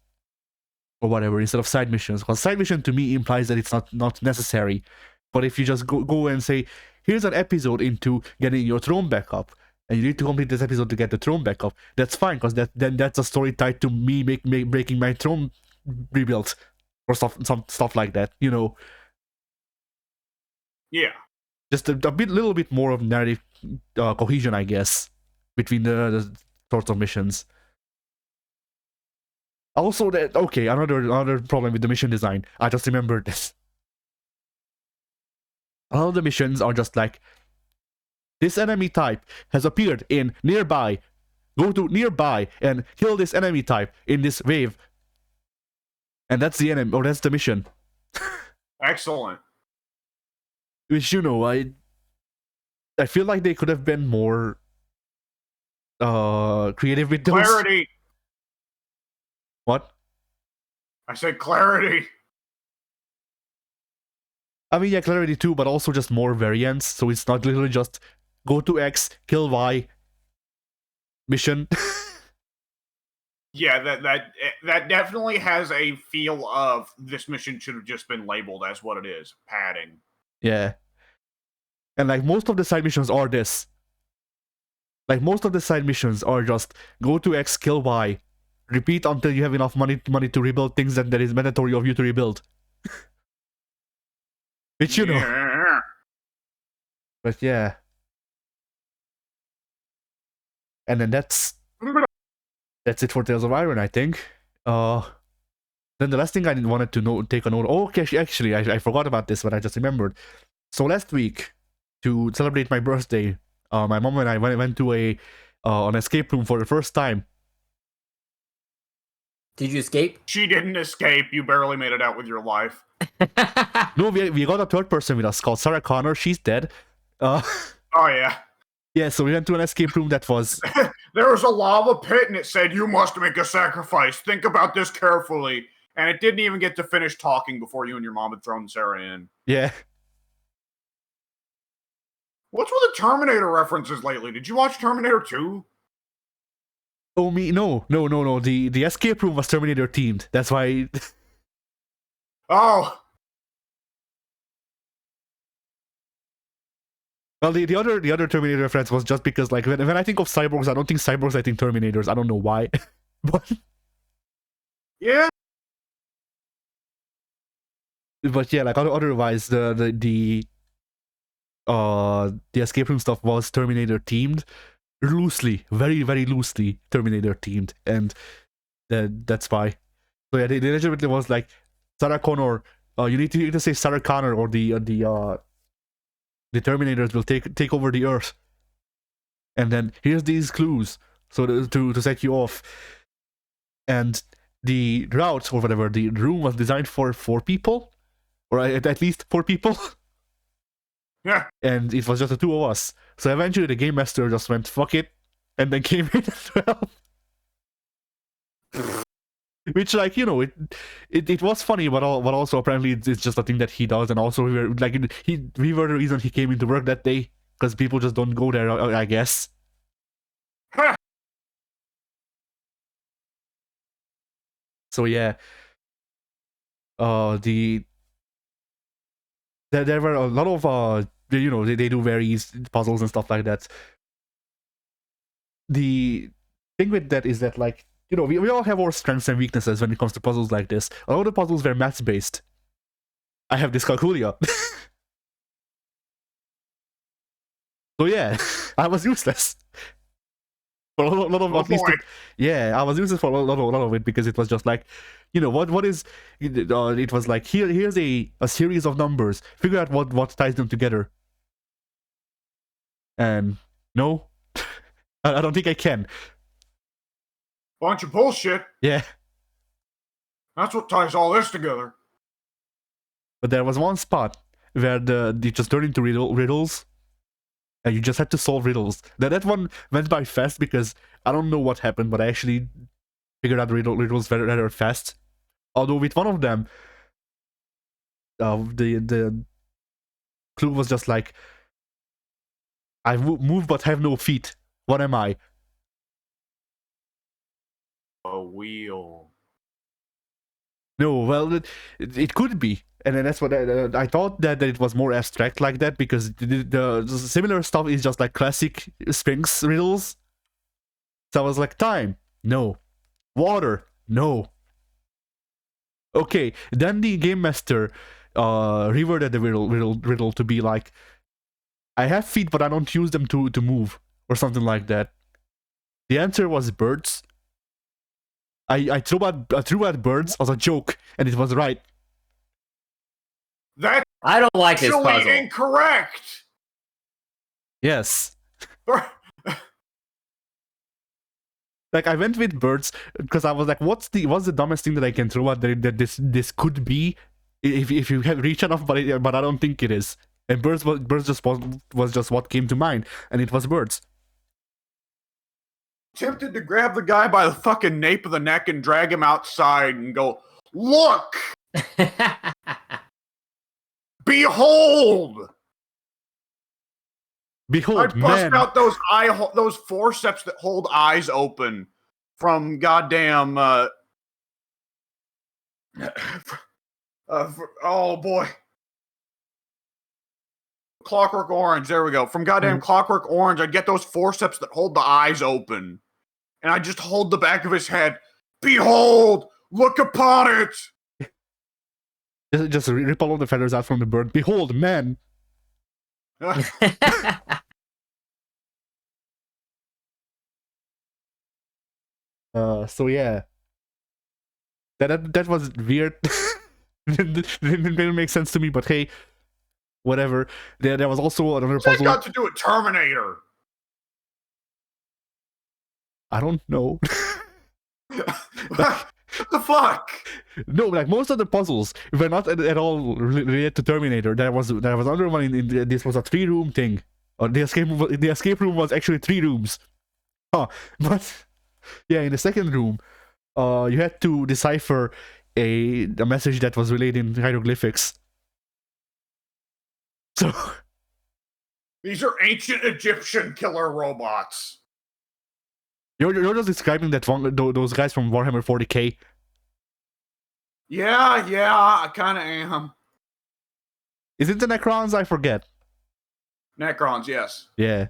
or whatever instead of side missions, because side mission to me implies that it's not necessary. But if you just go and say, here's an episode into getting your throne back up, and you need to complete this episode to get the throne back up, that's fine, because that's a story tied to me making my throne rebuilt or stuff like that, you know. Yeah. Just a little bit more of narrative cohesion, I guess, between the sorts of missions. Also, that okay, another problem with the mission design. I just remembered this. All the missions are just like, this enemy type has appeared in nearby. Go to nearby and kill this enemy type in this wave. And that's the enemy, or that's the mission. Excellent. Which, you know, I feel like they could have been more creative with those. Clarity. What? I said clarity. I mean, yeah, clarity too, but also just more variants. So it's not literally just go to X, kill Y, mission. Yeah, that definitely has a feel of this mission should have just been labeled as what it is, padding. Yeah. And like most of the side missions are this. Like most of the side missions are just go to X, kill Y, repeat until you have enough money to rebuild things that is mandatory of you to rebuild. Which you know. Yeah. But yeah. And then that's it for Tales of Iron, I think. Then the last thing I wanted to take a note. Oh, okay, actually, I forgot about this, but I just remembered. So last week, to celebrate my birthday, my mom and I went to an escape room for the first time. Did you escape? She didn't escape. You barely made it out with your life. No, we got a third person with us called Sarah Connor. She's dead. Oh, yeah. Yeah, so we went to an escape room that was... There was a lava pit and it said, you must make a sacrifice. Think about this carefully. And it didn't even get to finish talking before you and your mom had thrown Sarah in. Yeah. What's with the Terminator references lately? Did you watch Terminator 2? Oh, me? No. The escape room was Terminator themed. That's why... Oh. Well, the other Terminator reference was just because, like, when I think of cyborgs, I don't think cyborgs, I think Terminators. I don't know why. But Yeah. yeah, like, otherwise, the escape room stuff was Terminator themed. Loosely, very, very loosely Terminator themed. And that's why. So yeah, the legitimately was like, Sarah Connor, you need to say Sarah Connor or the Terminators will take over the Earth. And then here's these clues so to set you off. And the route or whatever, the room was designed for 4 people, or at least 4 people. Yeah. And it was just the 2 of us. So eventually the game master just went fuck it, and then came in as well. Which, like, you know, it was funny, but also apparently it's just a thing that he does, and also we were the reason he came into work that day, because people just don't go there, I guess. Huh. So yeah, there were a lot of you know, they do various puzzles and stuff like that. The thing with that is that, like, you know, we all have our strengths and weaknesses when it comes to puzzles like this. A lot of the puzzles were maths based. I have dyscalculia. So yeah, I was useless for a lot of at least. Yeah, I was useless for a lot of it, because it was just like, you know, what is it was like, here's a series of numbers. Figure out what ties them together. And no, I don't think I can. Bunch of bullshit. Yeah. That's what ties all this together. But there was one spot where they just turned into riddles, and you just had to solve riddles. That one went by fast, because I don't know what happened, but I actually figured out the riddles very fast. Although with one of them, the clue was just like, I move but have no feet. What am I? A wheel. No, well, it could be. And then that's what I thought, that it was more abstract like that, because the similar stuff is just like classic Sphinx riddles. So I was like, time, no. Water, no. Okay, then the game master reworded the riddle to be like, I have feet but I don't use them to move, or something like that. The answer was birds. I threw at birds as a joke, and it was right. That's I don't like this actually puzzle. incorrect. Yes. Like I went with birds because I was like, what's the dumbest thing that I can throw at that this could be if you have reach enough, but I don't think it is. And birds was just what came to mind, and it was birds. Tempted to grab the guy by the fucking nape of the neck and drag him outside and go, look, behold. Behold, I'd bust man. out those forceps that hold eyes open from goddamn. Oh boy, Clockwork Orange. There we go. From goddamn Clockwork Orange, I'd get those forceps that hold the eyes open, and I just hold the back of his head. Behold, look upon it. Just rip all of the feathers out from the bird. Behold, man. So yeah, that was weird. Didn't make sense to me, but hey, whatever. There was also another What's that puzzle. got to do with Terminator? I don't know. What the fuck? No, like most of the puzzles were not at all related to Terminator. There was another one in this was a 3-room thing. The escape room was actually 3 rooms. But yeah, in the second room, you had to decipher a message that was relayed in hieroglyphics. So These are ancient Egyptian killer robots. you're just describing those guys from Warhammer 40k. Yeah, I kind of am. Is it the Necrons? I forget. Necrons, yes. Yeah.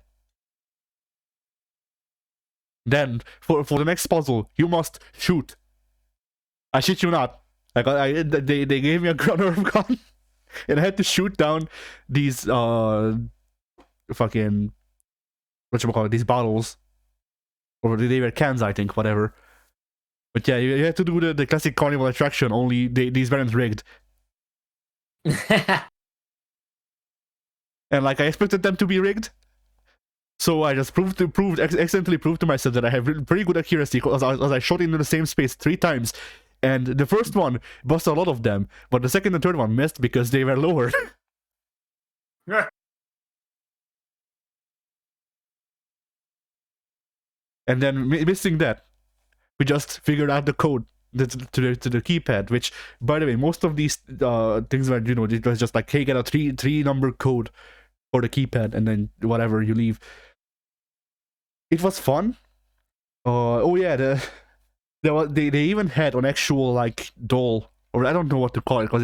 Then for the next puzzle, you must shoot. I shit you not. Like they gave me a nerve gun, and I had to shoot down these fucking whatchamacallit, these bottles, or they were cans, I think, whatever. But yeah, you had to do the classic carnival attraction. Only these weren't rigged, and like I expected them to be rigged. So I just accidentally proved to myself that I have pretty good accuracy as I shot into the same space 3 times. And the first one busted a lot of them, but the second and third one missed because they were lower. And then missing that, we just figured out the code to the keypad. Which, by the way, most of these things were, it was just like, hey, get a three number code for the keypad, and then whatever you leave. It was fun. Oh yeah, they even had an actual like doll, or I don't know what to call it, because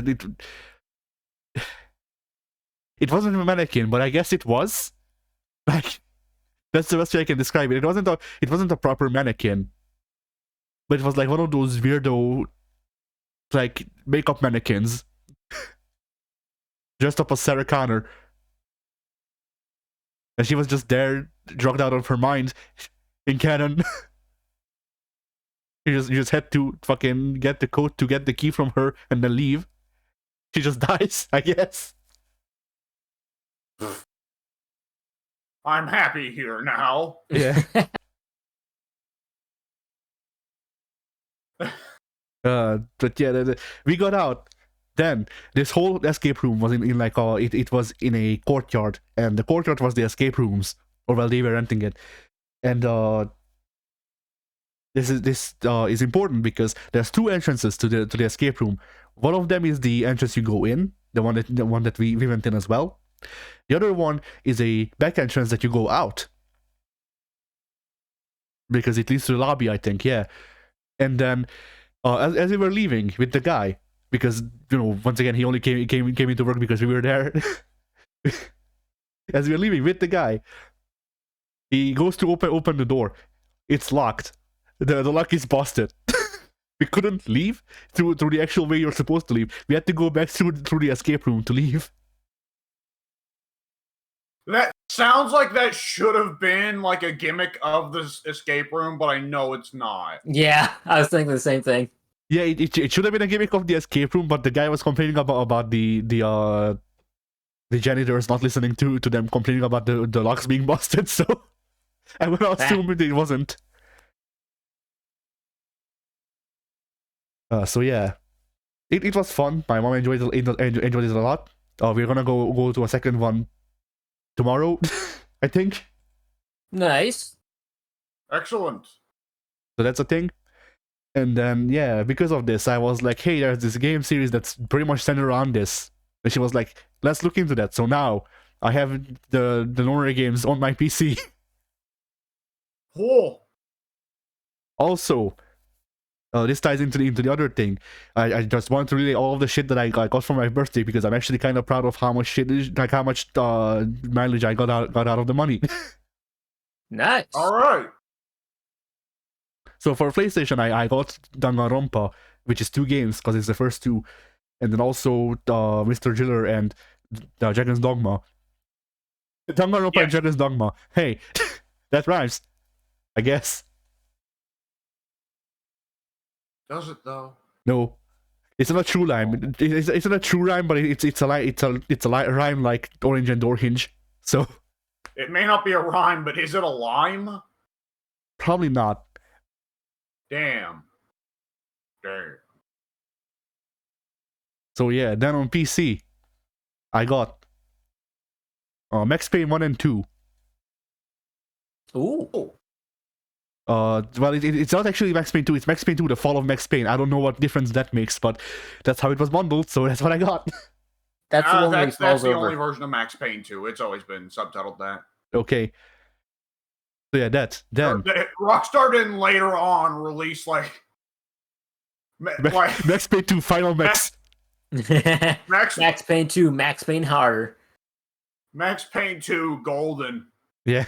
it wasn't a mannequin, but I guess it was. Like, that's the best way I can describe it. It wasn't a proper mannequin, but it was like one of those weirdo like makeup mannequins dressed up as Sarah Connor, and she was just there, drugged out of her mind in canon. You just had to fucking get the code to get the key from her and then leave. She just dies, I guess. I'm happy here now. Yeah. But yeah, we got out. Then this whole escape room was in like it was in a courtyard, and the courtyard was the escape rooms, or well, they were renting it. And this is important because there's 2 entrances to the escape room. One of them is the entrance you go in, the one that we went in as well. The other one is a back entrance that you go out, because it leads to the lobby, I think. Yeah. And then as we were leaving with the guy, because once again he only came into work because we were there. As we were leaving with the guy, he goes to open the door. It's locked. The lock is busted. We couldn't leave through the actual way you're supposed to leave. We had to go back through the escape room to leave. That sounds like that should have been like a gimmick of this escape room, but I know it's not. Yeah, I was thinking the same thing. Yeah, it should have been a gimmick of the escape room, but the guy was complaining about the janitors not listening to them, complaining about the locks being busted. So I would assume it wasn't. So yeah, it was fun. My mom enjoyed it a lot. We're gonna go to a second one tomorrow, I think. Nice. Excellent. So that's a thing. And then yeah, because of this, I was like, hey, there's this game series that's pretty much centered around this. And she was like, let's look into that. So now I have the Nora games on my PC. Cool. Also, this ties into the other thing. I just wanted to relay all of the shit that I got for my birthday, because I'm actually kind of proud of how much how much mileage I got out of the money. Nice. All right. So for PlayStation, I got Danganronpa, which is 2 games because it's the first 2, and then also Mr. Jiller and Dragon's Dogma. Danganronpa and Dragon's Dogma. Hey, that rhymes, I guess. Does it though? No, it's not a true rhyme. It's not a true rhyme, but it's a rhyme like Orange and Door Hinge. So It may not be a rhyme, but is it a lime? probably not. Damn. Damn. So yeah, then on PC, I got Max Payne 1 and 2. Ooh. Well, it's not actually Max Payne 2, it's Max Payne 2, The Fall of Max Payne. I don't know what difference that makes, but that's how it was bundled, so that's what I got. That's the one where he That's falls the over. only version of Max Payne 2. It's always been subtitled that. Okay. So yeah, that. Then Rockstar didn't later on release like Max Payne 2 Final Max. Max Payne 2, Max Payne Harder. Max Payne 2 Golden. Yeah.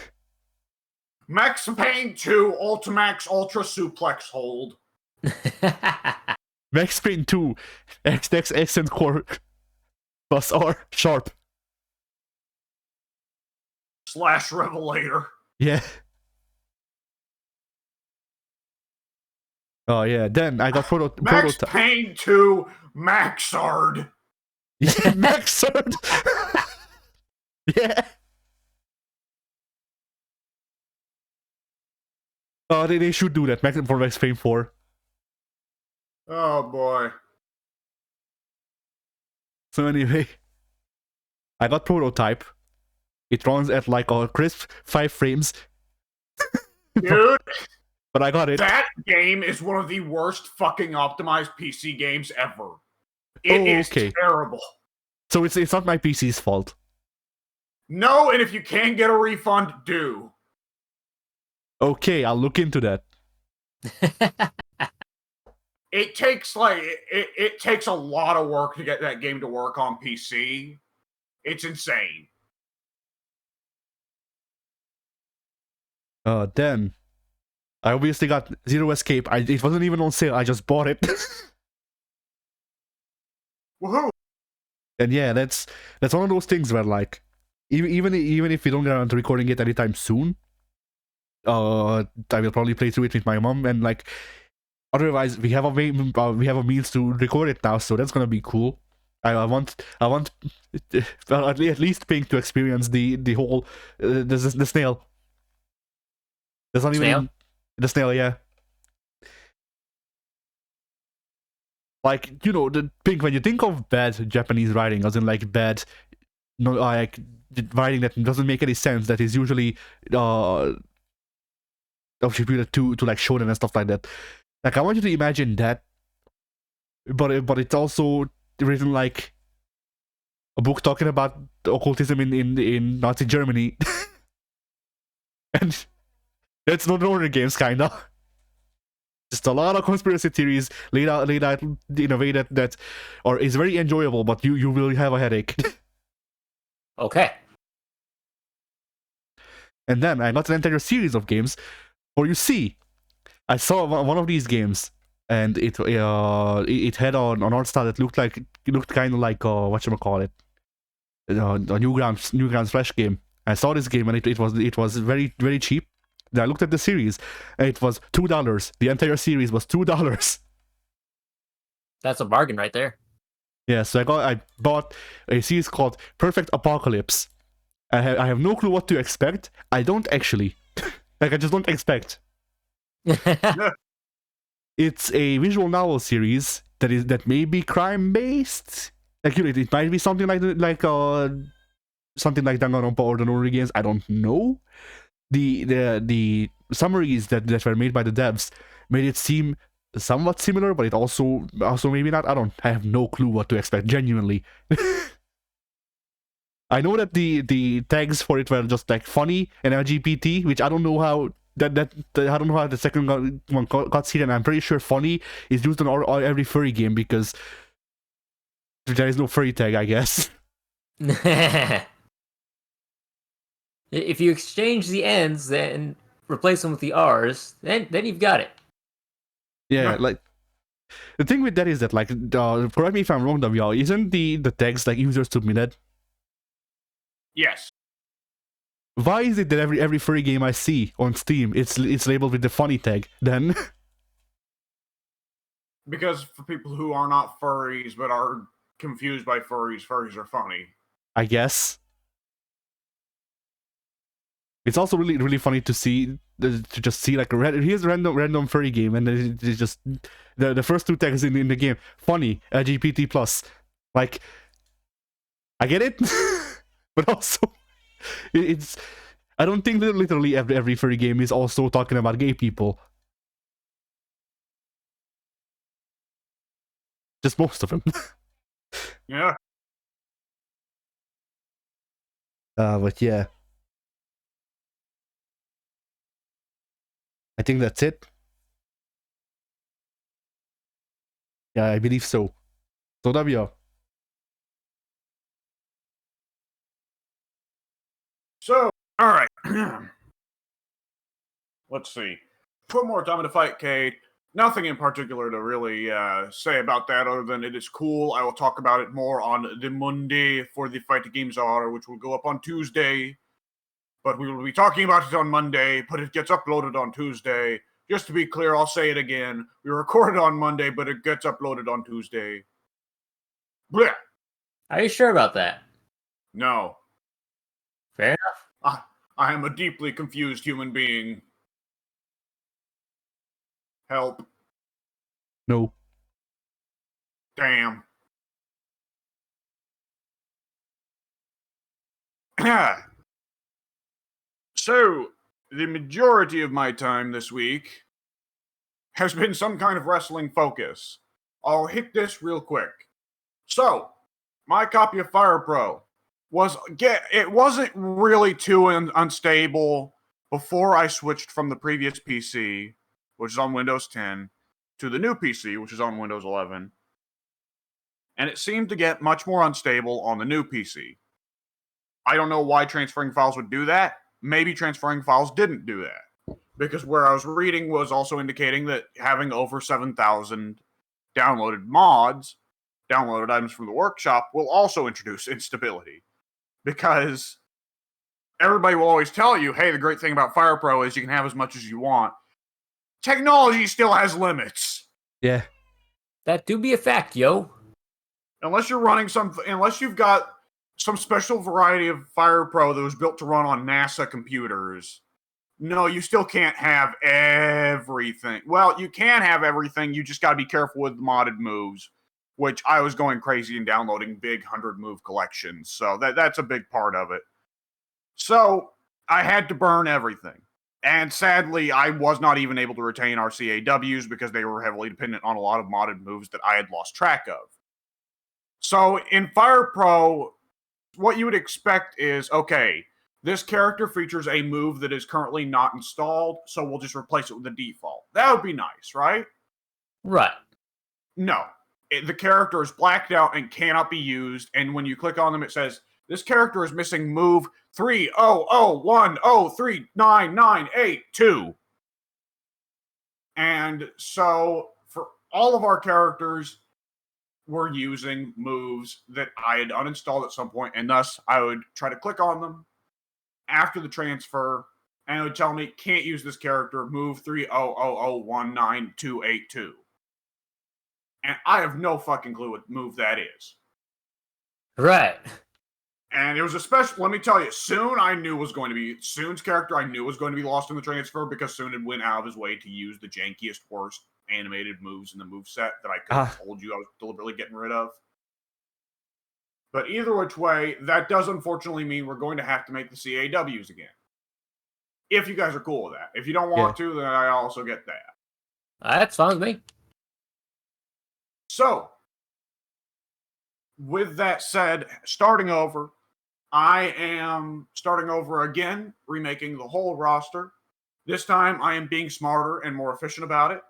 Max Payne 2 Ultimax Ultra Suplex Hold. Max Payne 2 XX Accent Core plus R Sharp. / Revelator. Yeah. Oh yeah, then I got Max prototype. Payne 2 Maxard. Yeah, Maxard. Yeah. They should do that for Max Payne 4. Oh boy. So anyway, I got prototype. It runs at like a crisp 5 frames. Dude, But I got it. that game is one of the worst fucking optimized PC games ever. It is okay. terrible. So it's not my PC's fault. No, and if you can get a refund, do. Okay, I'll look into that. It takes it takes a lot of work to get that game to work on PC. It's insane. Then I obviously got Zero Escape. It wasn't even on sale. I just bought it. Woohoo! And yeah, that's one of those things where like even if we don't get around to recording it anytime soon, I will probably play through it with my mom, and like otherwise we have a means to record it now, so that's gonna be cool. I want at least Pink to experience the whole the snail. There's not Snail? even the snail, yeah. Like, you know, the Pink, when you think of bad Japanese writing, as in like bad, no, like writing that doesn't make any sense, that is usually attributed to like shonen and stuff like that. Like, I want you to imagine that, but it's also written like a book talking about occultism in Nazi Germany, and it's not horror games, kinda. Just a lot of conspiracy theories laid out in a way that or is very enjoyable, but you will have a headache. Okay. And then I got an entire series of games. For you see, I saw one of these games, and it had an art style that looked kind of like whatchamacallit, a Newgrounds Flash game. I saw this game and it was very, very cheap. Then I looked at the series and it was $2. The entire series was $2. That's a bargain right there. Yeah, so I bought a series called Perfect Apocalypse. I have no clue what to expect. I don't actually. Like, I just don't expect. It's a visual novel series that may be crime based. Like, it might be something like something like Danganronpa or the Nori games. I don't know. The summaries that were made by the devs made it seem somewhat similar, but it also maybe not. I have no clue what to expect. Genuinely. I know that the tags for it were just like funny and LGBT, which I don't know how I don't know how the second one got seen, and I'm pretty sure funny is used on every furry game because there is no furry tag, I guess. If you exchange the N's and replace them with the R's, then you've got it. Yeah, like the thing with that is that, like, correct me if I'm wrong, y'all. Isn't the tags like user submitted? Yes. Why is it that every furry game I see on Steam it's labeled with the funny tag then? Because for people who are not furries but are confused by furries, furries are funny. I guess. It's also really, really funny to see to just see like here's a random furry game, and it's just the first two tags in the game funny LGBT plus. Like, I get it, but also it's I don't think that literally every furry game is also talking about gay people. Just most of them. Yeah. But yeah. I think that's it. Yeah, I believe so. So W. So, all right. Let's see. Put more time into Fight Cade. Nothing in particular to really say about that other than it is cool. I will talk about it more on the Monday for the Fight Games Hour, which will go up on Tuesday. But we will be talking about it on Monday, but it gets uploaded on Tuesday. Just to be clear, I'll say it again. We recorded on Monday, but it gets uploaded on Tuesday. Blech. Are you sure about that? No. Fair enough. I am a deeply confused human being. Help. No. Damn. So, the majority of my time this week has been some kind of wrestling focus. I'll hit this real quick. So, my copy of Fire Pro it wasn't really too unstable before I switched from the previous PC, which is on Windows 10, to the new PC, which is on Windows 11. And it seemed to get much more unstable on the new PC. I don't know why transferring files would do that. Maybe transferring files didn't do that. Because where I was reading was also indicating that having over 7,000 downloaded mods, downloaded items from the workshop, will also introduce instability. Because everybody will always tell you, hey, the great thing about Fire Pro is you can have as much as you want. Technology still has limits. Yeah. That do be a fact, yo. Unless you've got some special variety of Fire Pro that was built to run on NASA computers, no, you still can't have everything. Well, you can have everything, you just got to be careful with the modded moves, which I was going crazy and downloading big 100-move collections, so that's a big part of it. So, I had to burn everything. And sadly, I was not even able to retain our CAWs because they were heavily dependent on a lot of modded moves that I had lost track of. So, in Fire Pro, what you would expect is, okay, this character features a move that is currently not installed, so we'll just replace it with the default. That would be nice, right? Right. No. The character is blacked out and cannot be used, and when you click on them, it says, this character is missing move 300103998 And so, for all of our characters, we're using moves that I had uninstalled at some point, and thus I would try to click on them, after the transfer, and it would tell me, can't use this character, move 300019282. And I have no fucking clue what move that is. Right. And it was especially, let me tell you, Soon's character I knew was going to be lost in the transfer because Soon had went out of his way to use the jankiest, worst animated moves in the moveset that I could have told you I was deliberately getting rid of. But either which way, that does unfortunately mean we're going to have to make the CAWs again. If you guys are cool with that. If you don't want to, then I also get that. That's fine with me. So, with that said, starting over, I am starting over again, remaking the whole roster. This time, I am being smarter and more efficient about it.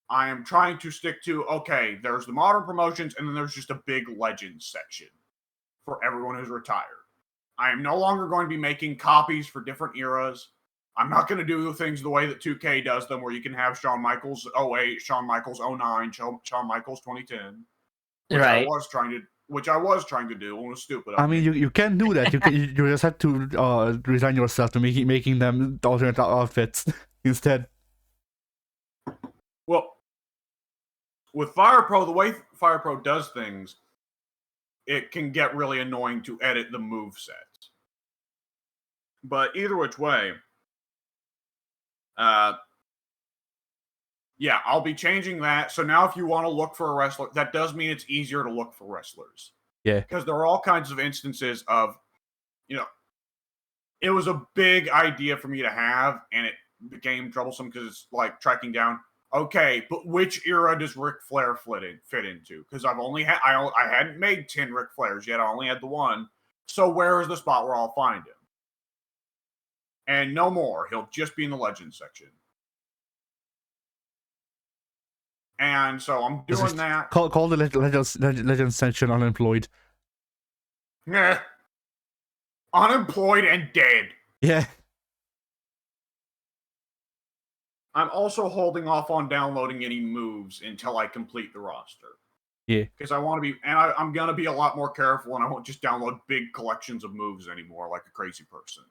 I am trying to stick to, okay, there's the modern promotions, and then there's just a big legends section for everyone who's retired. I am no longer going to be making copies for different eras. I'm not going to do the things the way that 2K does them, where you can have Shawn Michaels 08, Shawn Michaels 09, Shawn Michaels 2010. Which Right. I was trying to do, and was stupid. I mean, you can do that. You just have to resign yourself to making them alternate outfits instead. Well, with Fire Pro, the way Fire Pro does things, it can get really annoying to edit the move sets. But either which way, yeah, I'll be changing that. So now if you want to look for a wrestler, that does mean it's easier to look for wrestlers. Yeah. Because there are all kinds of instances of, it was a big idea for me to have, and it became troublesome because it's like tracking down, okay, but which era does Ric Flair fit into? Because I hadn't made 10 Ric Flairs yet. I only had the one. So where is the spot where I'll find him? And no more. He'll just be in the Legends section. And so I'm doing that. Call the Legends section unemployed. Nah. Unemployed and dead. Yeah. I'm also holding off on downloading any moves until I complete the roster. Yeah. Because I want to be, and I'm going to be a lot more careful, and I won't just download big collections of moves anymore like a crazy person.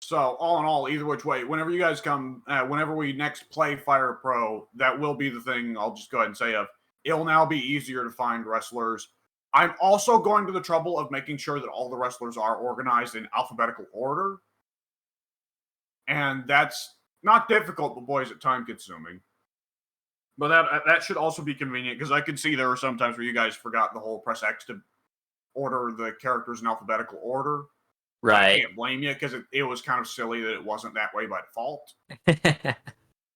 So, all in all, either which way, whenever you guys come, whenever we next play Fire Pro, that will be the thing I'll just go ahead and say it'll now be easier to find wrestlers. I'm also going to the trouble of making sure that all the wrestlers are organized in alphabetical order. And that's not difficult, but boy, is it time-consuming. But that should also be convenient, because I can see there were some times where you guys forgot the whole press X to order the characters in alphabetical order. Right. I can't blame you, because it was kind of silly that it wasn't that way by default.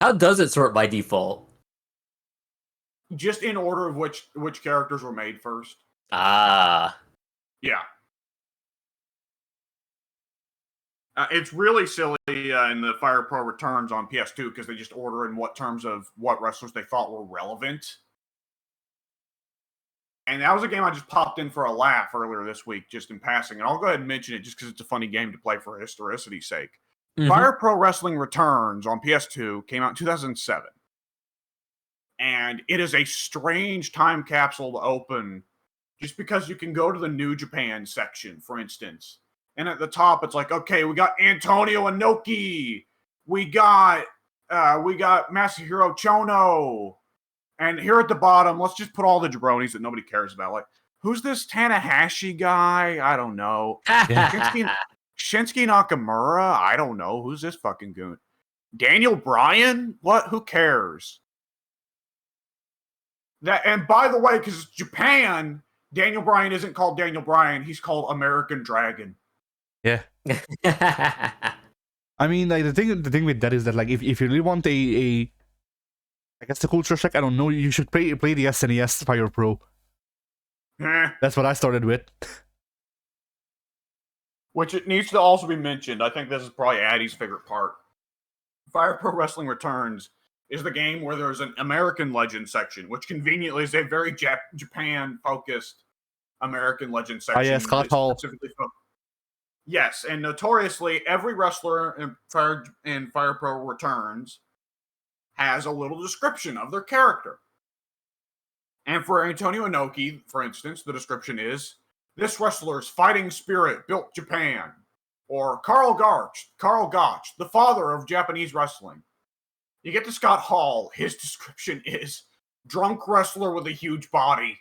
How does it sort by default? Just in order of which characters were made first. Ah. Yeah. It's really silly in the Fire Pro Returns on PS2 because they just order in what terms of what wrestlers they thought were relevant. And that was a game I just popped in for a laugh earlier this week, just in passing. And I'll go ahead and mention it just because it's a funny game to play for historicity's sake. Mm-hmm. Fire Pro Wrestling Returns on PS2 came out in 2007. And it is a strange time capsule to open just because you can go to the New Japan section, for instance. And at the top, it's like, okay, we got Antonio Inoki. We got Masahiro Chono. And here at the bottom, let's just put all the jabronis that nobody cares about. Like, who's this Tanahashi guy? I don't know. Shinsuke Nakamura? I don't know. Who's this fucking goon? Daniel Bryan? What? Who cares? And by the way, because it's Japan, Daniel Bryan isn't called Daniel Bryan. He's called American Dragon. Yeah. I mean, like the thing with that is that, like, if you really want I guess the culture shock, I don't know, you should play the SNES Fire Pro. That's what I started with. Which it needs to also be mentioned. I think this is probably Addie's favorite part. Fire Pro Wrestling Returns is the game where there's an American Legend section, which conveniently is a very Japan-focused American Legend section. Yes, Scott Hall. Yes, and notoriously, every wrestler in Fire Pro Returns has a little description of their character. And for Antonio Inoki, for instance, the description is, This wrestler's fighting spirit built Japan. Or Karl Gotch, the father of Japanese wrestling. You get to Scott Hall. His description is drunk wrestler with a huge body.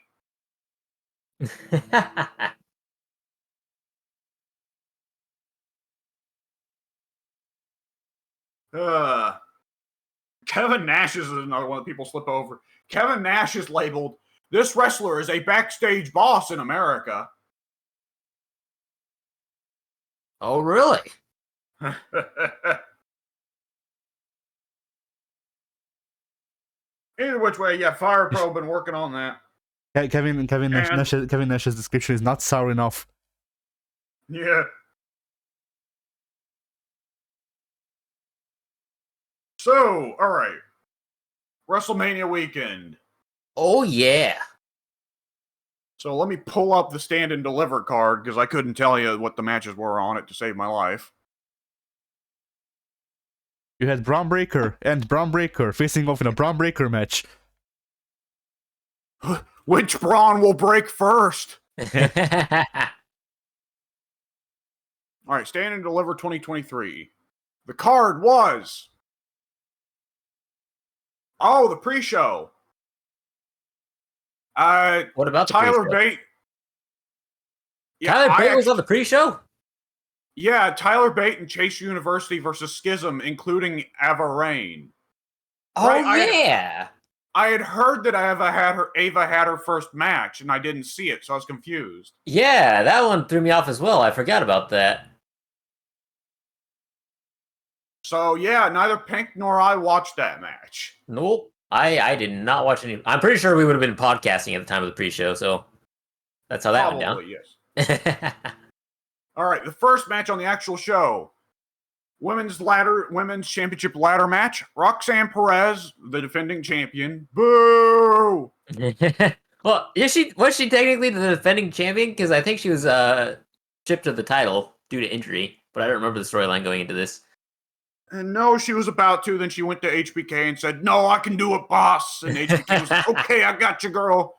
Kevin Nash is another one that people slip over. Kevin Nash is labeled, this wrestler is a backstage boss in America. Oh, really? Either which way, yeah, Fire Pro been working on that. Kevin Nash's description is not sour enough. Yeah. So, all right. WrestleMania weekend. Oh, yeah. So let me pull up the stand and deliver card because I couldn't tell you what the matches were on it to save my life. You had Braun Breaker and Braun Breaker facing off in a Braun Breaker match. Which Braun will break first? All right, stand and deliver 2023. The card was... Oh, the pre-show. What about the Tyler pre-show? Bate? Tyler Bate was on the pre-show? Yeah, Tyler Bate and Chase University versus Schism, including Ava Rain. Oh, Right, yeah. I had heard that Ava had her first match, and I didn't see it, so I was confused. Yeah, that one threw me off as well. I forgot about that. So, yeah, neither Pink nor I watched that match. Nope. I did not watch any. I'm pretty sure we would have been podcasting at the time of the pre-show, so that's how that Probably, went down. yes. All right, the first match on the actual show. Women's championship ladder match. Roxanne Perez, the defending champion. Boo! Well, was she technically the defending champion? Because I think she was stripped of the title due to injury, but I don't remember the storyline going into this. And no, she was about to. Then she went to HBK and said, "No, I can do it, boss." And HBK was like, "Okay, I got you, girl.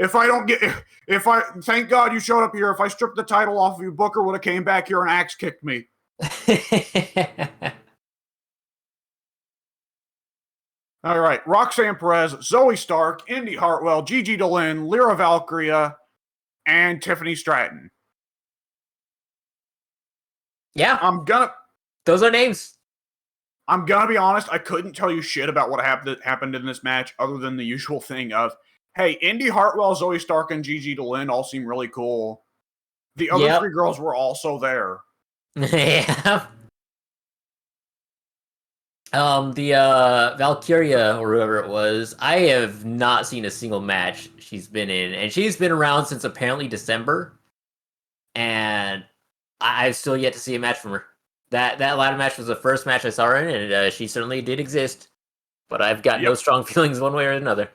Thank God you showed up here. If I stripped the title off of you, Booker would have came back here and axe kicked me." All right, Roxanne Perez, Zoe Stark, Indy Hartwell, Gigi Dolin, Lyra Valkyria, and Tiffany Stratton. Yeah, those are names. I'm gonna be honest, I couldn't tell you shit about what happened in this match other than the usual thing of, hey, Indy Hartwell, Zoe Stark, and Gigi Dolin all seem really cool. The other three girls were also there. Yeah. The Valkyria or whoever it was, I have not seen a single match she's been in, and she's been around since apparently December, and I've still yet to see a match from her. That ladder match was the first match I saw her in, and she certainly did exist, but I've got no strong feelings one way or another.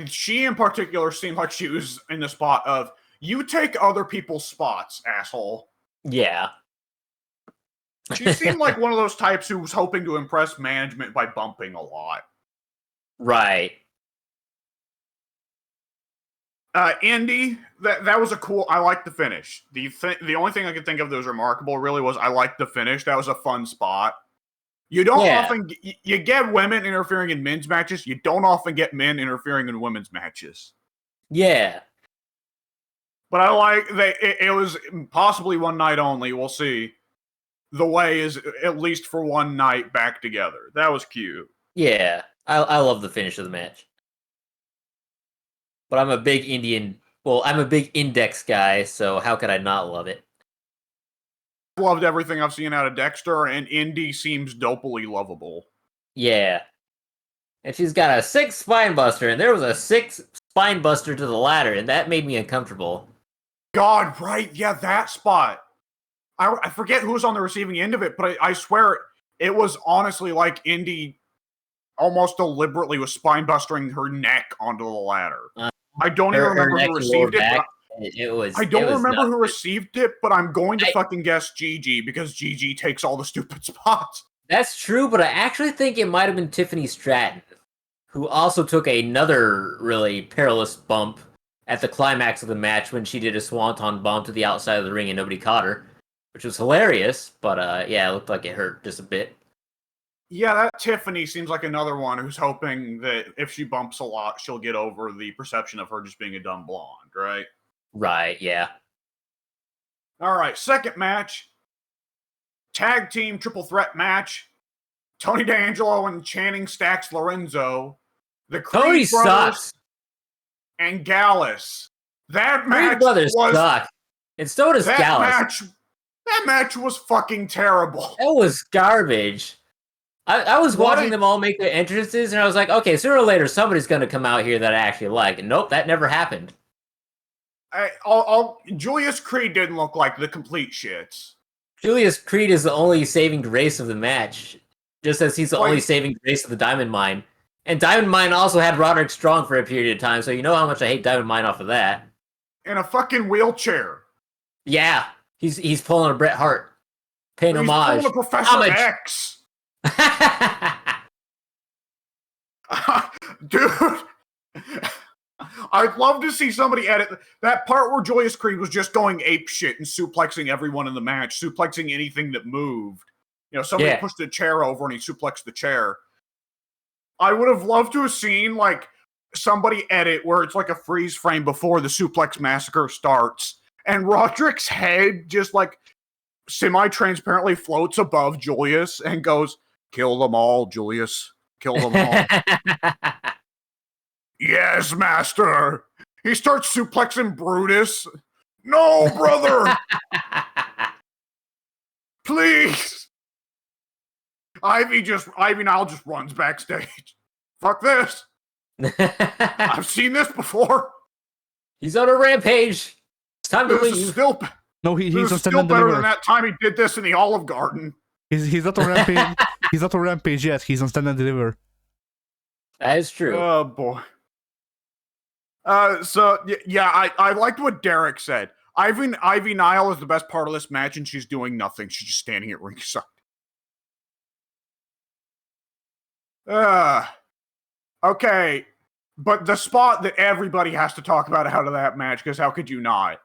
She in particular seemed like she was in the spot of, you take other people's spots, asshole. Yeah. She seemed like one of those types who was hoping to impress management by bumping a lot. Right. Indy, that was a cool. I liked the finish. The only thing I could think of that was remarkable really was I liked the finish. That was a fun spot. You don't often you get women interfering in men's matches. You don't often get men interfering in women's matches. Yeah. But I like it was possibly one night only. We'll see. The way is at least for one night back together. That was cute. Yeah. I love the finish of the match. But I'm a big I'm a big Index guy, so how could I not love it? Loved everything I've seen out of Dexter, and Indy seems dopely lovable. Yeah. And she's got a 6 spine buster, and there was a 6 spine buster to the ladder, and that made me uncomfortable. God, right? Yeah, that spot. I forget who was on the receiving end of it, but I swear it was honestly like Indy almost deliberately was spine bustering her neck onto the ladder. I don't even remember who received it. I don't remember who received it, but I'm going to fucking guess Gigi because Gigi takes all the stupid spots. That's true, but I actually think it might have been Tiffany Stratton, who also took another really perilous bump at the climax of the match when she did a swanton bomb to the outside of the ring and nobody caught her, which was hilarious. But yeah, it looked like it hurt just a bit. Yeah, that Tiffany seems like another one who's hoping that if she bumps a lot, she'll get over the perception of her just being a dumb blonde, right? Right, yeah. All right, second match. Tag team triple threat match. Tony D'Angelo and Channing Stacks Lorenzo. The Creed Tony brothers sucks. and Gallus. That Creed match brothers was suck. And so does Gallus. That match was fucking terrible. That was garbage. I was What watching them all make their entrances, and I was like, okay, sooner or later somebody's going to come out here that I actually like. And nope, that never happened. Julius Creed didn't look like the complete shits. Julius Creed is the only saving grace of the match, just as he's the Wait. only saving grace of the Diamond Mine. And Diamond Mine also had Roderick Strong for a period of time, so you know how much I hate Diamond Mine off of that. In a fucking wheelchair. Yeah, he's pulling a Bret Hart, paying He's homage. pulling a Professor X. Dude, I'd love to see somebody edit that part where Julius Creed was just going ape shit and suplexing everyone in the match, suplexing anything that moved. You know, somebody pushed a chair over and he suplexed the chair. I would have loved to have seen like somebody edit where it's like a freeze frame before the suplex massacre starts, and Roderick's head just like semi-transparently floats above Julius and goes, "Kill them all, Julius. Kill them all." Yes, master. He starts suplexing Brutus. No, brother. Please. Ivy Nile just runs backstage. Fuck this. I've seen this before. He's on a rampage. It's time to This leave. is still he's on still better than that time he did this in the Olive Garden. He's not on rampage. He's not on rampage yet. He's on Stand and Deliver. That is true. Oh boy. So yeah, I liked what Derek said. Ivy Nile is the best part of this match, and she's doing nothing. She's just standing at ringside. Okay, but the spot that everybody has to talk about out of that match, because how could you not,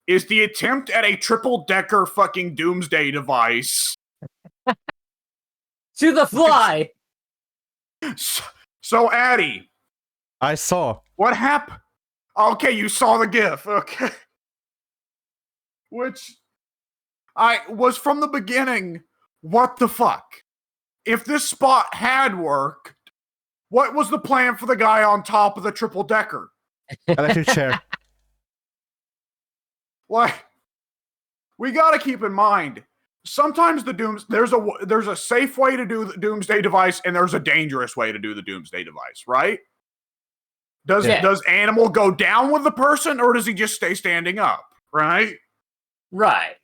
is the attempt at a triple-decker fucking doomsday device. To the fly! So, Addy. I saw. What happened? Okay, you saw the GIF. Okay. Which, I was from the beginning, what the fuck? If this spot had worked, what was the plan for the guy on top of the triple decker? Electric chair. Like, we gotta keep in mind, sometimes there's a safe way to do the doomsday device, and there's a dangerous way to do the doomsday device, right? Does Animal go down with the person, or does he just stay standing up, right? Right.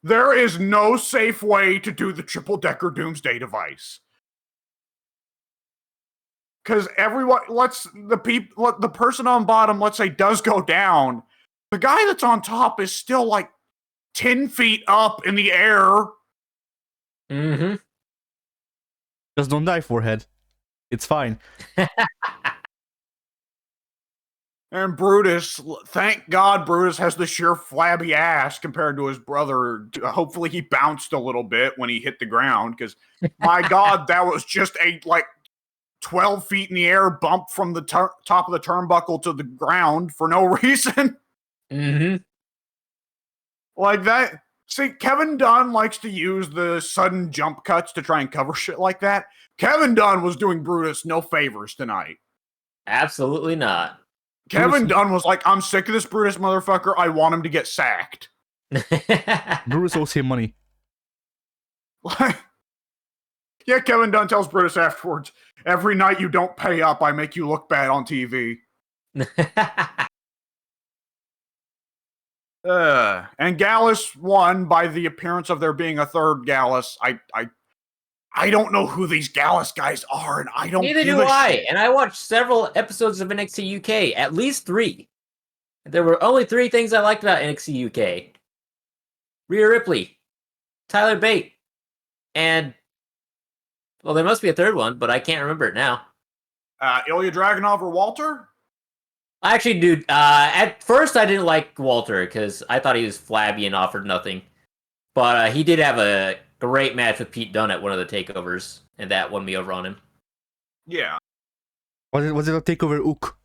There is no safe way to do the triple-decker doomsday device. Because the person on bottom, let's say, does go down. The guy that's on top is still like 10 feet up in the air. Mm-hmm. Just don't die, forehead. It's fine. And Brutus, thank God Brutus has the sheer flabby ass compared to his brother. Hopefully he bounced a little bit when he hit the ground, because my God, that was just a 12 feet in the air bump from the top of the turnbuckle to the ground for no reason. Mm-hmm. Like that. See, Kevin Dunn likes to use the sudden jump cuts to try and cover shit like that. Kevin Dunn was doing Brutus no favors tonight. Absolutely not. Kevin Dunn was like, I'm sick of this Brutus motherfucker. I want him to get sacked. Brutus owes him money. Yeah, Kevin Dunn tells Brutus afterwards, every night you don't pay up, I make you look bad on TV. And Gallus won by the appearance of there being a third Gallus. I don't know who these Gallus guys are, and I don't Neither give do a I. shit. And I watched several episodes of NXT UK, at least 3. There were only 3 things I liked about NXT UK. Rhea Ripley, Tyler Bate, and, well, there must be a third one, but I can't remember it now. Ilya Dragunov or Walter? I actually do. At first, I didn't like Walter because I thought he was flabby and offered nothing. But he did have a great match with Pete Dunne at one of the takeovers, and that won me over on him. Yeah. Was it a takeover ook?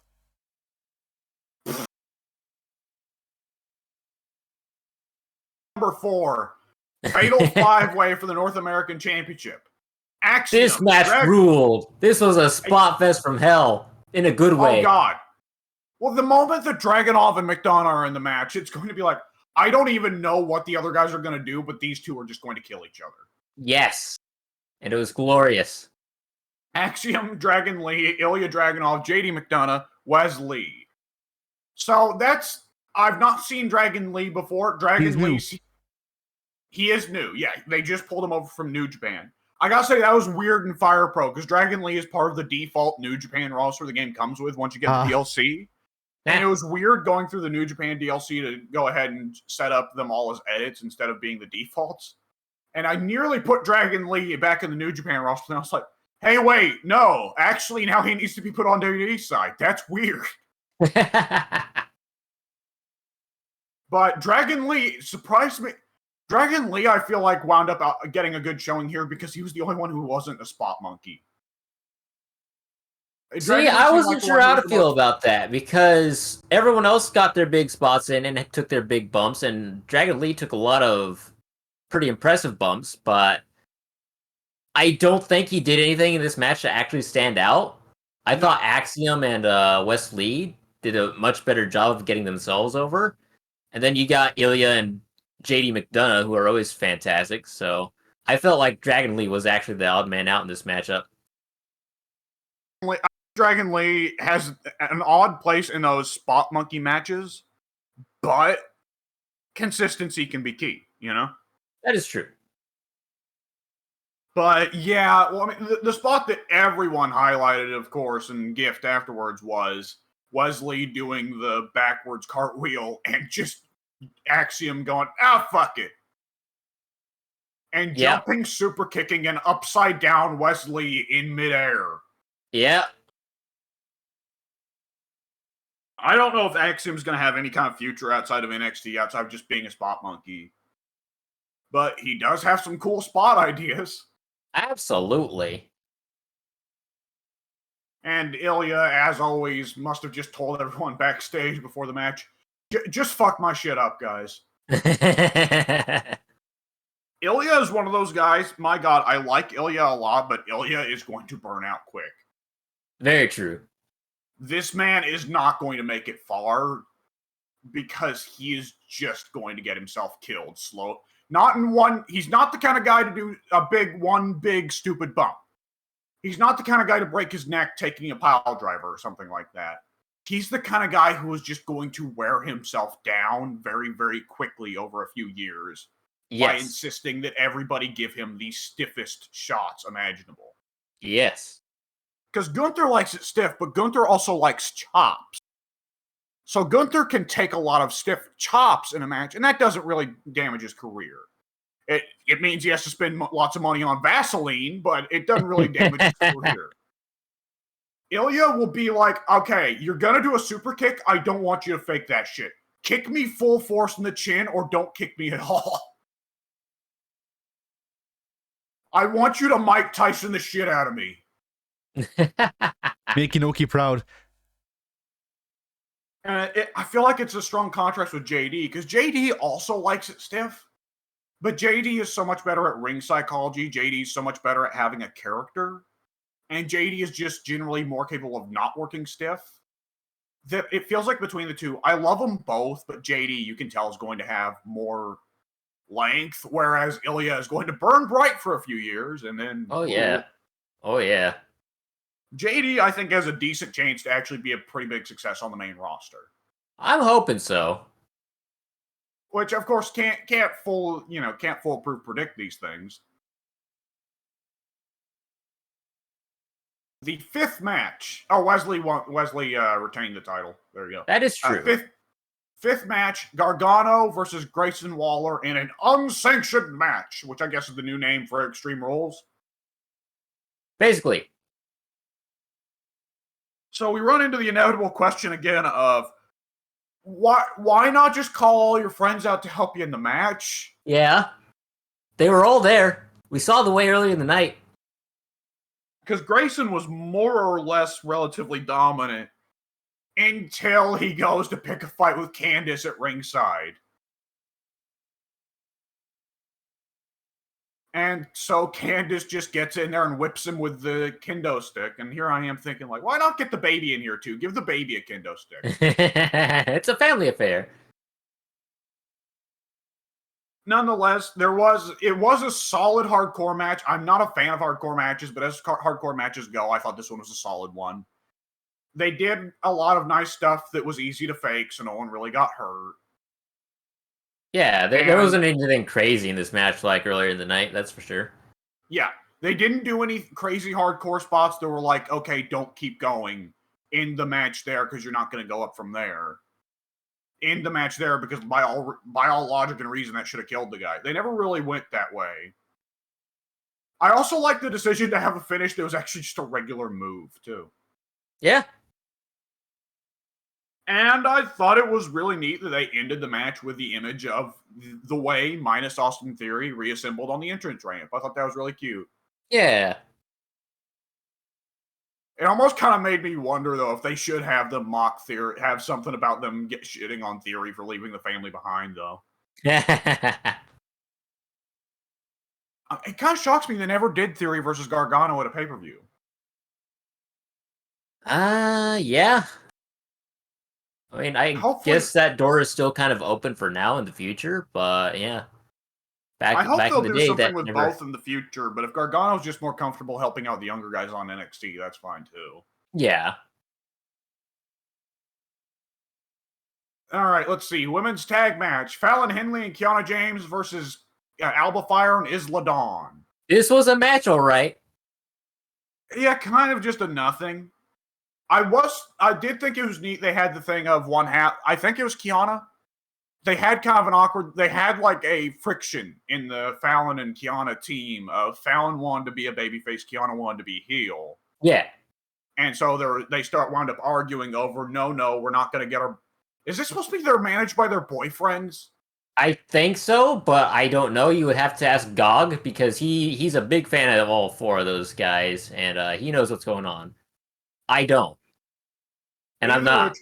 Number 4, Fatal 5-Way for the North American Championship. Axiom, This match ruled. This was a spot fest from hell in a good way. Oh god. Well, the moment that Dragunov and McDonough are in the match, it's going to be like, I don't even know what the other guys are going to do, but these two are just going to kill each other. Yes. And it was glorious. Axiom, Dragon Lee, Ilya Dragunov, JD McDonough, Wes Lee. So that's, I've not seen Dragon Lee before. Dragon Lee, he is new. Yeah, they just pulled him over from New Japan. I gotta say, that was weird in Fire Pro, because Dragon Lee is part of the default New Japan roster the game comes with once you get the DLC. And it was weird going through the New Japan DLC to go ahead and set up them all as edits instead of being the defaults. And I nearly put Dragon Lee back in the New Japan roster, and I was like, hey, wait, no. Actually, now he needs to be put on WWE's side. That's weird. But Dragon Lee surprised me. Dragon Lee, I feel like, wound up getting a good showing here because he was the only one who wasn't a spot monkey. See, I wasn't sure how to feel about that because everyone else got their big spots in and took their big bumps, and Dragon Lee took a lot of pretty impressive bumps, but I don't think he did anything in this match to actually stand out. I thought Axiom and Wes Lee did a much better job of getting themselves over. And then you got Ilya and JD McDonough, who are always fantastic, so I felt like Dragon Lee was actually the odd man out in this matchup. Dragon Lee has an odd place in those spot monkey matches, but consistency can be key, you know? That is true. But yeah, well, I mean, the spot that everyone highlighted, of course, and gift afterwards was Wesley doing the backwards cartwheel and just Axiom going, fuck it. And jumping, super kicking, and upside down Wesley in midair. Yeah. I don't know if Axiom's going to have any kind of future outside of NXT, outside of just being a spot monkey. But he does have some cool spot ideas. Absolutely. And Ilya, as always, must have just told everyone backstage before the match, just fuck my shit up, guys. Ilya is one of those guys, my god, I like Ilya a lot, but Ilya is going to burn out quick. Very true. This man is not going to make it far because he is just going to get himself killed slow. He's not the kind of guy to do one big stupid bump. He's not the kind of guy to break his neck taking a pile driver or something like that. He's the kind of guy who is just going to wear himself down very, very quickly over a few years by insisting that everybody give him the stiffest shots imaginable. Yes. Because Gunther likes it stiff, but Gunther also likes chops. So Gunther can take a lot of stiff chops in a match, and that doesn't really damage his career. It means he has to spend lots of money on Vaseline, but it doesn't really damage his career. Ilya will be like, okay, you're going to do a super kick. I don't want you to fake that shit. Kick me full force in the chin or don't kick me at all. I want you to Mike Tyson the shit out of me. Make Inoki proud. I feel like it's a strong contrast with JD, because JD also likes it stiff. But JD is so much better at ring psychology. JD is so much better at having a character. And JD is just generally more capable of not working stiff. That it feels like between the two, I love them both, but JD, you can tell, is going to have more length, whereas Ilya is going to burn bright for a few years, and then... Oh, yeah. JD, I think, has a decent chance to actually be a pretty big success on the main roster. I'm hoping so. Which, of course, can't foolproof predict these things. The fifth match. Oh, Wesley retained the title. There you go. That is true. Fifth match: Gargano versus Grayson Waller in an unsanctioned match, which I guess is the new name for Extreme Rules. Basically. So we run into the inevitable question again of why not just call all your friends out to help you in the match? Yeah. They were all there. We saw the way earlier in the night. Because Grayson was more or less relatively dominant until he goes to pick a fight with Candace at ringside. And so Candace just gets in there and whips him with the kendo stick. And here I am thinking, like, why not get the baby in here too? Give the baby a kendo stick. It's a family affair. Nonetheless, it was a solid hardcore match. I'm not a fan of hardcore matches, but as hardcore matches go, I thought this one was a solid one. They did a lot of nice stuff that was easy to fake, so no one really got hurt. Yeah, there wasn't anything crazy in this match like earlier in the night, that's for sure. Yeah, they didn't do any crazy hardcore spots that were like, okay, don't keep going in the match there because you're not going to go up from there. In the match there because by all logic and reason that should have killed the guy. They never really went that way. I also like the decision to have a finish that was actually just a regular move too. Yeah. And I thought it was really neat that they ended the match with the image of the Way minus Austin Theory reassembled on the entrance ramp. I thought that was really cute. Yeah. It almost kind of made me wonder, though, if they should have them mock Theory, have something about them shitting on Theory for leaving the family behind, though. It kind of shocks me they never did Theory versus Gargano at a pay-per-view. Yeah. I mean, Hopefully, guess that door is still kind of open for now in the future, but yeah. I hope back they'll in the do day, something that with never... both in the future, but if Gargano's just more comfortable helping out the younger guys on NXT, that's fine, too. Yeah. All right, let's see. Women's tag match. Fallon Henley and Kiana James versus Alba Fire and Isla Dawn. This was a match, all right. Yeah, kind of just a nothing. I did think it was neat they had the thing of one half. I think it was Kiana. They had kind of an awkward, they had like a friction in the Fallon and Kiana team of Fallon wanted to be a babyface, Kiana wanted to be heel. Yeah. And so they wound up arguing over, no, we're not going to get her. Is this supposed to be they're managed by their boyfriends? I think so, but I don't know. You would have to ask Gog because he's a big fan of all four of those guys, and he knows what's going on. I don't. And I'm not.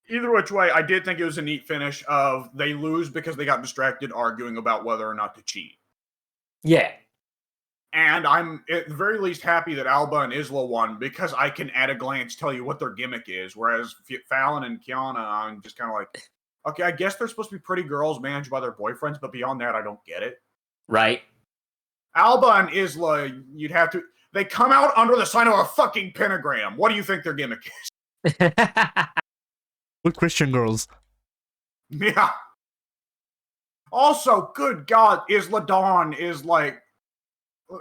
Either which way, I did think it was a neat finish of they lose because they got distracted arguing about whether or not to cheat. Yeah. And I'm at the very least happy that Alba and Isla won because I can at a glance tell you what their gimmick is. Whereas Fallon and Kiana, I'm just kind of like, okay, I guess they're supposed to be pretty girls managed by their boyfriends, but beyond that, I don't get it. Right. Alba and Isla, you'd have to... They come out under the sign of a fucking pentagram. What do you think their gimmick is? Good Christian girls. Yeah. Also, good God, Isla Dawn is like...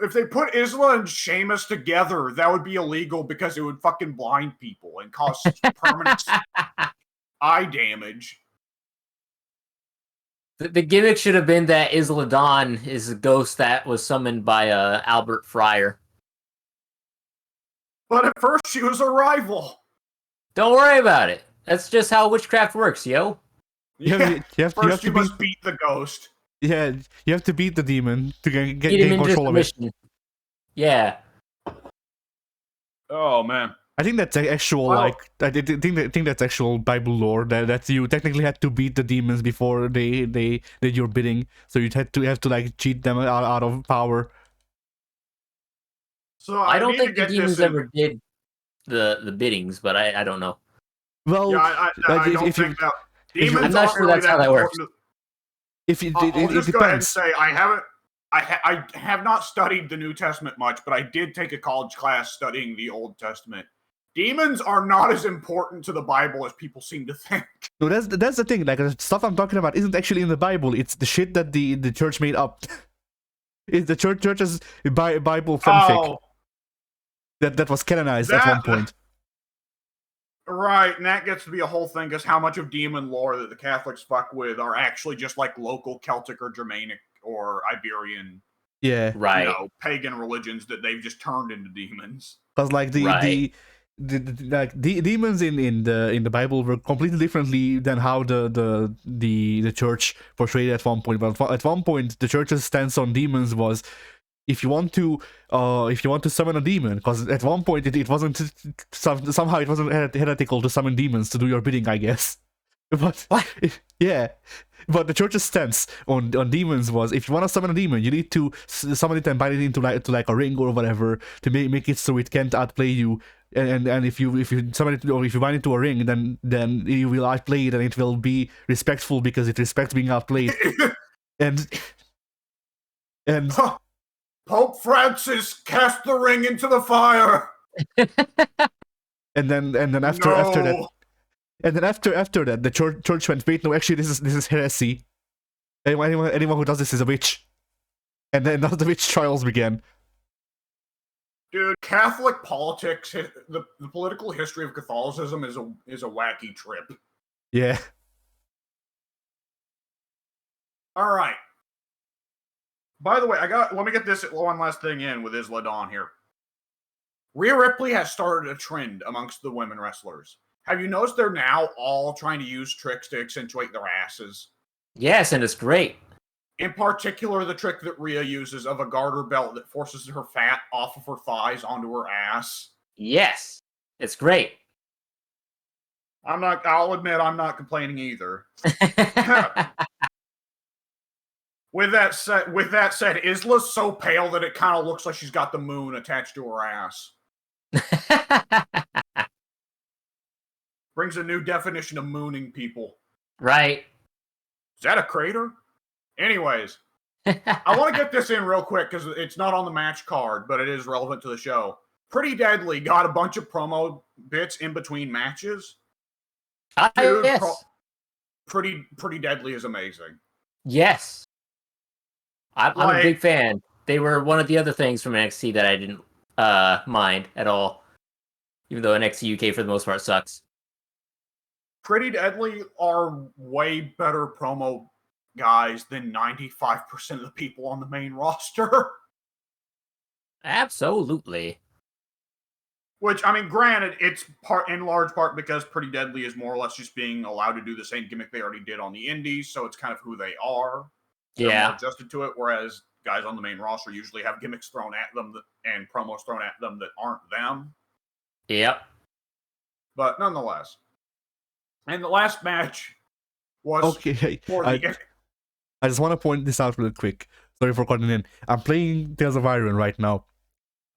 If they put Isla and Sheamus together, that would be illegal because it would fucking blind people and cause permanent eye damage. The gimmick should have been that Isla Dawn is a ghost that was summoned by Albert Fryer. But at first, she was a rival. Don't worry about it. That's just how witchcraft works, yo. First, you must beat the ghost. Yeah, you have to beat the demon to gain control of it. Yeah. Oh man, I think that's actual I think that's actual Bible lore. That you technically had to beat the demons before they did your bidding. So you have to like cheat them out of power. So I don't think the demons ever did the biddings, but I don't know. Well, yeah, I don't think that. Demons I'm not sure that's how that works. If you, I'll it just depends. Go ahead and say I have not studied the New Testament much, but I did take a college class studying the Old Testament. Demons are not as important to the Bible as people seem to think. No, that's the thing. Like the stuff I'm talking about isn't actually in the Bible. It's the shit that the church made up. It's the church's Bible fanfic that was canonized at one point. Right, and that gets to be a whole thing, because how much of demon lore that the Catholics fuck with are actually just like local Celtic or Germanic or Iberian, right, pagan religions that they've just turned into demons. because like Right. the demons in the Bible were completely differently than how the church portrayed it at one point. But at one point, the church's stance on demons was, if you want to summon a demon, because at one point it wasn't somehow it wasn't heretical to summon demons to do your bidding, I guess. But What? yeah, but the church's stance on demons was, if you want to summon a demon, you need to summon it and bind it into like a ring or whatever to make it so it can't outplay you. And if you summon it, or if you bind it to a ring, then you will outplay it, and it will be respectful because it respects being outplayed. and and Pope Francis cast the ring into the fire. and then after that. And then after that, the church went, wait, no, actually, this is heresy. Anyone who does this is a witch. And then the witch trials began. Dude, Catholic politics, the political history of Catholicism is a wacky trip. Yeah. All right. By the way, let me get this one last thing in with Isla Dawn here. Rhea Ripley has started a trend amongst the women wrestlers. Have you noticed they're now all trying to use tricks to accentuate their asses? Yes, and it's great. In particular, the trick that Rhea uses of a garter belt that forces her fat off of her thighs onto her ass. Yes, it's great. I'll admit I'm not complaining either. With that said, Isla's so pale that it kind of looks like she's got the moon attached to her ass. Brings a new definition of mooning people. Right. Is that a crater? Anyways, I want to get this in real quick because it's not on the match card, but it is relevant to the show. Pretty Deadly got a bunch of promo bits in between matches. Dude, yes. Pretty Deadly is amazing. Yes. I'm a big fan. They were one of the other things from NXT that I didn't mind at all. Even though NXT UK for the most part sucks. Pretty Deadly are way better promo guys than 95% of the people on the main roster. Absolutely. Which, I mean, granted, it's in large part because Pretty Deadly is more or less just being allowed to do the same gimmick they already did on the indies, so it's kind of who they are. They're more adjusted to it, whereas guys on the main roster usually have gimmicks thrown at them and promos thrown at them that aren't them. Yep. But nonetheless. And the last match was okay. I just want to point this out real quick. Sorry for cutting in. I'm playing Tales of Iron right now.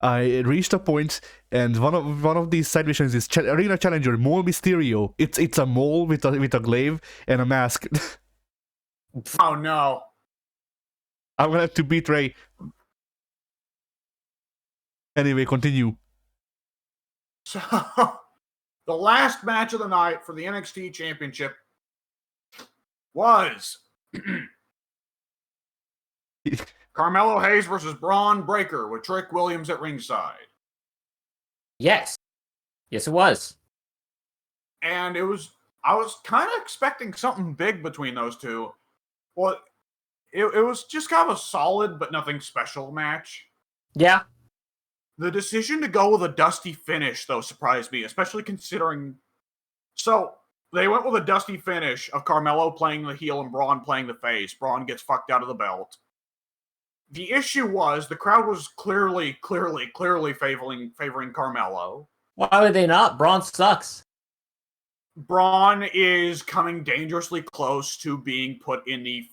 I reached a point, and one of these side missions is Arena Challenger Mole Mysterio. It's a mole with a glaive and a mask. Oh no! I'm gonna have to beat Ray. Anyway, continue. So, the last match of the night for the NXT Championship was Carmelo Hayes versus Braun Breaker with Trick Williams at ringside. Yes. Yes, it was. And I was kind of expecting something big between those two. Well, it was just kind of a solid but nothing special match. Yeah. The decision to go with a dusty finish, though, surprised me, especially considering... So, they went with a dusty finish of Carmelo playing the heel and Braun playing the face. Braun gets fucked out of the belt. The issue was the crowd was clearly favoring Carmelo. Why would they not? Braun sucks. Braun is coming dangerously close to being put in the...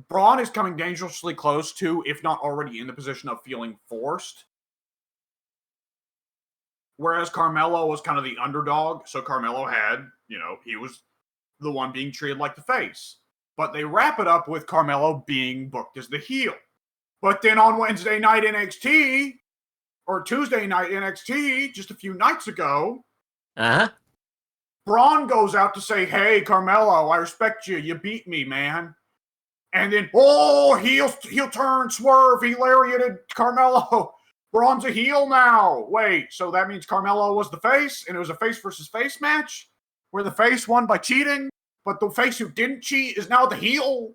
Braun is coming dangerously close to, if not already in the position of feeling forced. Whereas Carmelo was kind of the underdog, so Carmelo had, he was the one being treated like the face. But they wrap it up with Carmelo being booked as the heel. But then on Wednesday night NXT, or Tuesday night NXT, just a few nights ago, Braun goes out to say, hey, Carmelo, I respect you. You beat me, man. And then, heel turn, swerve, he lariated Carmelo. Braun's a heel now. Wait, so that means Carmelo was the face, and it was a face versus face match where the face won by cheating, but the face who didn't cheat is now the heel?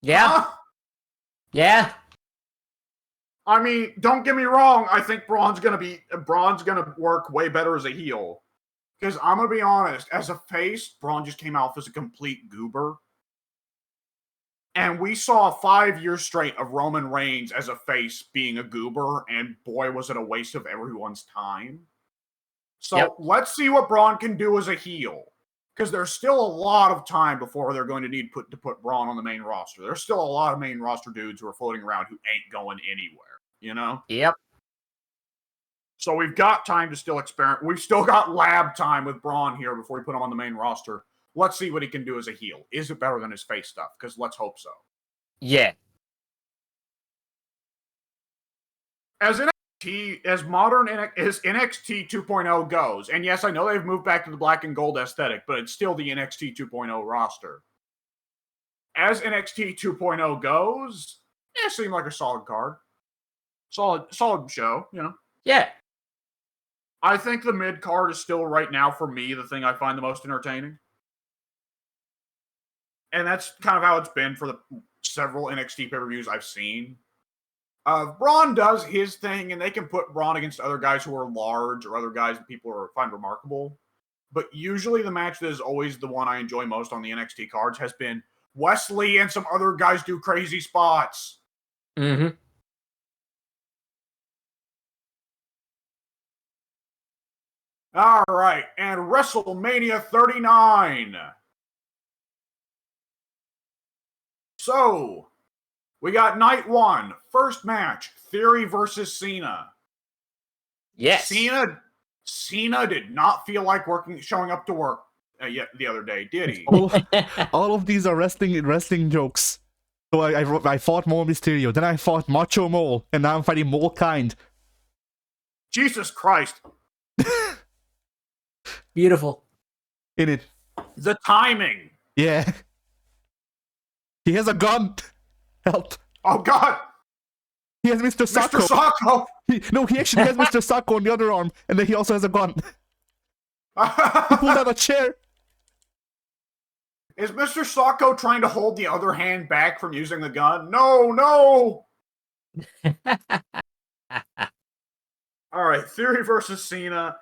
Yeah. Huh? Yeah. I mean, don't get me wrong. I think Braun's gonna work way better as a heel. Because I'm gonna be honest, as a face, Braun just came off as a complete goober. And we saw 5 years straight of Roman Reigns as a face being a goober, and boy, was it a waste of everyone's time. So let's see what Braun can do as a heel. Because there's still a lot of time before they're going to need to put Braun on the main roster. There's still a lot of main roster dudes who are floating around who ain't going anywhere, you know? Yep. So we've got time to still experiment. We've still got lab time with Braun here before we put him on the main roster. Let's see what he can do as a heel. Is it better than his face stuff? Because let's hope so. Yeah. As NXT, as modern as NXT 2.0 goes, and yes, I know they've moved back to the black and gold aesthetic, but it's still the NXT 2.0 roster. As NXT 2.0 goes, it seemed like a solid card. Solid show, you know? Yeah. I think the mid card is still right now, for me, the thing I find the most entertaining. And that's kind of how it's been for the several NXT pay-per-views I've seen. Braun does his thing, and they can put Braun against other guys who are large or other guys that people find remarkable. But usually the match that is always the one I enjoy most on the NXT cards has been Wesley and some other guys do crazy spots. Mm-hmm. All right, and WrestleMania 39. So, we got night one, first match, Theory versus Cena. Yes. Cena did not feel like showing up to work yet the other day, did he? All of these are wrestling jokes. So I fought Mole Mysterio, then I fought Macho Mole, and now I'm fighting Mole Kind. Jesus Christ. Beautiful. In it. The timing. Yeah. He has a gun. Help. Oh, God. He has Mr. Sacco. Mr. Sacco. He actually has Mr. Sacco on the other arm, and then he also has a gun. He pulled out a chair. Is Mr. Sacco trying to hold the other hand back from using the gun? No. All right, Theory versus Cena.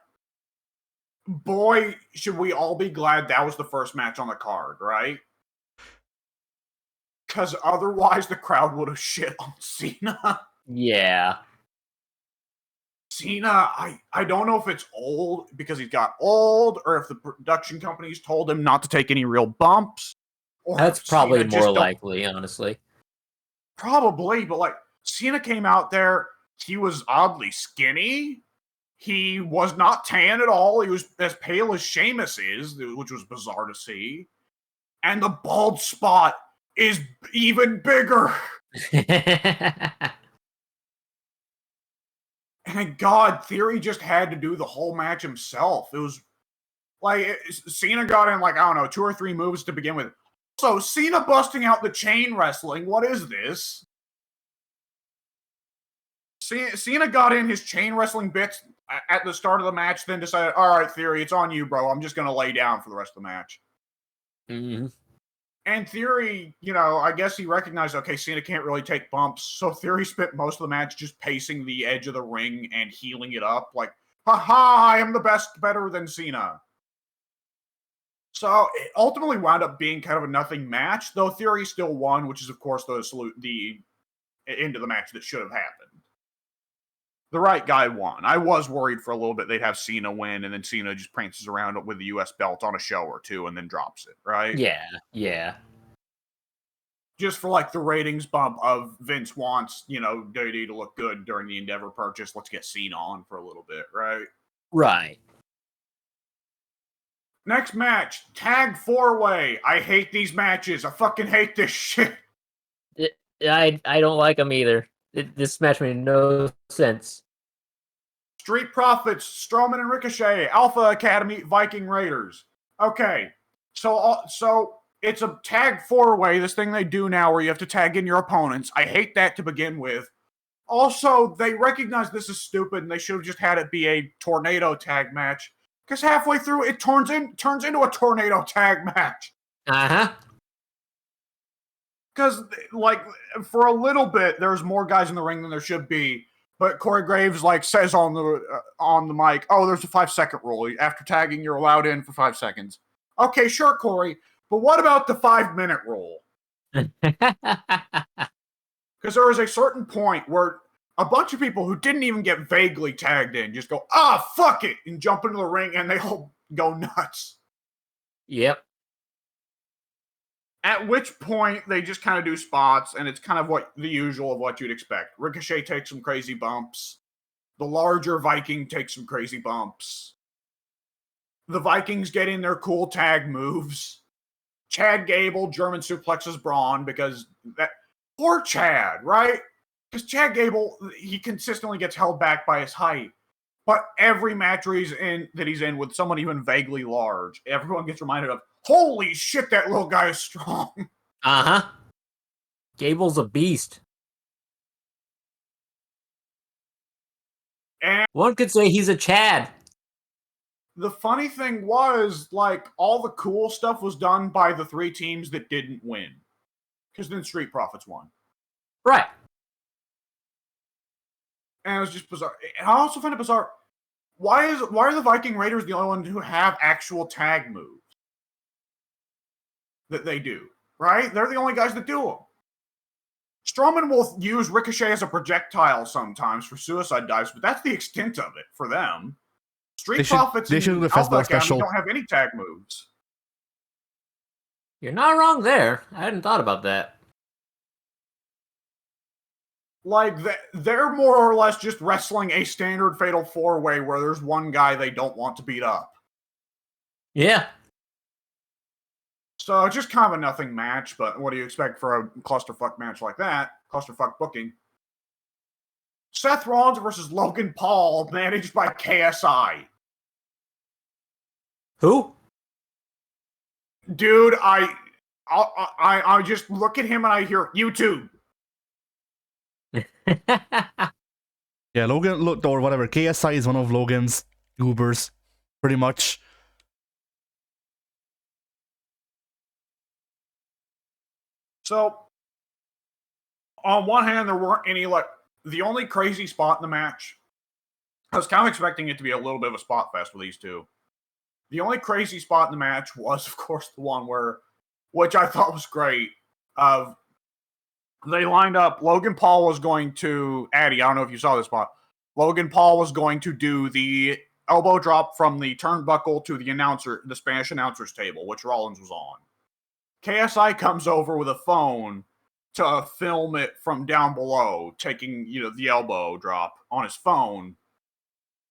Boy, should we all be glad that was the first match on the card, right? Because otherwise the crowd would have shit on Cena. Yeah. Cena, I don't know if it's old because he's got old, or if the production companies told him not to take any real bumps. Or That's probably Cena more likely, honestly. Probably, but like Cena came out there, he was oddly skinny. He was not tan at all. He was as pale as Sheamus is, which was bizarre to see. And the bald spot is even bigger. And God, Theory just had to do the whole match himself. It was like Cena got in like, I don't know, 2 or 3 moves to begin with. So Cena busting out the chain wrestling. What is this? Cena got in his chain wrestling bits at the start of the match, then decided, all right, Theory, it's on you, bro. I'm just going to lay down for the rest of the match. Mm-hmm. And Theory, you know, I guess he recognized, okay, Cena can't really take bumps. So Theory spent most of the match just pacing the edge of the ring and healing it up. Like, haha, I am the best, better than Cena. So it ultimately wound up being kind of a nothing match, though Theory still won, which is, of course, the end of the match that should have happened. The right guy won. I was worried for a little bit they'd have Cena win, and then Cena just prances around with the U.S. belt on a show or two and then drops it, right? Yeah. Just for like the ratings bump of Vince wants, you know, WWE to look good during the Endeavor purchase. Let's get Cena on for a little bit, right? Right. Next match, Tag 4-Way. I hate these matches. I fucking hate this shit. I don't like them either. This match made no sense. Street Profits, Strowman and Ricochet, Alpha Academy, Viking Raiders. Okay, so it's a tag 4-way, this thing they do now where you have to tag in your opponents. I hate that to begin with. Also, they recognize this is stupid and they should have just had it be a tornado tag match. Because halfway through, it turns into a tornado tag match. Uh-huh. Because, like, for a little bit, there's more guys in the ring than there should be. But Corey Graves, like, says on the mic, oh, there's a 5-second rule. After tagging, you're allowed in for 5 seconds. Okay, sure, Corey. But what about the 5-minute rule? Because there was a certain point where a bunch of people who didn't even get vaguely tagged in just go, fuck it, and jump into the ring, and they all go nuts. Yep. At which point, they just kind of do spots, and it's kind of what the usual of what you'd expect. Ricochet takes some crazy bumps. The larger Viking takes some crazy bumps. The Vikings get in their cool tag moves. Chad Gable German suplexes Braun because that poor Chad, right? Because Chad Gable, he consistently gets held back by his height. But every match he's in with someone even vaguely large, everyone gets reminded of, holy shit, that little guy is strong. Uh-huh. Gable's a beast. And one could say he's a Chad. The funny thing was, like, all the cool stuff was done by the 3 teams that didn't win. Because then Street Profits won. Right. And it was just bizarre. And I also find it bizarre. Why are the Viking Raiders the only ones who have actual tag moves? That they do, right? They're the only guys that do them. Strowman will use Ricochet as a projectile sometimes for suicide dives, but that's the extent of it for them. Street Profits and Alpha Academy don't have any tag moves. You're not wrong there. I hadn't thought about that. Like, they're more or less just wrestling a standard fatal 4-way where there's one guy they don't want to beat up. Yeah. So it's just kind of a nothing match, but what do you expect for a clusterfuck match like that? Clusterfuck booking. Seth Rollins versus Logan Paul, managed by KSI. Who? Dude, I just look at him and I hear YouTube. Yeah, Logan, or whatever. KSI is one of Logan's Ubers, pretty much. So, on one hand, there weren't any, like, the only crazy spot in the match, I was kind of expecting it to be a little bit of a spot fest with these two. The only crazy spot in the match was, of course, the one which I thought was great, they lined up, Logan Paul was going to, Addy, I don't know if you saw this spot, Logan Paul was going to do the elbow drop from the turnbuckle to the Spanish announcer's table, which Rollins was on. KSI comes over with a phone to film it from down below, taking, the elbow drop on his phone.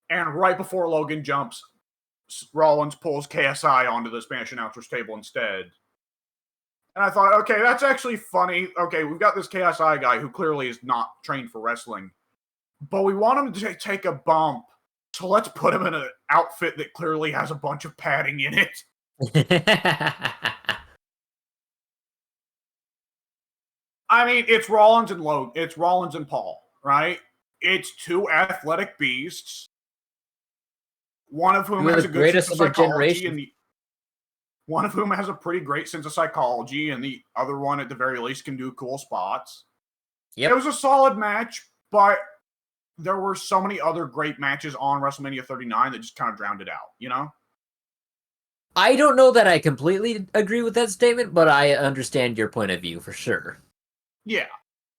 And right before Logan jumps, Rollins pulls KSI onto the Spanish announcer's table instead. And I thought, okay, that's actually funny. Okay, we've got this KSI guy who clearly is not trained for wrestling, but we want him to take a bump, so let's put him in an outfit that clearly has a bunch of padding in it. I mean, it's Rollins and Paul, right? It's 2 athletic beasts, one of whom has a good sense of psychology, and one of whom has a pretty great sense of psychology, and the other one, at the very least, can do cool spots. Yep. It was a solid match, but there were so many other great matches on WrestleMania 39 that just kind of drowned it out, I don't know that I completely agree with that statement, but I understand your point of view for sure. Yeah.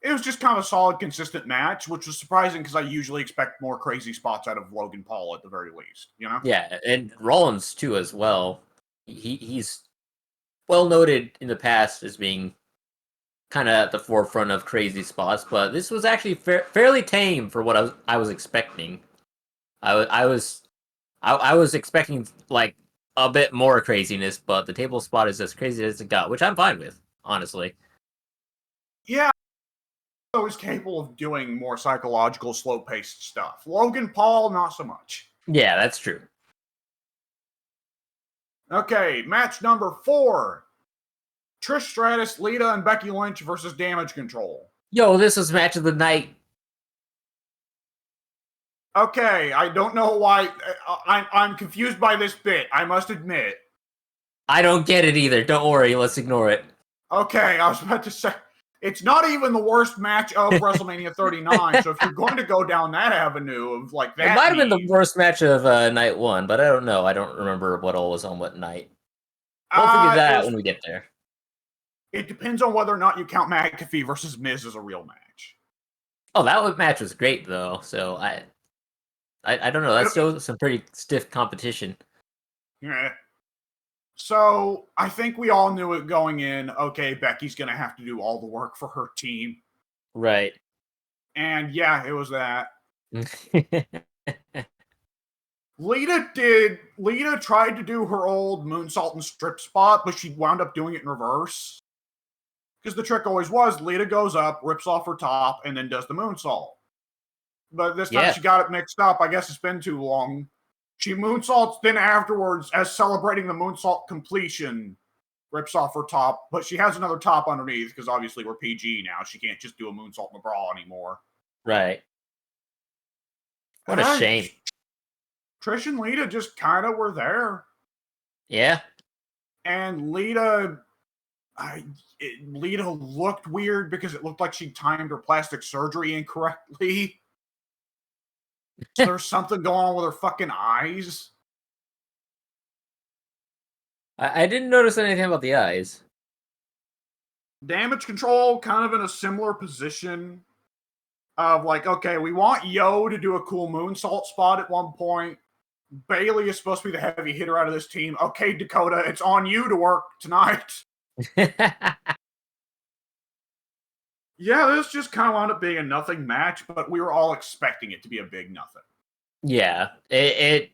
It was just kind of a solid, consistent match, which was surprising because I usually expect more crazy spots out of Logan Paul at the very least, Yeah, and Rollins too as well. He's well noted in the past as being kind of at the forefront of crazy spots, but this was actually fairly tame for what I was expecting. I was expecting like a bit more craziness, but the table spot is as crazy as it got, which I'm fine with, honestly. Yeah, I was capable of doing more psychological, slow-paced stuff. Logan Paul, not so much. Yeah, that's true. Okay, match number 4. Trish Stratus, Lita, and Becky Lynch versus Damage Control. Yo, this is match of the night. Okay, I don't know why. I'm confused by this bit, I must admit. I don't get it either. Don't worry, let's ignore it. Okay, I was about to say, It's not even the worst match of WrestleMania 39. So if you're going to go down that avenue of like that, It might have been the worst match of night one, but I don't know. I don't remember what all was on what night. We'll figure that out when we get there. It depends on whether or not you count McAfee versus Miz as a real match. Oh, that match was great though. So I don't know. That's still some pretty stiff competition. Yeah. So I think we all knew it going in. Okay, Becky's going to have to do all the work for her team. Right. And yeah, it was that. Lita tried to do her old moonsault and strip spot, but she wound up doing it in reverse. Because the trick always was, Lita goes up, rips off her top, and then does the moonsault. But this time she got it mixed up. I guess it's been too long. She moonsaults, then afterwards, as celebrating the moonsault completion, rips off her top. But she has another top underneath, because obviously we're PG now. She can't just do a moonsault in the bra anymore. Right. What a shame. Trish and Lita just kind of were there. Yeah. And Lita looked weird because it looked like she timed her plastic surgery incorrectly. So there's something going on with her fucking eyes. I didn't notice anything about the eyes. Damage Control kind of in a similar position of like, okay, we want Yo to do a cool moonsault spot at one point. Bailey is supposed to be the heavy hitter out of this team. Okay, Dakota, it's on you to work tonight. Yeah, this just kind of wound up being a nothing match, but we were all expecting it to be a big nothing. Yeah, for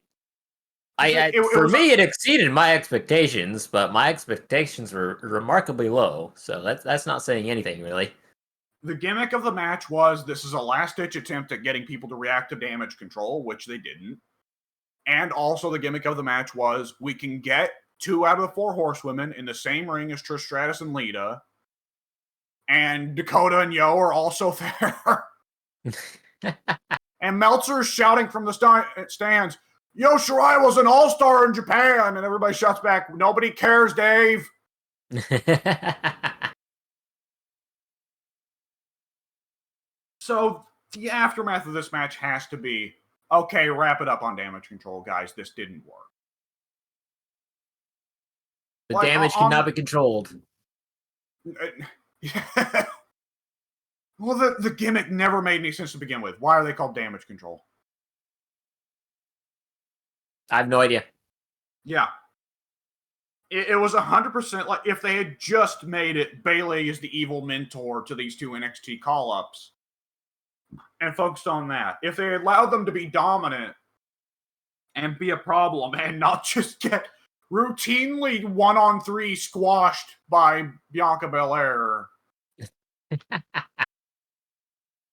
me, it exceeded my expectations, but my expectations were remarkably low. So that's not saying anything, really. The gimmick of the match was this is a last-ditch attempt at getting people to react to Damage Control, which they didn't. And also the gimmick of the match was we can get 2 out of the 4 horsewomen in the same ring as Trish Stratus and Lita. And Dakota and Yo are also there. And Meltzer's shouting from the stands, Yo Shirai was an all-star in Japan. And everybody shouts back, nobody cares, Dave. So the aftermath of this match has to be, okay, wrap it up on Damage Control, guys. This didn't work. The damage cannot be controlled. Yeah. Well, the gimmick never made any sense to begin with. Why are they called Damage Control? I have no idea. Yeah. It was 100% like if they had just made it Bayley is the evil mentor to these 2 NXT call-ups and focused on that. If they allowed them to be dominant and be a problem and not just get routinely 1-on-3 squashed by Bianca Belair.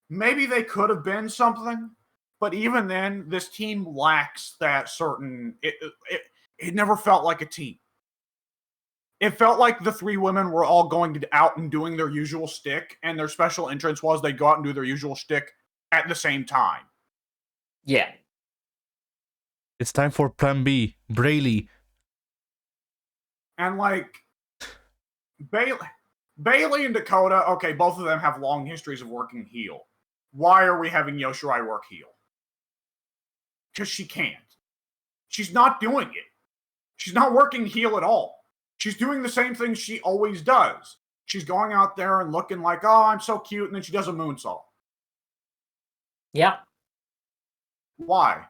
Maybe they could have been something, but even then, this team lacks that certain. It never felt like a team. It felt like the 3 women were all going out and doing their usual shtick, and their special entrance was they go out and do their usual shtick at the same time. Yeah. It's time for Plan B, Brayley. And like Bailey and Dakota, okay, both of them have long histories of working heel. Why are we having Io Shirai work heel? Because she can't. She's not doing it. She's not working heel at all. She's doing the same thing she always does. She's going out there and looking like, oh, I'm so cute, and then she does a moonsault. Yeah. Why?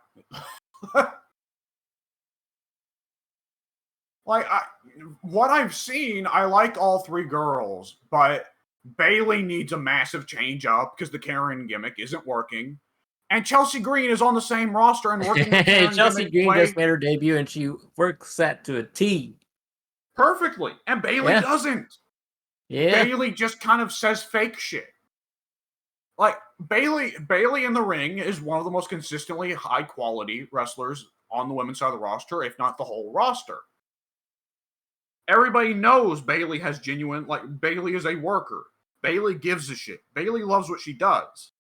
What I've seen, I like all 3 girls, but Bailey needs a massive change up because the Karen gimmick isn't working. And Chelsea Green is on the same roster and working the Karen Chelsea Green just made her debut and she works that to a T. Perfectly. And Bailey doesn't. Yeah. Bailey just kind of says fake shit. Like, Bailey in the ring is one of the most consistently high-quality wrestlers on the women's side of the roster, if not the whole roster. Everybody knows Bailey has Bailey is a worker. Bailey gives a shit. Bailey loves what she does.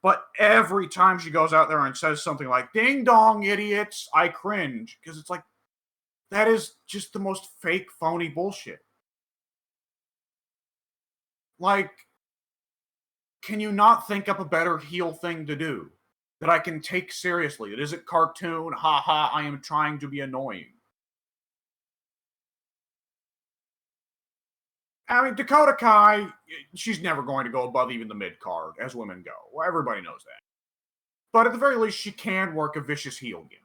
But every time she goes out there and says something like, ding dong, idiots, I cringe. Because it's like, that is just the most fake, phony bullshit. Like, can you not think up a better heel thing to do that I can take seriously? It isn't cartoon, haha, I am trying to be annoying. I mean, Dakota Kai, she's never going to go above even the mid card as women go. Well, everybody knows that. But at the very least, she can work a vicious heel gimmick.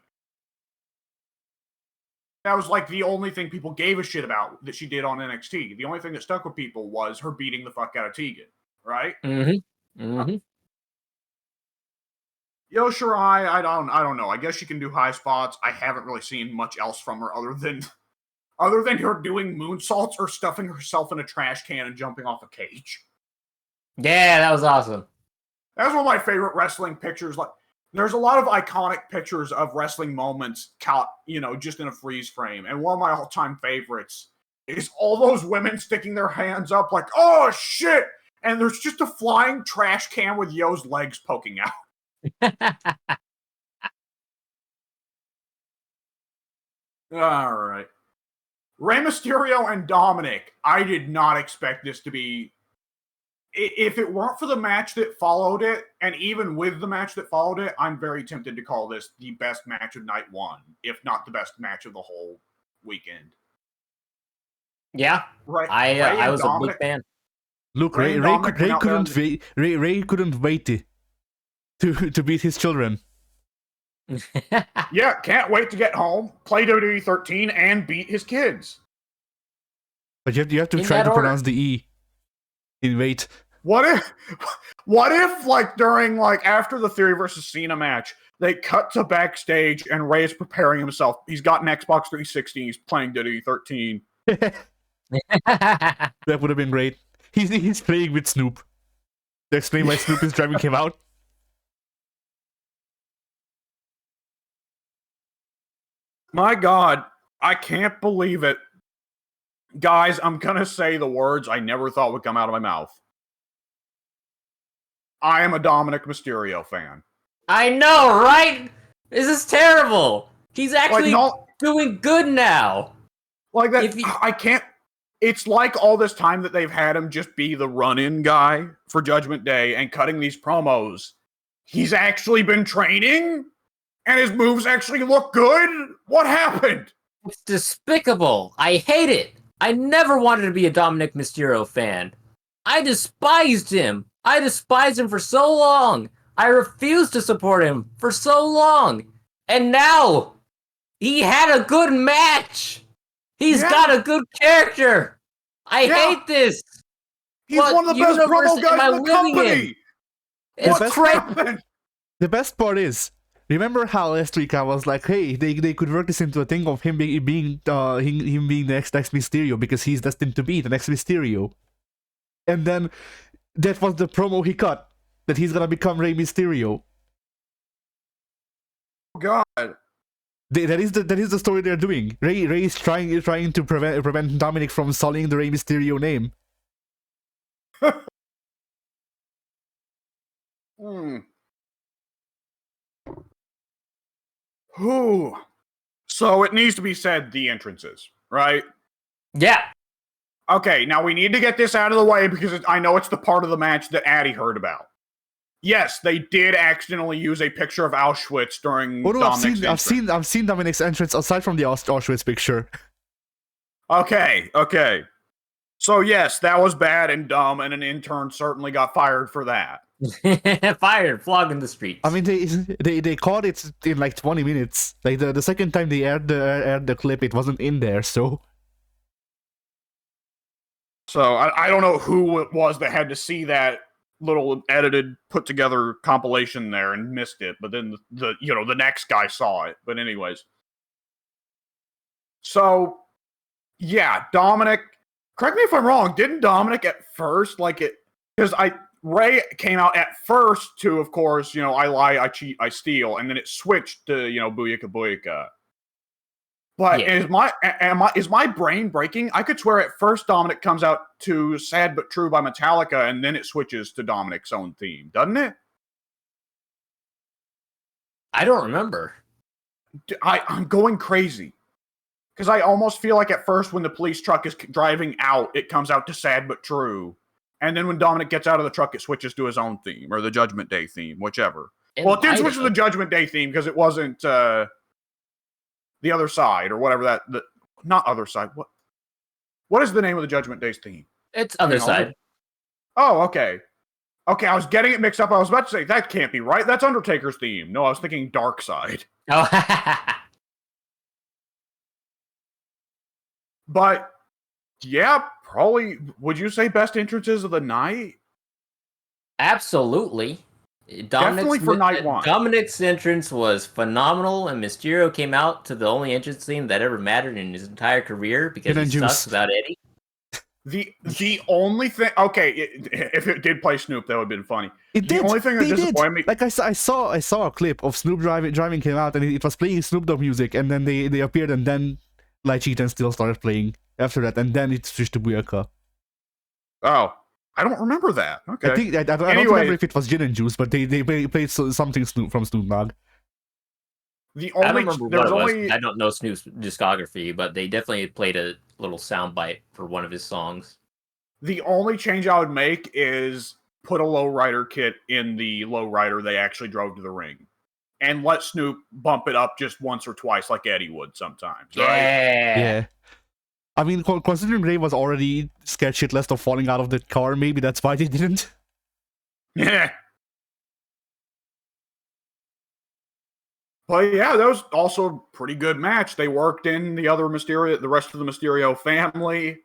That was like the only thing people gave a shit about that she did on NXT. The only thing that stuck with people was her beating the fuck out of Tegan, right? Mm-hmm. Mm-hmm. Yo Shirai, I don't know. I guess she can do high spots. I haven't really seen much else from her other than her doing moonsaults or stuffing herself in a trash can and jumping off a cage. Yeah, that was awesome. That was one of my favorite wrestling pictures. Like, there's a lot of iconic pictures of wrestling moments caught, just in a freeze frame. And one of my all-time favorites is all those women sticking their hands up like, oh, shit! And there's just a flying trash can with Yo's legs poking out. All right. Rey Mysterio and Dominic, I did not expect this to be... If it weren't for the match that followed it, and even with the match that followed it, I'm very tempted to call this the best match of night one, if not the best match of the whole weekend. Yeah, right. I was Dominic, a big fan. Look, Ray couldn't wait to beat his children. Yeah, can't wait to get home, play WWE 13, and beat his kids. But you have to try to pronounce the E. In wait. What if like during after the Theory versus Cena match, they cut to backstage and Ray is preparing himself. He's got an Xbox 360. He's playing WWE 13. That would have been great. He's playing with Snoop. To explain why Snoop is driving him out. My God, I can't believe it. Guys, I'm gonna say the words I never thought would come out of my mouth. I am a Dominic Mysterio fan. I know, right? This is terrible. He's actually doing good now. Like that, I can't... It's like all this time that they've had him just be the run-in guy for Judgment Day and cutting these promos. He's actually been training? And his moves actually look good? What happened? It's despicable. I hate it. I never wanted to be a Dominic Mysterio fan. I despised him. I despised him for so long. I refused to support him for so long. And now, he had a good match. He's got a good character. I hate this. He's one of the best promo guys in the company. It's crazy. The best part is, remember how last week I was like, hey, they could work this into a thing of him being the next Mysterio because he's destined to be the next Mysterio. And then that was the promo he cut, that he's gonna become Rey Mysterio. God. That is the story they're doing. Rey is trying to prevent Dominic from sullying the Rey Mysterio name. Whew. So it needs to be said, the entrances, right? Yeah. Okay, now we need to get this out of the way because I know it's the part of the match that Addie heard about. Yes, they did accidentally use a picture of Auschwitz during Dominic's entrance. I've seen Dominic's entrance aside from the Auschwitz picture. Okay. So yes, that was bad and dumb, and an intern certainly got fired for that. Fired, flogged in the streets. I mean, they caught it in like 20 minutes. Like the second time they aired the clip, it wasn't in there. So I don't know who it was that had to see that little edited, put together compilation there and missed it. But then the next guy saw it. But anyways, so yeah, Dominic. Correct me if I'm wrong. Didn't Dominic at first because Ray came out at first to, of course, I lie, I cheat, I steal, and then it switched to, Booyaka Booyaka. But yeah. Is my brain breaking? I could swear at first Dominic comes out to Sad But True by Metallica, and then it switches to Dominic's own theme, doesn't it? I don't remember. I'm going crazy. Because I almost feel like at first when the police truck is driving out, it comes out to Sad But True. And then when Dominic gets out of the truck, it switches to his own theme, or the Judgment Day theme, whichever. It Well, it did might switch to the have. Judgment Day theme because it wasn't the other side, or whatever not other side. What is the name of the Judgment Day's theme? It's other side. Oh, okay. Okay, I was getting it mixed up. I was about to say, that can't be right. That's Undertaker's theme. No, I was thinking Dark Side. Oh, But, yeah, probably, would you say best entrances of the night? absolutely. Definitely for night one. Dominic's entrance was phenomenal, and Mysterio came out to the only entrance theme that ever mattered in his entire career because he sucks without Eddie. The only thing, okay, if it did play Snoop, that would have been funny. Only thing that disappointed me, like I saw a clip of Snoop driving came out, and it was playing Snoop Dogg music, and then they appeared, and then Light Cheat and Still started playing after that, and then it switched to Booyaka. Oh, I don't remember that. Okay, I don't remember if it was Gin and Juice, but they played something from Snoop Dogg. I don't remember what it was. I don't know Snoop's discography, but they definitely played a little soundbite for one of his songs. The only change I would make is put a lowrider kit in the lowrider they actually drove to the ring, and let Snoop bump it up just once or twice like Eddie would sometimes. Right? Yeah. I mean, considering Ray was already scared shitless of falling out of the car, maybe that's why they didn't. Yeah. But yeah, that was also a pretty good match. They worked in the rest of the Mysterio family.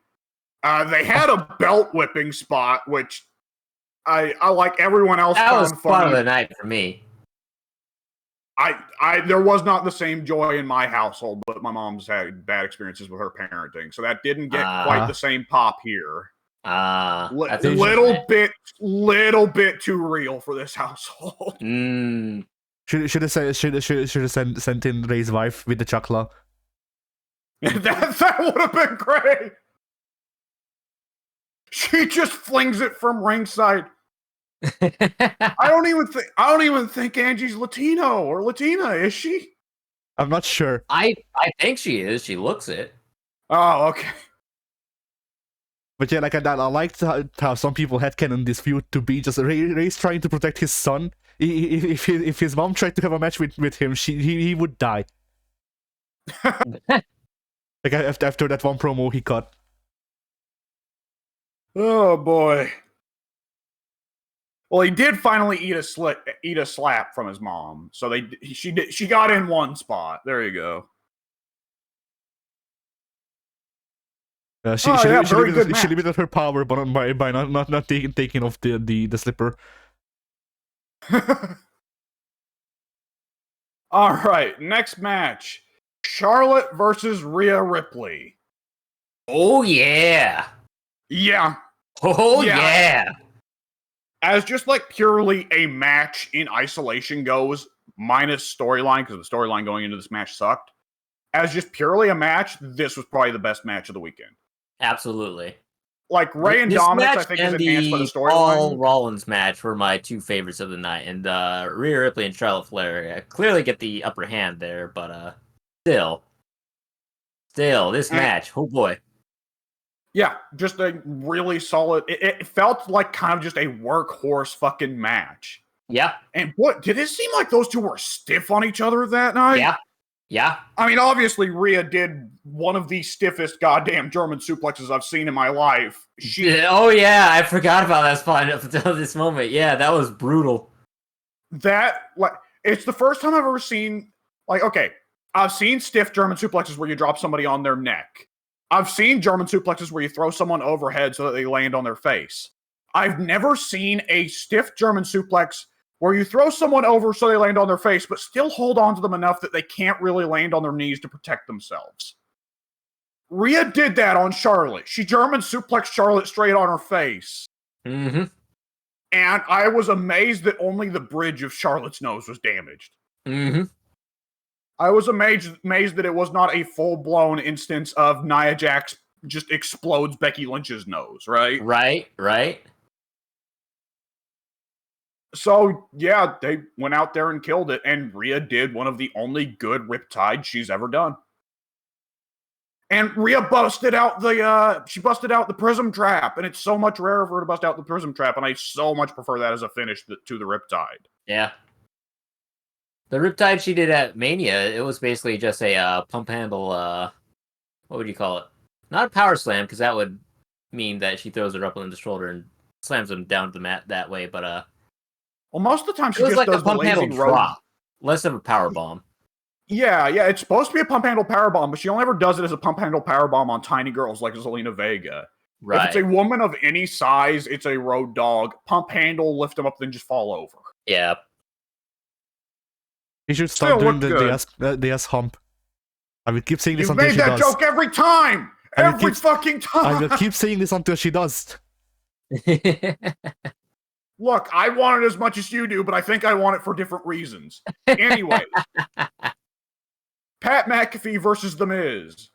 They had a belt whipping spot, which I like everyone else that found was funny. Fun of the night for me. There was not the same joy in my household, but my mom's had bad experiences with her parenting, so that didn't get quite the same pop here. Little bit too real for this household. Should have sent in Ray's wife with the chakla. that would have been great. She just flings it from ringside. I don't even think Angie's Latino or Latina, is she? I'm not sure. I think she is. She looks it. Oh, okay. But yeah, like I liked how some people headcanon this feud to be just Ray's trying to protect his son. If his mom tried to have a match with him, he would die. Like after that one promo he cut. Oh boy. Well, he did finally eat a slap from his mom. So she got in one spot. There you go. She limited her power, but by not taking off the slipper. All right, next match: Charlotte versus Rhea Ripley. Oh yeah. Yeah. Oh yeah. As just like purely a match in isolation goes, minus storyline, because the storyline going into this match sucked. As just purely a match, this was probably the best match of the weekend. Absolutely. Like Ray and Dominic, I think, is enhanced by the storyline. Paul Rollins match were my two favorites of the night, and Rhea Ripley and Charlotte Flair clearly get the upper hand there, but still, this match, oh boy. Yeah, just a really solid. It felt like kind of just a workhorse fucking match. Yeah. And what did it seem like those two were stiff on each other that night? Yeah. Yeah. I mean, obviously, Rhea did one of the stiffest goddamn German suplexes I've seen in my life. Oh, yeah. I forgot about that spot up until this moment. Yeah, that was brutal. It's the first time I've ever seen, okay, I've seen stiff German suplexes where you drop somebody on their neck. I've seen German suplexes where you throw someone overhead so that they land on their face. I've never seen a stiff German suplex where you throw someone over so they land on their face, but still hold on to them enough that they can't really land on their knees to protect themselves. Rhea did that on Charlotte. She German suplexed Charlotte straight on her face. Mm-hmm. And I was amazed that only the bridge of Charlotte's nose was damaged. Mm-hmm. I was amazed that it was not a full-blown instance of Nia Jax just explodes Becky Lynch's nose, right? Right. So, yeah, they went out there and killed it, and Rhea did one of the only good Riptide she's ever done. And Rhea busted out the prism trap, and it's so much rarer for her to bust out the prism trap, and I so much prefer that as a finish to the Riptide. Yeah. The Riptide she did at Mania, it was basically just a pump handle, what would you call it? Not a power slam, because that would mean that she throws her up on the shoulder and slams him down to the mat that way, but well, most of the time she it was just like does a pump the lazy handle road. drop, less of a power bomb. Yeah, it's supposed to be a pump handle powerbomb, but she only ever does it as a pump handle powerbomb on tiny girls like Zelina Vega. Right. If it's a woman of any size, it's a road dog. Pump handle, lift them up, then just fall over. Yeah. You should start Still doing the S hump. I will keep saying this You've until made she that does. joke every time! Every fucking time! I will keep saying this until she does. Look, I want it as much as you do, but I think I want it for different reasons. Anyway. Pat McAfee versus The Miz.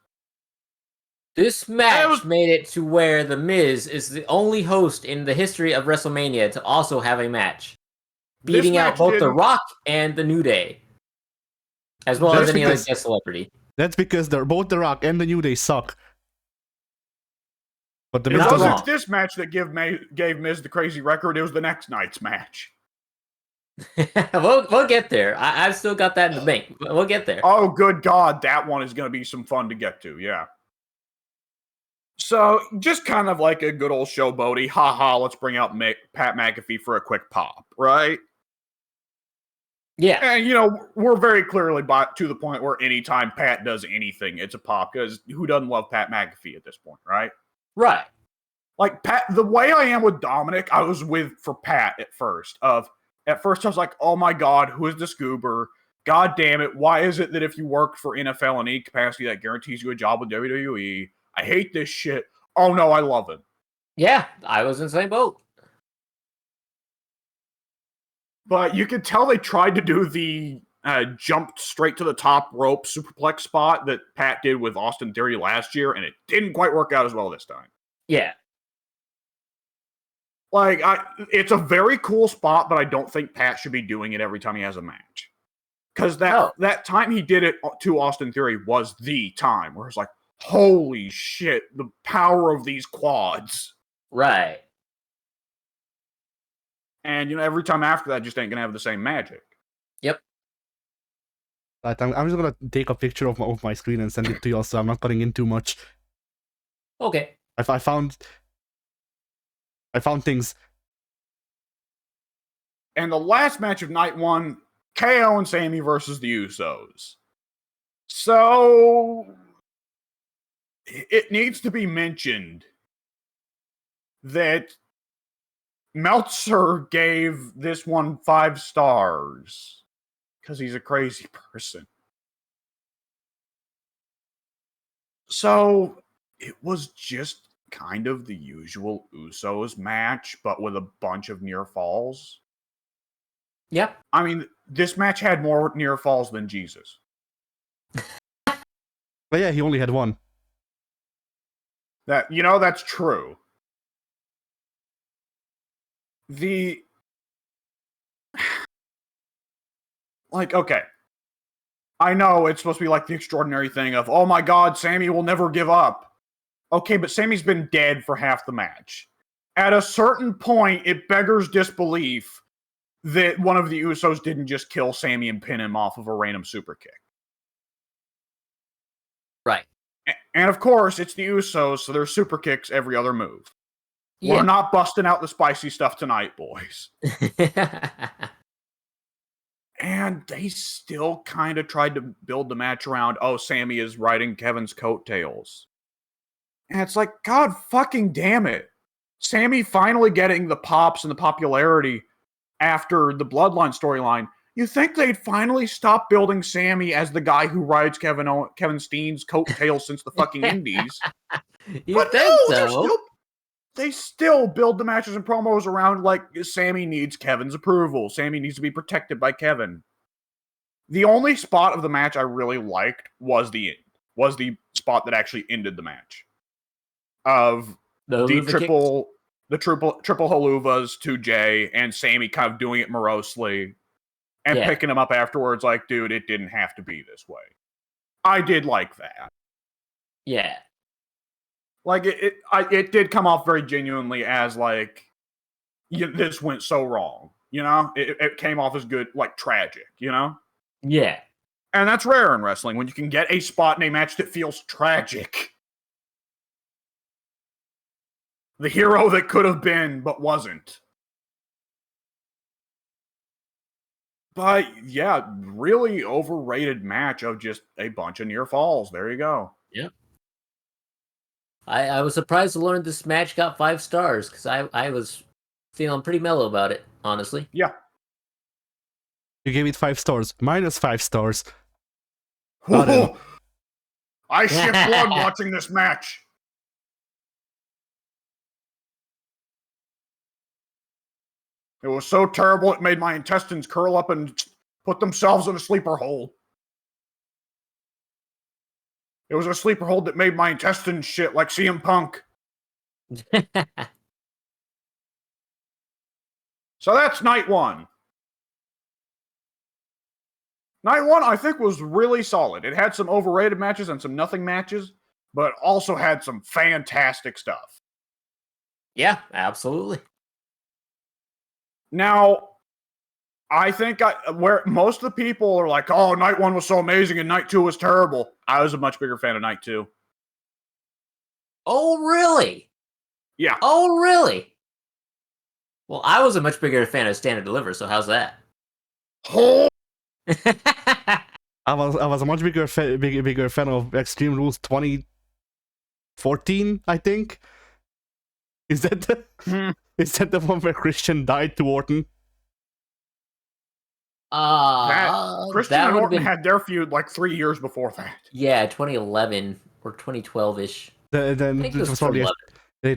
This match made it to where The Miz is the only host in the history of WrestleMania to also have a match. Beating out both The Rock and The New Day. As well as any other guest celebrity. That's because they're both The Rock and The New Day suck. But it wasn't this match that gave Miz the crazy record, it was the next night's match. we'll get there. I've still got that in the bank. We'll get there. Oh, good God. That one is going to be some fun to get to, yeah. So, just kind of like a good old showboaty, haha, let's bring out Pat McAfee for a quick pop, right? Yeah. And, we're very clearly to the point where anytime Pat does anything, it's a pop, because who doesn't love Pat McAfee at this point, right? Right. Like, Pat, the way I am with Dominic, I was for Pat at first. At first, I was like, oh my God, who is this goober? God damn it, why is it that if you work for NFL in any capacity, that guarantees you a job with WWE? I hate this shit. Oh no, I love it. Yeah, I was in the same boat. But you could tell they tried to do the jumped straight to the top rope superplex spot that Pat did with Austin Theory last year, and it didn't quite work out as well this time. Yeah. Like, it's a very cool spot, but I don't think Pat should be doing it every time he has a match. Because that time he did it to Austin Theory was the time where it's like, holy shit, the power of these quads. Right. And, every time after that just ain't going to have the same magic. Yep. I'm just going to take a picture of my screen and send it to you, so I'm not cutting in too much. Okay. I found things. And the last match of night one, KO and Sammy versus the Usos. So, it needs to be mentioned that Meltzer gave this one 5 stars because he's a crazy person. So, it was just kind of the usual Usos match, but with a bunch of near falls. Yep. I mean, this match had more near falls than Jesus. But yeah, he only had one. That's true. Okay. I know it's supposed to be like the extraordinary thing of, oh my God, Sammy will never give up. Okay, but Sammy's been dead for half the match. At a certain point, it beggars disbelief that one of the Usos didn't just kill Sammy and pin him off of a random super kick. Right. And of course, it's the Usos, so there's super kicks every other move. Yeah. We're not busting out the spicy stuff tonight, boys. And they still kind of tried to build the match around, oh, Sammy is riding Kevin's coattails. And it's like, God fucking damn it. Sammy finally getting the pops and the popularity after the Bloodline storyline. You think they'd finally stop building Sammy as the guy who rides Kevin Steen's coattails since the fucking Indies? But no, they still build the matches and promos around like Sammy needs Kevin's approval. Sammy needs to be protected by Kevin. The only spot of the match I really liked was the spot that actually ended the match. Of the triple haluvas to Jay and Sammy kind of doing it morosely and picking him up afterwards like, dude, it didn't have to be this way. I did like that. Yeah. Like it did come off very genuinely as like this went so wrong. It came off as good, like tragic. Yeah. And that's rare in wrestling when you can get a spot in a match that feels tragic. The hero that could have been but wasn't. But yeah, really overrated match of just a bunch of near falls. There you go. Yeah. I was surprised to learn this match got 5 stars because I was feeling pretty mellow about it, honestly. Yeah. You gave it 5 stars. Minus 5 stars. I shift blood watching this match. It was so terrible it made my intestines curl up and put themselves in a sleeper hold. It was a sleeper hold that made my intestines shit like CM Punk. So that's night 1. Night 1, I think, was really solid. It had some overrated matches and some nothing matches, but also had some fantastic stuff. Yeah, absolutely. Now, I think where most of the people are like, oh, night 1 was so amazing and night 2 was terrible. I was a much bigger fan of night 2. Oh, really? Yeah. Oh, really? Well, I was a much bigger fan of Stand and Deliver, so how's that? Oh. I was a much bigger fan of Extreme Rules 2014, I think. Is that the one where Christian died to Orton? Christian and Orton had their feud like 3 years before that. Yeah, 2011 or 2012-ish. Then it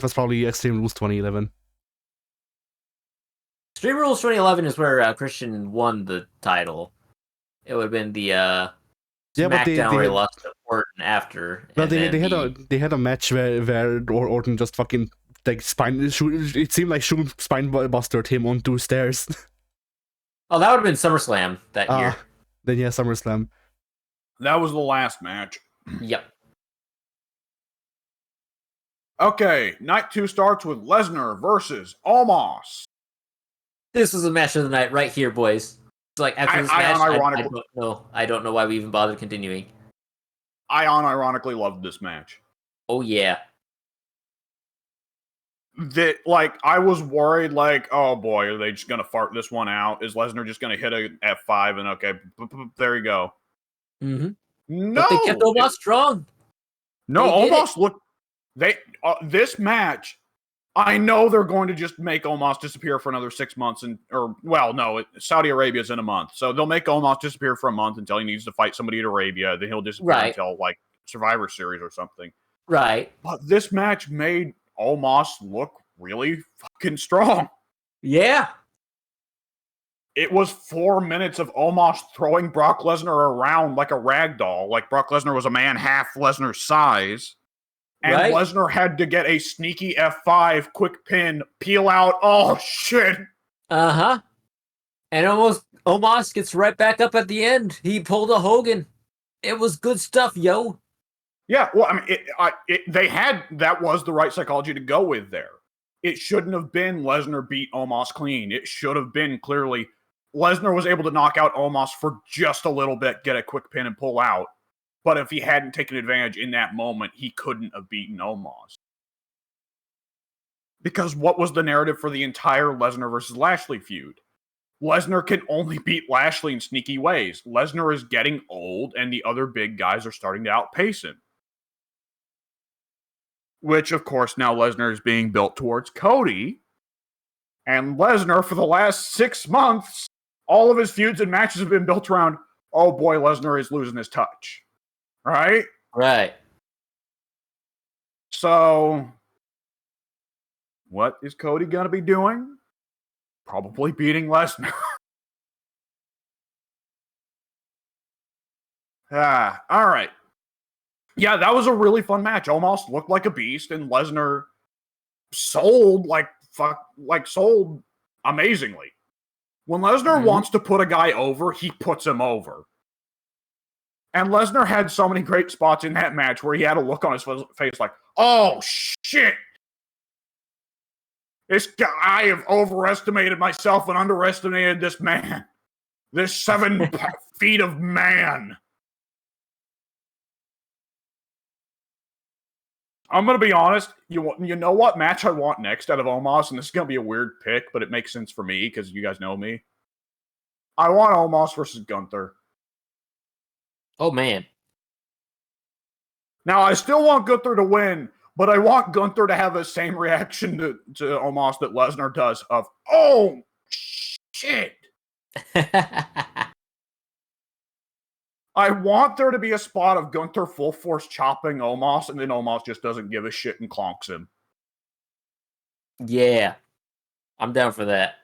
was probably Extreme Rules 2011. Extreme Rules 2011 is where Christian won the title. It would have been the SmackDown where he lost to Orton after. Well, they had a match where Orton just fucking like it seemed like spine bustered him on 2 stairs. Oh, that would have been SummerSlam that year. Then yeah, SummerSlam. That was the last match. Yep. Okay, night 2 starts with Lesnar versus Omos. This was a match of the night right here, boys. It's like after this match, I don't know why we even bothered continuing. I unironically loved this match. Oh yeah. That I was worried, oh boy, are they just gonna fart this one out? Is Lesnar just gonna hit a F5 and okay, there you go? Mm-hmm. No, but they kept Omos strong. No, Omos looked. This match. I know they're going to just make Omos disappear for another 6 months, Saudi Arabia's in a month, so they'll make Omos disappear for a month until he needs to fight somebody in Arabia. Then he'll disappear until Survivor Series or something. Right. But this match made Omos look really fucking strong. Yeah. It was 4 minutes of Omos throwing Brock Lesnar around like a rag doll. Like Brock Lesnar was a man half Lesnar's size. And Lesnar had to get a sneaky F5, quick pin, peel out. Oh, shit. Uh-huh. And Omos gets right back up at the end. He pulled a Hogan. It was good stuff, yo. Yeah, well, I mean, that was the right psychology to go with there. It shouldn't have been Lesnar beat Omos clean. It should have been clearly Lesnar was able to knock out Omos for just a little bit, get a quick pin and pull out. But if he hadn't taken advantage in that moment, he couldn't have beaten Omos. Because what was the narrative for the entire Lesnar versus Lashley feud? Lesnar can only beat Lashley in sneaky ways. Lesnar is getting old, and the other big guys are starting to outpace him. Which, of course, now Lesnar is being built towards Cody. And Lesnar, for the last 6 months, all of his feuds and matches have been built around, oh boy, Lesnar is losing his touch. Right? Right. So, what is Cody going to be doing? Probably beating Lesnar. All right. Yeah, that was a really fun match. Omos looked like a beast, and Lesnar sold sold amazingly. When Lesnar wants to put a guy over, he puts him over. And Lesnar had so many great spots in that match where he had a look on his face like, oh, shit. This guy, I have overestimated myself and underestimated this man. This 7 feet of man. I'm going to be honest. You know what match I want next out of Omos? And this is going to be a weird pick, but it makes sense for me because you guys know me. I want Omos versus Gunther. Oh, man. Now, I still want Gunther to win, but I want Gunther to have the same reaction to Omos that Lesnar does of, oh, shit. I want there to be a spot of Gunther full force chopping Omos, and then Omos just doesn't give a shit and clonks him. Yeah. I'm down for that.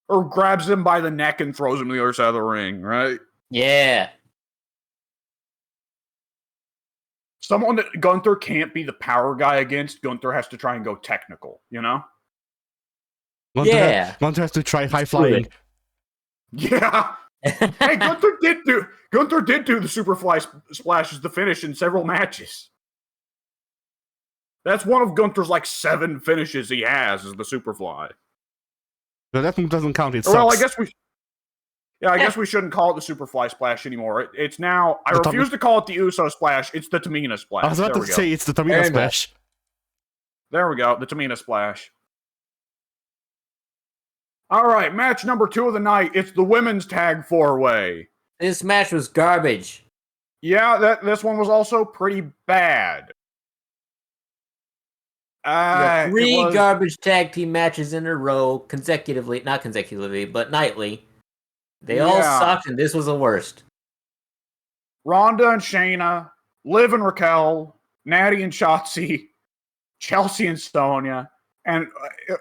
Or grabs him by the neck and throws him to the other side of the ring, right? Yeah. Someone that Gunther can't be the power guy against, Gunther has to try and go technical, you know? Gunther has to try high flying. Yeah. Hey, Gunther did do the Superfly Splash as the finish in several matches. That's one of Gunther's like 7 finishes he has is the Superfly. But that one doesn't count. It sucks. Well, I guess we shouldn't call it the Superfly Splash anymore. It's now. I refuse to call it the Uso Splash. It's the Tamina Splash. I was about to say it's the Tamina Splash. There we go. The Tamina Splash. All right, match number 2 of the night. It's the women's tag 4-way. This match was garbage. Yeah, this one was also pretty bad. 3 garbage tag team matches in a row, not consecutively, but nightly. They all sucked, and this was the worst. Ronda and Shayna, Liv and Raquel, Natty and Shotzi, Chelsea and Sonya. And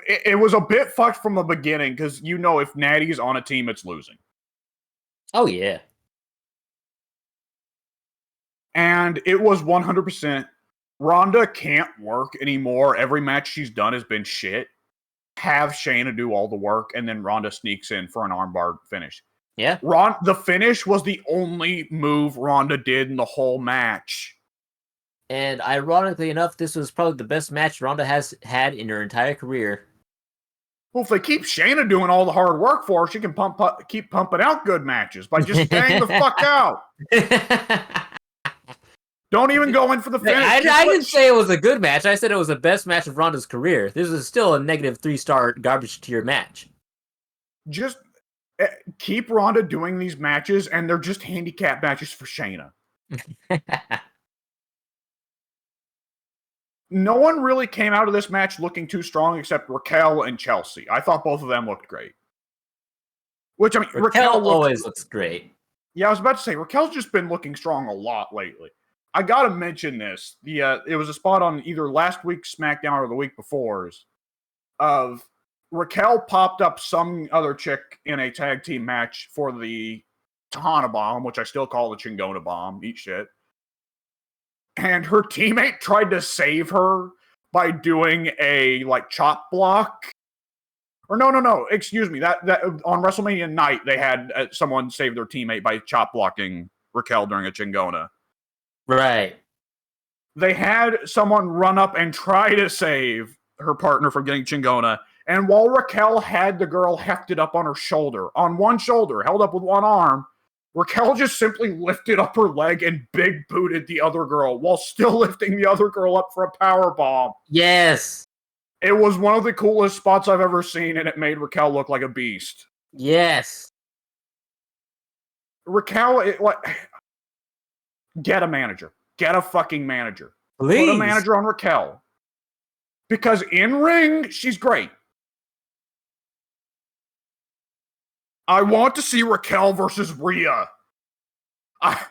it was a bit fucked from the beginning, because you know if Natty's on a team, it's losing. Oh, yeah. And it was 100%. Ronda can't work anymore. Every match she's done has been shit. Have Shayna do all the work, and then Ronda sneaks in for an armbar finish. Yeah. The finish was the only move Ronda did in the whole match. And ironically enough, this was probably the best match Ronda has had in her entire career. Well, if they keep Shayna doing all the hard work for her, she can keep pumping out good matches by just staying the fuck out. Don't even go in for the finish. I didn't say it was a good match. I said it was the best match of Ronda's career. This is still a negative 3-star garbage tier match. Just keep Ronda doing these matches, and they're just handicap matches for Shayna. No one really came out of this match looking too strong except Raquel and Chelsea. I thought both of them looked great. Which, I mean, Raquel always looks great. Yeah, I was about to say, Raquel's just been looking strong a lot lately. I gotta mention this. It was a spot on either last week's SmackDown or the week before's of Raquel popped up some other chick in a tag team match for the Tahana Bomb, which I still call the Chingona Bomb. Eat shit. And her teammate tried to save her by doing a chop block. Or no. Excuse me. That on WrestleMania night they had someone save their teammate by chop blocking Raquel during a Chingona. Right. They had someone run up and try to save her partner from getting Chingona. And while Raquel had the girl hefted up on her shoulder, on one shoulder, held up with one arm, Raquel just simply lifted up her leg and big booted the other girl while still lifting the other girl up for a power bomb. Yes. It was one of the coolest spots I've ever seen, and it made Raquel look like a beast. Yes. Raquel, get a manager. Get a fucking manager. Please. Put a manager on Raquel. Because in ring, she's great. I want to see Raquel versus Rhea. I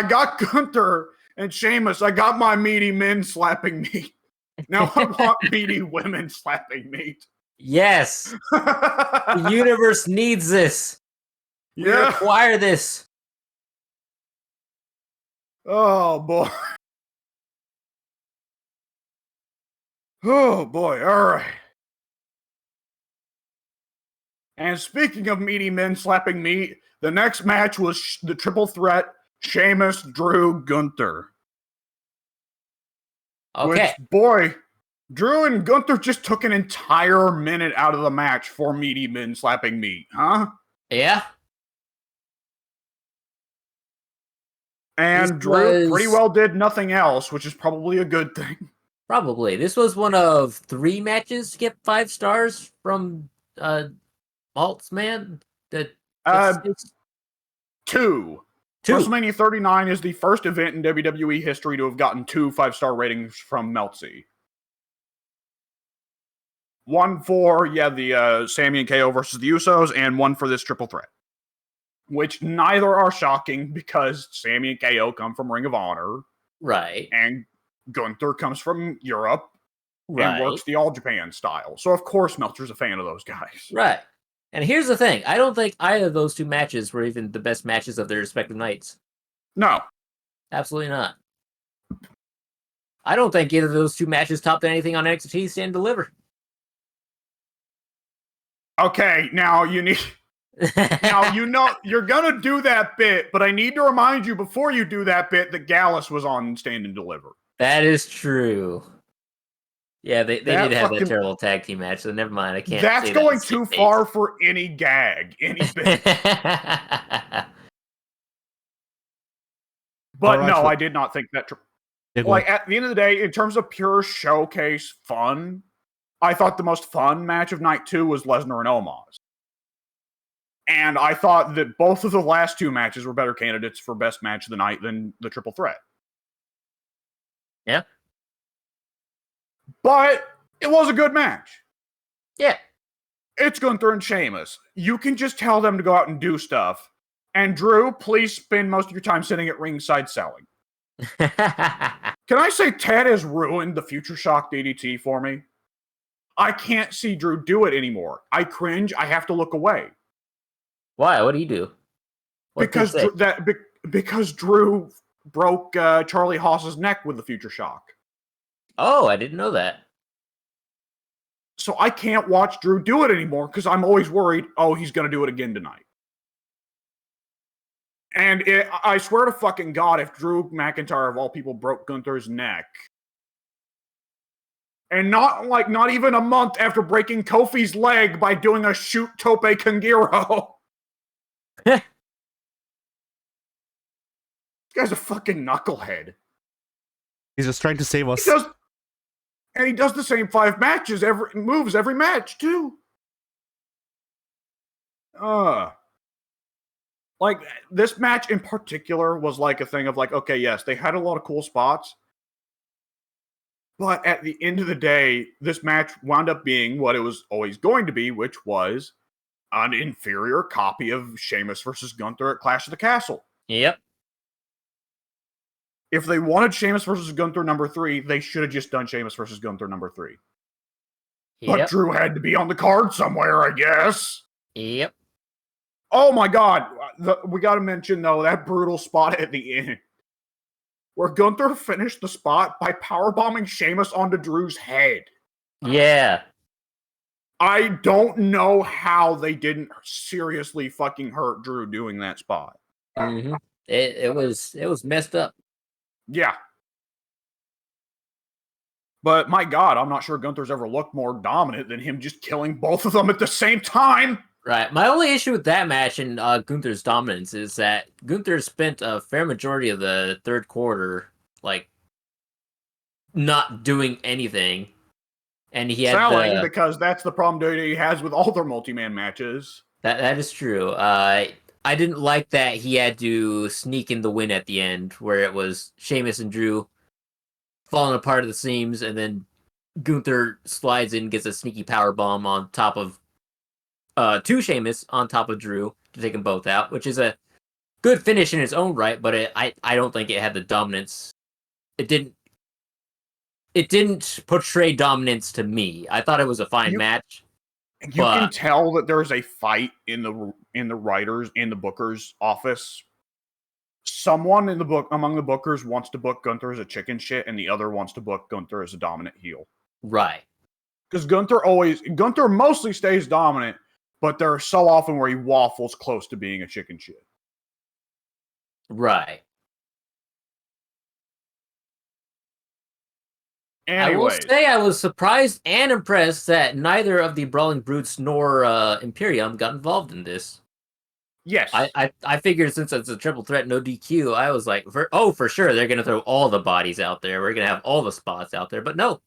got Gunther and Sheamus. I got my meaty men slapping me. Now I want meaty women slapping me. Yes. The universe needs this. We require this. Oh, boy. Oh, boy. All right. And speaking of meaty men slapping meat, the next match was the triple threat: Sheamus, Drew, Gunther. Okay. Which, boy, Drew and Gunther just took an entire minute out of the match for meaty men slapping meat, huh? Yeah. And Drew pretty well did nothing else, which is probably a good thing. Probably. This was one of 3 matches to get 5 stars from Maltz Man. Two. WrestleMania 39 is the first event in WWE history to have gotten 2 5-star ratings from Meltzy. One for, the Sami and KO versus the Usos, and one for this triple threat. Which neither are shocking because Sami and KO come from Ring of Honor. Right. And Gunther comes from Europe. Right. And works the All Japan style. So, of course, Meltzer's a fan of those guys. Right. And here's the thing. I don't think either of those 2 matches were even the best matches of their respective nights. No. Absolutely not. I don't think either of those 2 matches topped anything on NXT Stand and Deliver. Okay, now you need... Now, you're gonna do that bit, but I need to remind you before you do that bit that Gallus was on Stand and Deliver. That is true. Yeah, they did have that terrible tag team match, so never mind. I can't. That's going too far for any gag, any bit. But right, no, I did not think that. Like, at the end of the day, in terms of pure showcase fun, I thought the most fun match of night 2 was Lesnar and Omos. And I thought that both of the last 2 matches were better candidates for best match of the night than the triple threat. Yeah. But it was a good match. Yeah. It's Gunther and Sheamus. You can just tell them to go out and do stuff. And Drew, please spend most of your time sitting at ringside selling. Can I say Ted has ruined the Future Shock DDT for me? I can't see Drew do it anymore. I cringe. I have to look away. Why? What do you do? Because Drew broke Charlie Haas's neck with the Future Shock. Oh, I didn't know that. So I can't watch Drew do it anymore because I'm always worried, he's going to do it again tonight. And I swear to fucking God, if Drew McIntyre, of all people, broke Gunther's neck, and not even a month after breaking Kofi's leg by doing a shoot tope Kangiro. This guy's a fucking knucklehead. He's just trying to save us. He does the same 5 moves every match, too. Like, this match in particular was like a thing of like, okay, yes, they had a lot of cool spots. But at the end of the day, this match wound up being what it was always going to be, which was an inferior copy of Sheamus versus Gunther at Clash of the Castle. Yep. If they wanted Sheamus versus Gunther number 3, they should have just done Sheamus versus Gunther number 3. Yep. But Drew had to be on the card somewhere, I guess. Yep. Oh my God. We got to mention, though, that brutal spot at the end where Gunther finished the spot by powerbombing Sheamus onto Drew's head. Yeah. I don't know how they didn't seriously fucking hurt Drew doing that spot. Mm-hmm. It was messed up. Yeah. But my God, I'm not sure Gunther's ever looked more dominant than him just killing both of them at the same time. Right. My only issue with that match and Gunther's dominance is that Gunther spent a fair majority of the third quarter, like, not doing anything. And he had selling, because that's the problem WWE has with all their multi-man matches. That is true. I didn't like that he had to sneak in the win at the end, where it was Sheamus and Drew falling apart at the seams, and then Gunther slides in and gets a sneaky powerbomb on top of to Sheamus on top of Drew to take them both out, which is a good finish in its own right, but I don't think it had the dominance. It didn't portray dominance to me. I thought it was a fine match. You can tell that there's a fight in the writers, in the bookers' office. Someone among the bookers wants to book Gunther as a chicken shit, and the other wants to book Gunther as a dominant heel. Right. Because Gunther mostly stays dominant, but there are so often where he waffles close to being a chicken shit. Right. Anyways, I will say I was surprised and impressed that neither of the Brawling Brutes nor Imperium got involved in this. yes. I figured since it's a triple threat, no DQ, I was like, for sure, they're going to throw all the bodies out there. We're going to have all the spots out there. But no,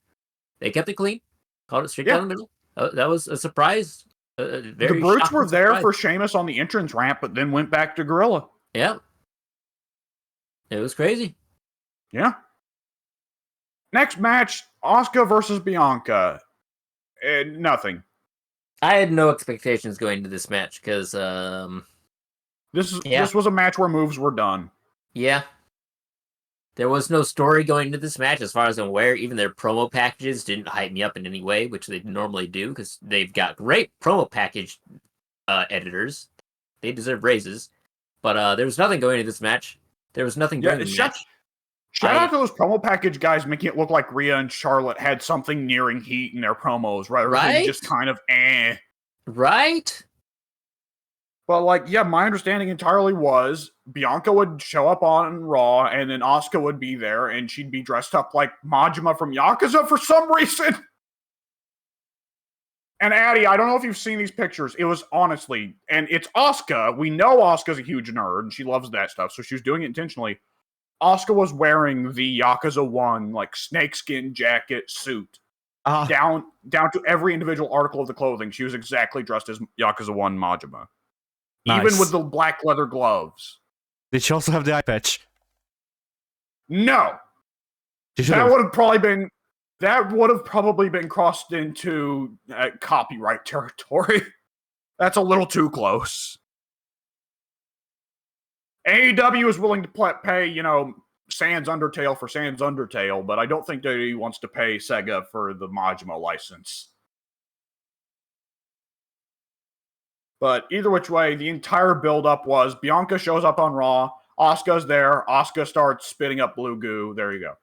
they kept it clean. Called it straight down the middle. That was a surprise. The Brutes were there for Sheamus on the entrance ramp, but then went back to Gorilla. Yeah. It was crazy. Yeah. Next match, Asuka versus Bianca. Nothing. I had no expectations going into this match because this was a match where moves were done. Yeah. There was no story going into this match as far as I'm aware. Even their promo packages didn't hype me up in any way, which they normally do because they've got great promo package editors. They deserve raises. But there was nothing going into this match. There was nothing during the match. Shout out to those promo package guys making it look like Rhea and Charlotte had something nearing heat in their promos, right? Just kind of Right? But, my understanding entirely was Bianca would show up on Raw, and then Asuka would be there, and she'd be dressed up like Majima from Yakuza for some reason. And Addie, I don't know if you've seen these pictures. It was honestly, and it's Asuka. We know Asuka's a huge nerd, and she loves that stuff, so she was doing it intentionally. Asuka was wearing the Yakuza 1, snakeskin jacket suit. Down to every individual article of the clothing. She was exactly dressed as Yakuza 1 Majima. Nice. Even with the black leather gloves. Did she also have the eye patch? No. That would have probably been crossed into copyright territory. That's a little too close. AEW is willing to pay, Sans Undertale for Sans Undertale, but I don't think WWE wants to pay Sega for the Majima license. But either which way, the entire build-up was Bianca shows up on Raw, Asuka's there, Asuka starts spitting up blue goo. There you go.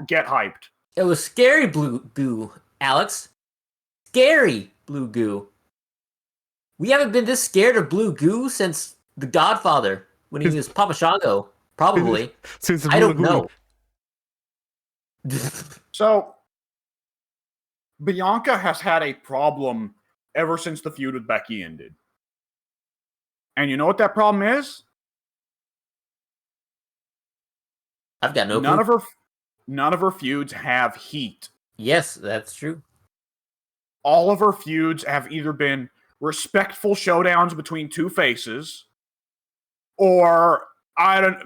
Get hyped. It was scary blue goo, Alex. Scary blue goo. We haven't been this scared of blue goo since The Godfather, when he was Papa Shango. Probably. Since I don't know. So, Bianca has had a problem ever since the feud with Becky ended. And you know what that problem is? I've got no clue. None of her feuds have heat. Yes, that's true. All of her feuds have either been respectful showdowns between two faces, or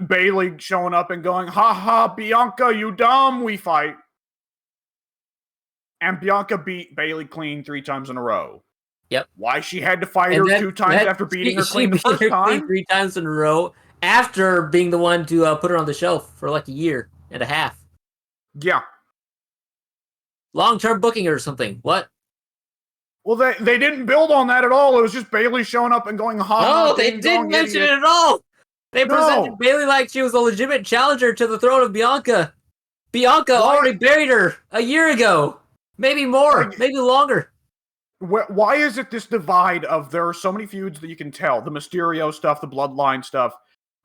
Bailey showing up and going, "Ha ha, Bianca, you dumb, we fight." And Bianca beat Bailey clean 3 times in a row. Yep. Why she had to fight her 2 times after beating her clean the first time? 3 times in a row after being the one to put her on the shelf for a year and a half. Yeah. Long-term booking or something. What? Well, they didn't build on that at all. It was just Bailey showing up and going, "Ha!" No, they didn't mention it at all. They presented Bailey like she was a legitimate challenger to the throne of Bianca. Bianca already buried her a year ago. Maybe more. Maybe longer. Why is it this divide of there are so many feuds that you can tell, the Mysterio stuff, the Bloodline stuff,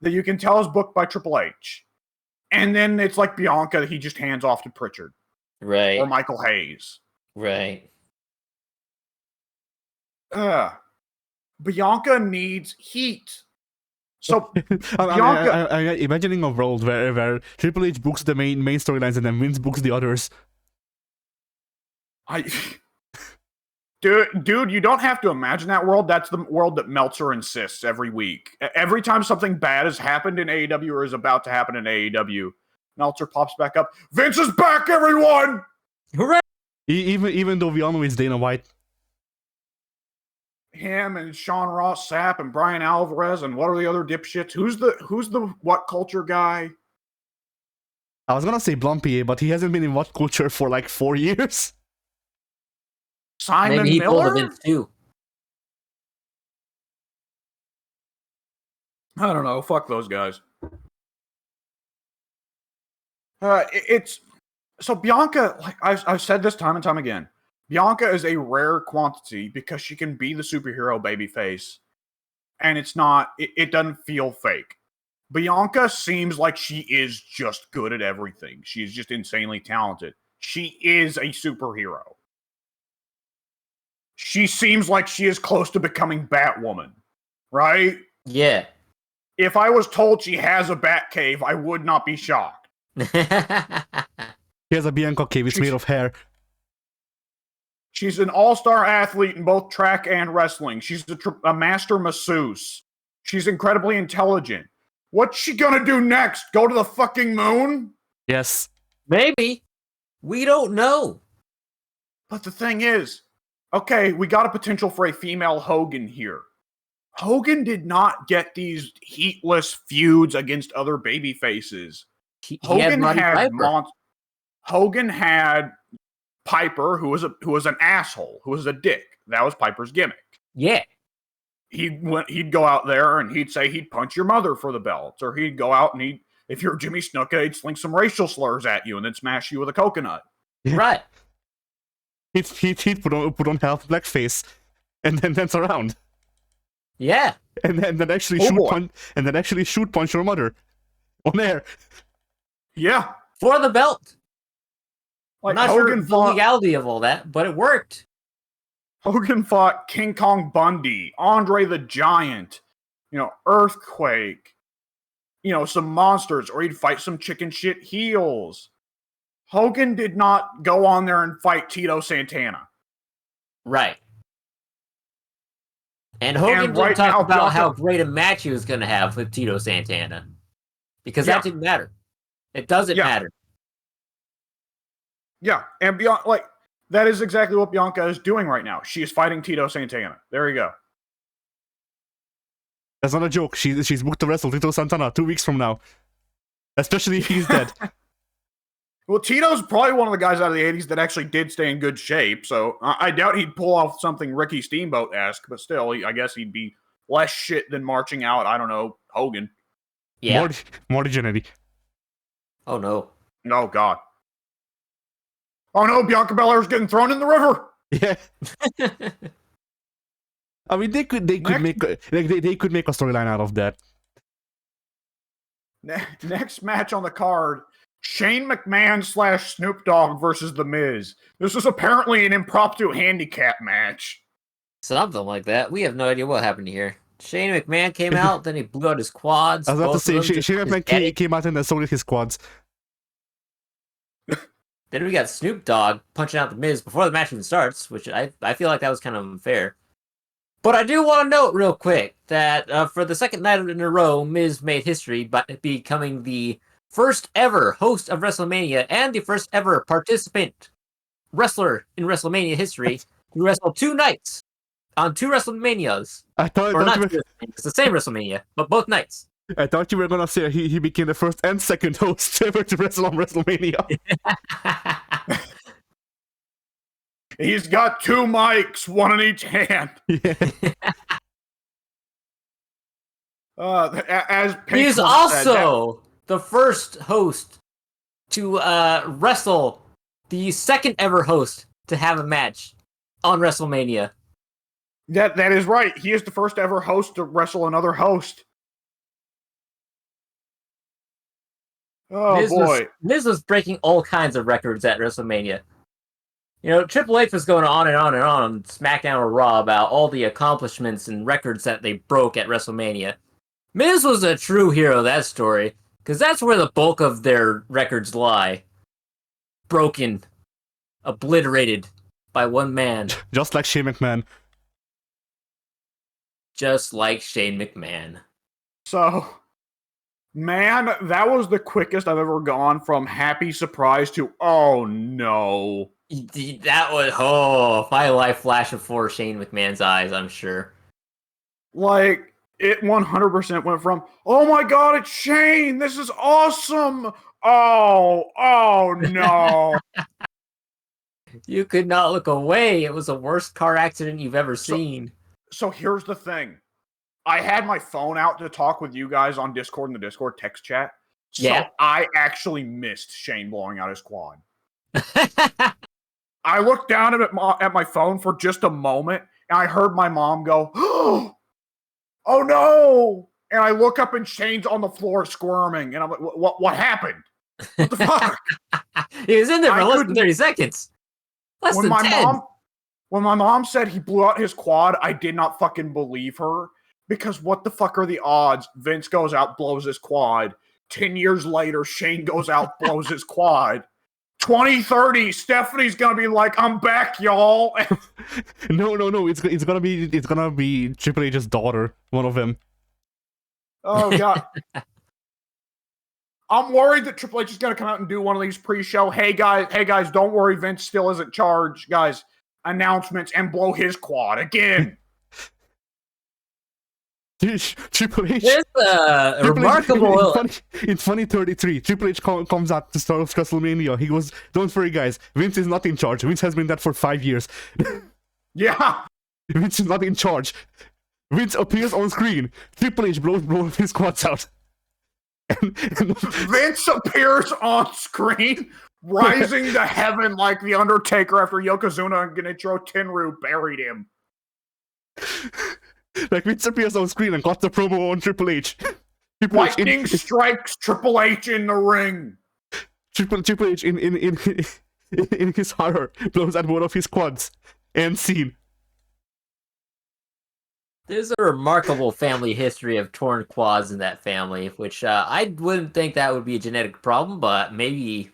that you can tell is booked by Triple H. And then it's like Bianca, he just hands off to Pritchard. Right. Or Michael Hayes. Right. Bianca needs heat. So I'm imagining a world where Triple H books the main storylines and then Vince books the others. Dude, you don't have to imagine that world. That's the world that Meltzer insists every week. Every time something bad has happened in AEW or is about to happen in AEW, Meltzer pops back up. "Vince is back, everyone!" Hooray! Even though we all know it's Dana White. Him and Sean Ross Sapp and Brian Alvarez and what are the other dipshits? Who's the What Culture guy? I was gonna say Blumpy, but he hasn't been in What Culture for 4 years. Simon Maybe he Miller? pulled Vince too. I don't know. Fuck those guys. So Bianca, I've said this time and time again, Bianca is a rare quantity because she can be the superhero babyface, and it doesn't feel fake. Bianca seems like she is just good at everything. She is just insanely talented. She is a superhero. She seems like she is close to becoming Batwoman, right? Yeah. If I was told she has a bat cave, I would not be shocked. Here's a Bianca cave. It's made of hair. She's an all-star athlete in both track and wrestling. She's a master masseuse. She's incredibly intelligent. What's she gonna do next? Go to the fucking moon? Yes. Maybe. We don't know. But the thing is, okay, we got a potential for a female Hogan here. Hogan did not get these heatless feuds against other baby faces. Hogan had Piper, who was an asshole, who was a dick. That was Piper's gimmick. Yeah. He'd go out there and he'd say he'd punch your mother for the belts, or he'd go out and if you're Jimmy Snuka, he'd sling some racial slurs at you and then smash you with a coconut. Right. He'd put on half blackface and then dance around. Yeah. And then actually shoot punch your mother on air. Yeah. For the belt. Like, I'm not sure the legality of all that, but it worked. Hogan fought King Kong Bundy, Andre the Giant, Earthquake, some monsters, or he'd fight some chicken shit heels. Hogan did not go on there and fight Tito Santana. Right. And Hogan didn't talk about how great a match he was going to have with Tito Santana. Because that didn't matter. It doesn't matter. Yeah, and that is exactly what Bianca is doing right now. She is fighting Tito Santana. There you go. That's not a joke. She's booked to wrestle Tito Santana 2 weeks from now. Especially if he's dead. Well, Tito's probably one of the guys out of the 80s that actually did stay in good shape, so I doubt he'd pull off something Ricky Steamboat-esque, but still, I guess he'd be less shit than marching out, I don't know, Hogan. Yeah. Marty Jannetty. Oh, no. No, God. Oh, no, Bianca Belair's getting thrown in the river! Yeah. I mean, they could make a storyline out of that. Next match on the card, Shane McMahon / Snoop Dogg versus The Miz. This was apparently an impromptu handicap match. Something like that. We have no idea what happened here. Shane McMahon came out, then he blew out his quads. I was about to say, Shane McMahon came out and then so did his quads. Then we got Snoop Dogg punching out The Miz before the match even starts, which I feel like that was kind of unfair. But I do want to note real quick that for the second night in a row, Miz made history by becoming the first ever host of WrestleMania and the first ever participant wrestler in WrestleMania history to wrestle 2 nights on 2 WrestleManias. It's the same WrestleMania, but both nights. I thought you were gonna say he became the first and second host ever to wrestle on WrestleMania. He's got 2 mics, 1 in each hand. Yeah. He is also the first host to wrestle, the second ever host to have a match on WrestleMania. That is right. He is the first ever host to wrestle another host. Oh, boy. Miz was breaking all kinds of records at WrestleMania. Triple H was going on and on and on SmackDown or Raw about all the accomplishments and records that they broke at WrestleMania. Miz was a true hero of that story, because that's where the bulk of their records lie. Broken. Obliterated by one man. Just like Shane McMahon. Just like Shane McMahon. So, man, that was the quickest I've ever gone from happy surprise to, oh no. That was, my life flashed before Shane McMahon's eyes, I'm sure. Like, it 100% went from, oh my god, it's Shane! This is awesome! Oh no! You could not look away. It was the worst car accident you've ever seen. So here's the thing. I had my phone out to talk with you guys on Discord in the Discord text chat. So I actually missed Shane blowing out his quad. I looked down at my phone for just a moment, and I heard my mom go, "Oh no!" And I look up, and Shane's on the floor squirming, and I'm like, "What happened? What the fuck?" He was in there for less than 30 seconds. Less when than 10. When my mom said he blew out his quad, I did not fucking believe her. Because what the fuck are the odds? Vince goes out, blows his quad. 10 years later, Shane goes out, blows his quad. 2030, Stephanie's gonna be like, "I'm back, y'all." No. It's gonna be Triple H's daughter, one of them. Oh god. I'm worried that Triple H is gonna come out and do one of these pre-show. Hey guys, don't worry, Vince still isn't charged, guys. Announcements and blow his quad again. Triple H. There's a remarkable. In 2033, Triple H comes out to start off WrestleMania. He goes, "Don't worry, guys. Vince is not in charge. Vince has been that for 5 years." Yeah. Vince is not in charge. Vince appears on screen. Triple H blows his quads out. And Vince appears on screen, rising to heaven like the Undertaker after Yokozuna and Genichiro Tenryu buried him. Like, Vince appears on screen and got the promo on Triple H. Lightning strikes Triple H in the ring. Triple H in his horror blows at one of his quads. And scene. There's a remarkable family history of torn quads in that family, which I wouldn't think that would be a genetic problem, but maybe,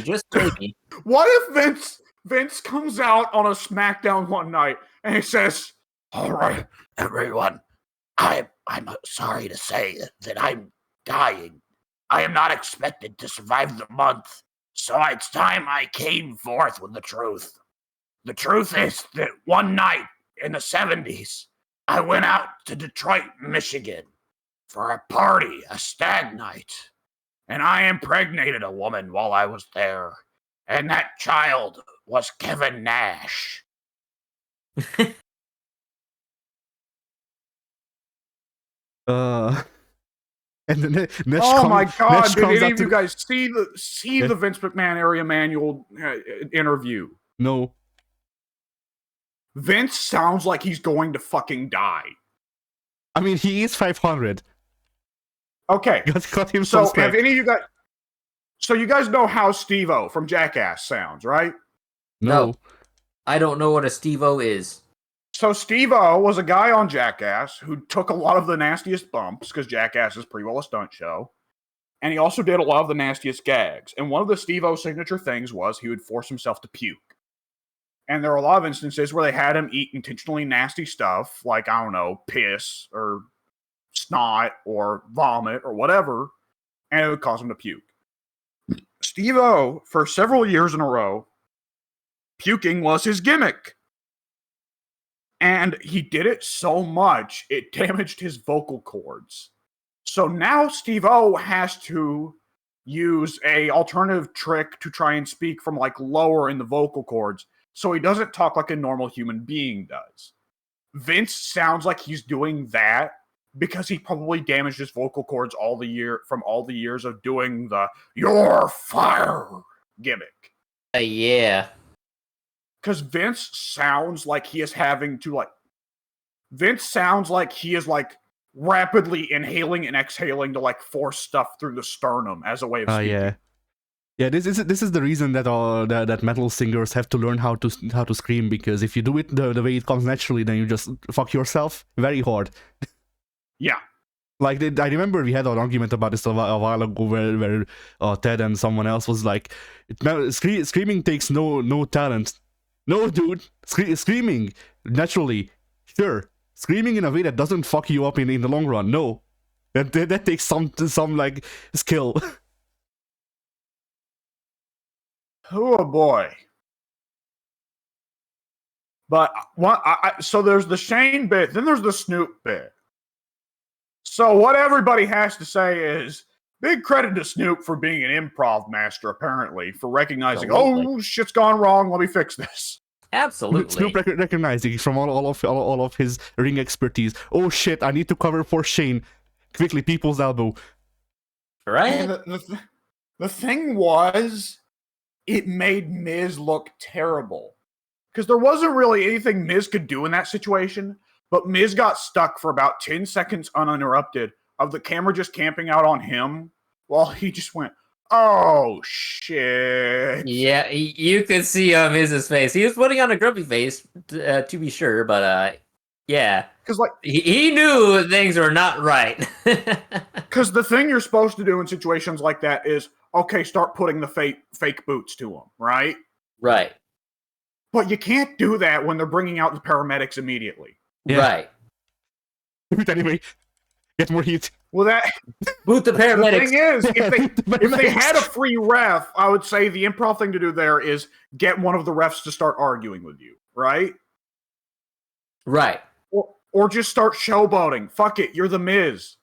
just maybe. What if Vince comes out on a SmackDown one night and he says, "All right, everyone, I'm sorry to say that I'm dying. I am not expected to survive the month, so it's time I came forth with the truth. The truth is that one night in the 70s, I went out to Detroit, Michigan for a party, a stag night, and I impregnated a woman while I was there, and that child was Kevin Nash." And then Nash my god! Nash Did comes any out of you guys see the Vince McMahon area manual interview? No. Vince sounds like he's going to fucking die. I mean, he is 500. Okay. Got him So some have any of you guys? So you guys know how Steve-O from Jackass sounds, right? No. I don't know what a Steve-O is. So Steve-O was a guy on Jackass who took a lot of the nastiest bumps, because Jackass is pretty well a stunt show. And he also did a lot of the nastiest gags. And one of the Steve-O signature things was he would force himself to puke. And there are a lot of instances where they had him eat intentionally nasty stuff, like, I don't know, piss or snot or vomit or whatever, and it would cause him to puke. Steve-O, for several years in a row, puking was his gimmick. And he did it so much, it damaged his vocal cords. So now Steve-O has to use a alternative trick to try and speak from like lower in the vocal cords, so he doesn't talk like a normal human being does. Vince sounds like he's doing that because he probably damaged his vocal cords all the years of doing the "you're fire" gimmick. Yeah. Because Vince sounds like he is having to Vince sounds like he is like rapidly inhaling and exhaling to like force stuff through the sternum as a way of speaking. Yeah, this is the reason that that metal singers have to learn how to scream, because if you do it the way it comes naturally, then you just fuck yourself very hard. Yeah. Like, I remember we had an argument about this a while ago where Ted and someone else was like, screaming takes no talent. No, dude, screaming naturally, sure. Screaming in a way that doesn't fuck you up in the long run, no. That takes some like skill. Oh boy. But so there's the Shane bit, then there's the Snoop bit. So what everybody has to say is big credit to Snoop for being an improv master, apparently, for recognizing, oh, shit's gone wrong, let me fix this. Absolutely. Snoop recognizing from all of his ring expertise. Oh shit, I need to cover for Shane. Quickly, people's elbow. Right? And the thing was, it made Miz look terrible. Because there wasn't really anything Miz could do in that situation, but Miz got stuck for about 10 seconds uninterrupted of the camera just camping out on him while he just went, oh, shit. Yeah, you could see Miz's face. He was putting on a grumpy face, to be sure, but yeah. Because, like, he knew things were not right. because the thing you're supposed to do in situations like that is, okay, start putting the fake boots to them, right? Right. But you can't do that when they're bringing out the paramedics immediately. Yeah. Right. Anyway, get more heat. Well, that Boot the the paramedics. thing is, if they Paramedics. had a free ref, I would say the improv thing to do there is get one of the refs to start arguing with you, right? Right. Or just start showboating. Fuck it, you're the Miz.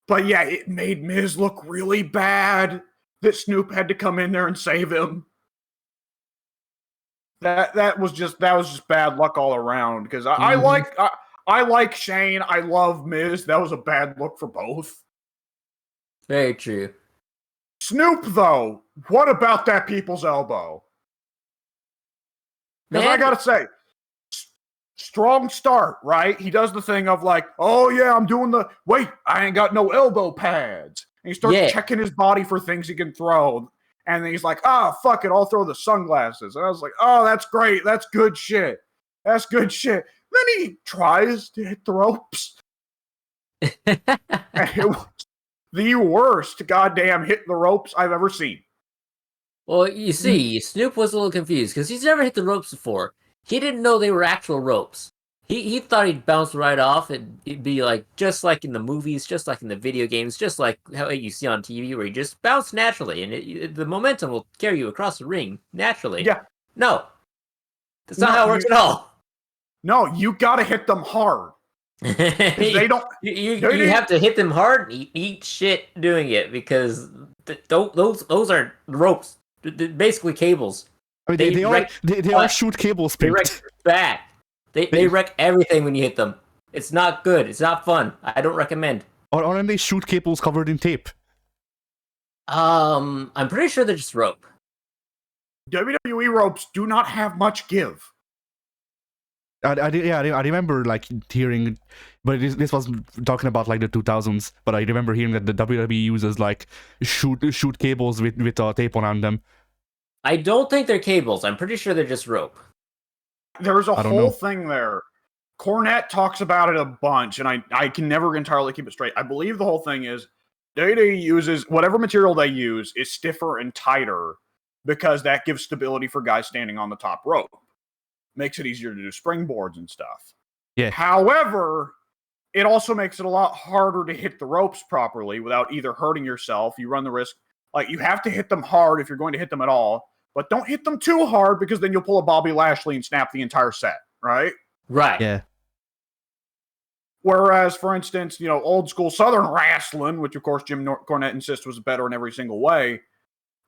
But yeah, it made Miz look really bad that Snoop had to come in there and save him. That was just bad luck all around. Because I like Shane. I love Miz. That was a bad look for both. Very true. Snoop, though, what about that people's elbow? Because I Man. gotta say, strong start, right? He does the thing of like, oh yeah, I'm doing the, wait, I ain't got no elbow pads. And he starts Yeah. checking his body for things he can throw. And then he's like, fuck it, I'll throw the sunglasses. And I was like, oh, that's great. That's good shit. That's good shit. Then he tries to hit the ropes. And it was the worst goddamn hit the ropes I've ever seen. Well, you see, Snoop was a little confused because he's never hit the ropes before. He didn't know they were actual ropes. He thought he'd bounce right off and it'd be like just like in the movies, just like in the video games, just like how you see on TV where you just bounce naturally and the momentum will carry you across the ring naturally. Yeah. No, that's not No, how it works at all. No, you gotta hit them hard. 'Cause they don't. You have to hit them hard and eat shit doing it because those are ropes, basically cables. I mean, They they wreck- are shoot cables, They Pink. wreck your back. They wreck everything when you hit them. It's not good. It's not fun. I don't recommend. Or aren't they shoot cables covered in tape? I'm pretty sure they're just rope. WWE ropes do not have much give. I remember like hearing, but this was talking about like the 2000s. But I remember hearing that the WWE uses like shoot cables with tape on them. I don't think they're cables. I'm pretty sure they're just rope. There's a I don't whole know. thing there. Cornette talks about it a bunch, and I can never entirely keep it straight. I believe the whole thing is WWE uses whatever material they use is stiffer and tighter because that gives stability for guys standing on the top rope. Makes it easier to do springboards and stuff. Yeah. However, it also makes it a lot harder to hit the ropes properly without either hurting yourself. You run the risk, like you have to hit them hard if you're going to hit them at all, but don't hit them too hard because then you'll pull a Bobby Lashley and snap the entire set, right? Right. Yeah. Whereas, for instance, old school Southern wrestling, which of course Jim Cornette insists was better in every single way,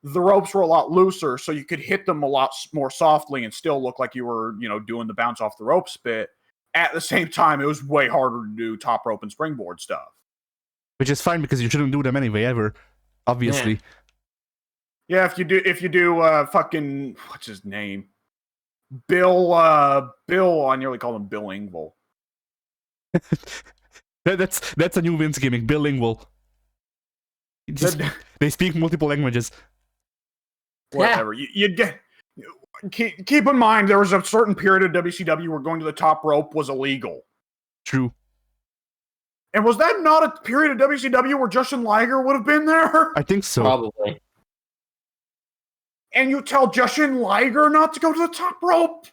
the ropes were a lot looser, so you could hit them a lot more softly and still look like you were, doing the bounce off the ropes bit. At the same time, it was way harder to do top rope and springboard stuff. Which is fine because you shouldn't do them anyway, ever. Obviously. Yeah, if you do fucking what's his name? Bill, I nearly called him Bill Engvall. That's a new Vince gimmick, bilingual. They speak multiple languages. Whatever. You get. Keep in mind, there was a certain period of WCW where going to the top rope was illegal. True. And was that not a period of WCW where Justin Liger would have been there? I think so. Probably. And you tell Justin Liger not to go to the top rope?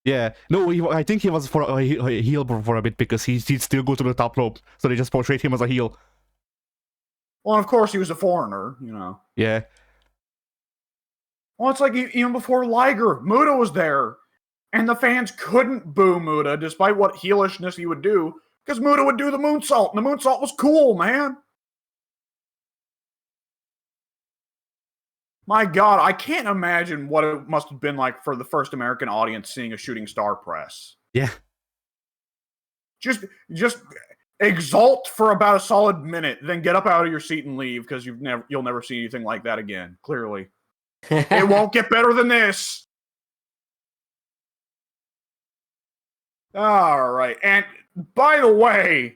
Yeah. No, I think he was for a heel for a bit because he'd still go to the top rope. So they just portrayed him as a heel. Well, of course, he was a foreigner, Yeah. Well, it's like even before Liger, Muta was there. And the fans couldn't boo Muta despite what heelishness he would do. Because Muta would do the moonsault. And the moonsault was cool, man. My God, I can't imagine what it must have been like for the first American audience seeing a shooting star press. Yeah. Just exalt for about a solid minute, then get up out of your seat and leave because you'll never see anything like that again. Clearly. It won't get better than this. All right. And by the way,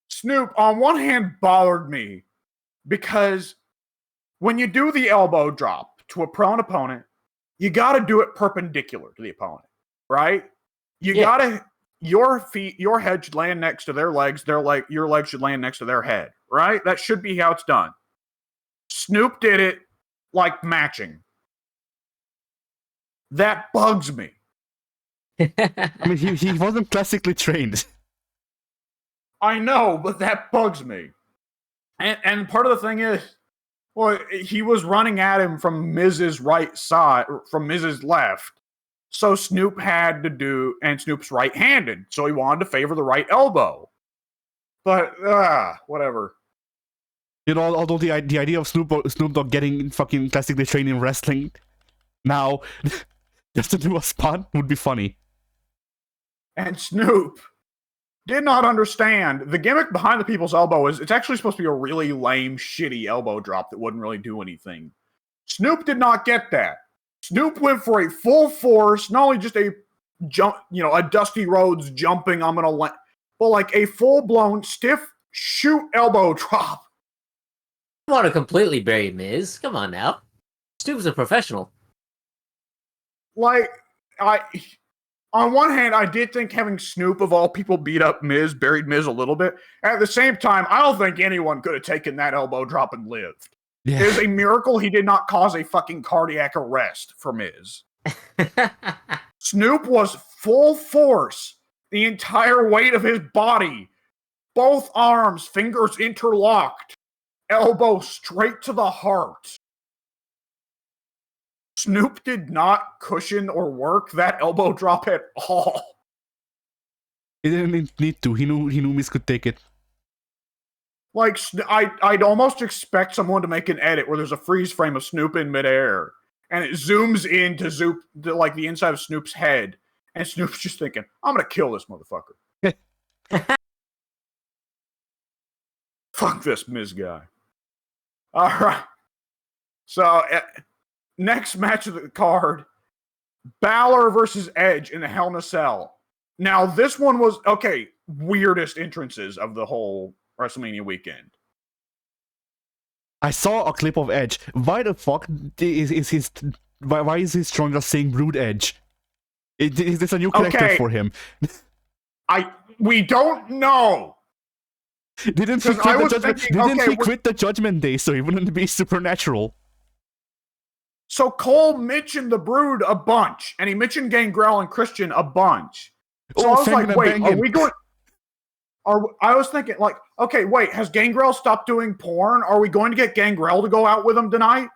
Snoop, on one hand, bothered me because when you do the elbow drop to a prone opponent, you got to do it perpendicular to the opponent, right? You got to, your head should land next to their legs, your legs should land next to their head, right? That should be how it's done. Snoop did it like matching. That bugs me. I mean, he wasn't classically trained. I know, but that bugs me. And part of the thing is, well, he was running at him from Miz's right side, from Miz's left. So Snoop had to do, and Snoop's right-handed, so he wanted to favor the right elbow. But, whatever. You know, although the idea of Snoop Dogg getting fucking classically trained in wrestling now, just to do a spot would be funny. And Snoop did not understand the gimmick behind the people's elbow is it's actually supposed to be a really lame, shitty elbow drop that wouldn't really do anything. Snoop did not get that. Snoop went for a full force, not only just a jump, a Dusty Rhodes jumping, but like a full-blown stiff shoot elbow drop. I want to completely bury Miz. Come on now. Snoop's a professional. Like, on one hand, I did think having Snoop, of all people, beat up Miz, buried Miz a little bit. At the same time, I don't think anyone could have taken that elbow drop and lived. Yeah. It is a miracle he did not cause a fucking cardiac arrest for Miz. Snoop was full force, the entire weight of his body, both arms, fingers interlocked, elbow straight to the heart. Snoop did not cushion or work that elbow drop at all. He didn't need to. He knew Miz could take it. Like, I'd almost expect someone to make an edit where there's a freeze frame of Snoop in midair, and it zooms into like the inside of Snoop's head, and Snoop's just thinking, "I'm gonna kill this motherfucker." Fuck this Miz guy. All right. So, next match of the card, Balor versus Edge in the Hell in a Cell. Now, this one was, weirdest entrances of the whole WrestleMania weekend. I saw a clip of Edge. Why the fuck why is his strong just saying Brood Edge? Is this a new character for him? We don't know. Didn't he quit the Judgment Day so he wouldn't be supernatural? So Cole mentioned the Brood a bunch, and he mentioned Gangrel and Christian a bunch. So I was like, wait, are we going... I was thinking, like, okay, wait, has Gangrel stopped doing porn? Are we going to get Gangrel to go out with him tonight?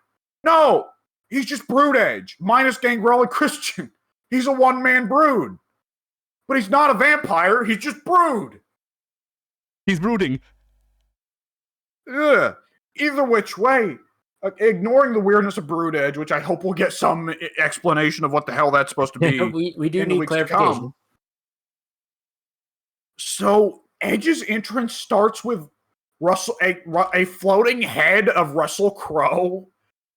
No! He's just Brood Edge, minus Gangrel and Christian. He's a one-man Brood. But he's not a vampire, he's just Brood. He's brooding. Ugh. Either which way, ignoring the weirdness of Brood Edge, which I hope we'll get some explanation of what the hell that's supposed to be. we do need clarification. So Edge's entrance starts with a floating head of Russell Crowe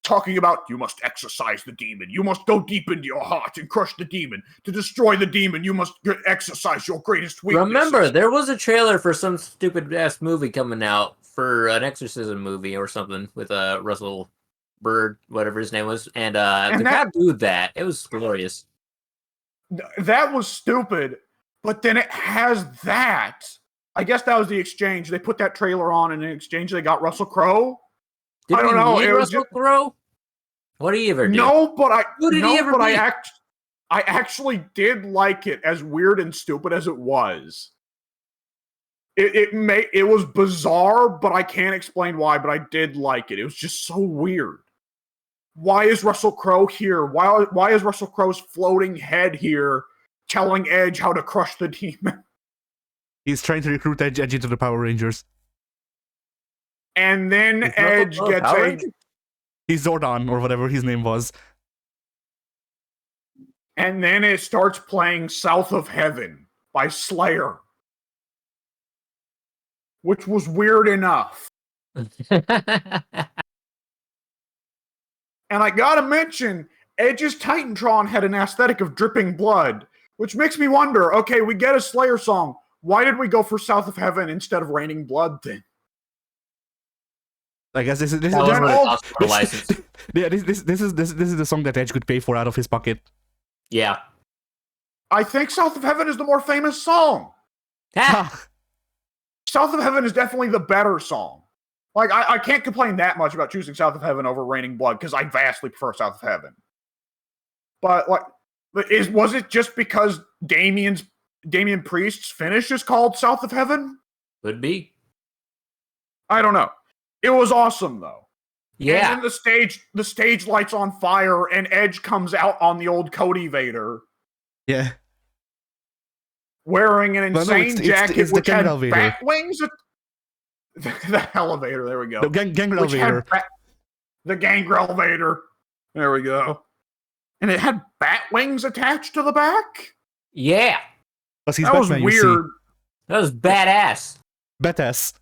talking about, you must exorcise the demon. You must go deep into your heart and crush the demon. To destroy the demon, you must exercise your greatest weakness. Remember, there was a trailer for some stupid-ass movie coming out for an exorcism movie or something with Russell Bird, whatever his name was, and the crowd booed that. It was glorious. That was stupid, but then it has that. I guess that was the exchange. They put that trailer on, and in exchange, they got Russell Crowe. I don't know. It was Russell Crowe? What did he ever do? No, but I actually did like it, as weird and stupid as it was. It was bizarre, but I can't explain why, but I did like it. It was just so weird. Why is Russell Crowe here? Why is Russell Crowe's floating head here telling Edge how to crush the demon? He's trying to recruit Edge into the Power Rangers. And then Edge gets He's Zordon, or whatever his name was. And then it starts playing South of Heaven by Slayer. Which was weird enough. And I gotta mention, Edge's Titantron had an aesthetic of dripping blood, which makes me wonder, okay, we get a Slayer song. Why did we go for South of Heaven instead of Raining Blood then? I guess this is That was what it cost for a license. Yeah, this is the song that Edge could pay for out of his pocket. Yeah. I think South of Heaven is the more famous song. Ha! South of Heaven is definitely the better song. Like, I can't complain that much about choosing South of Heaven over Raining Blood, because I vastly prefer South of Heaven. But, like, was it just because Damian Priest's finish is called South of Heaven? Could be. I don't know. It was awesome, though. Yeah. And then the stage lights on fire, and Edge comes out on the old Cody Vader. Yeah. Wearing an insane jacket it's which the had elevator. bat wings. The elevator, there we go. The Gangrel Vader. The Gangrel Vader. There we go. And it had bat wings attached to the back? Yeah. That was weird. That was badass. Badass.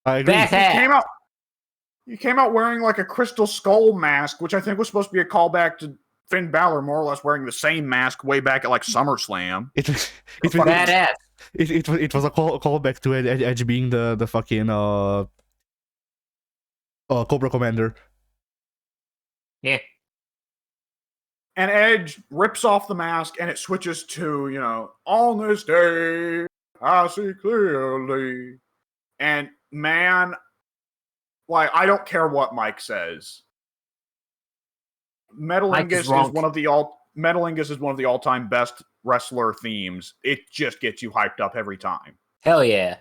I agree. Badass. He came out wearing like a crystal skull mask, which I think was supposed to be a callback to Finn Balor, more or less wearing the same mask way back at like SummerSlam. It was badass. It was a callback to Edge being the fucking Cobra Commander. Yeah. And Edge rips off the mask and it switches to, you know, on this day, I see clearly. And man, like, I don't care what Mike says. Metalingus is one of the all-time best wrestler themes. It just gets you hyped up every time. Hell yeah.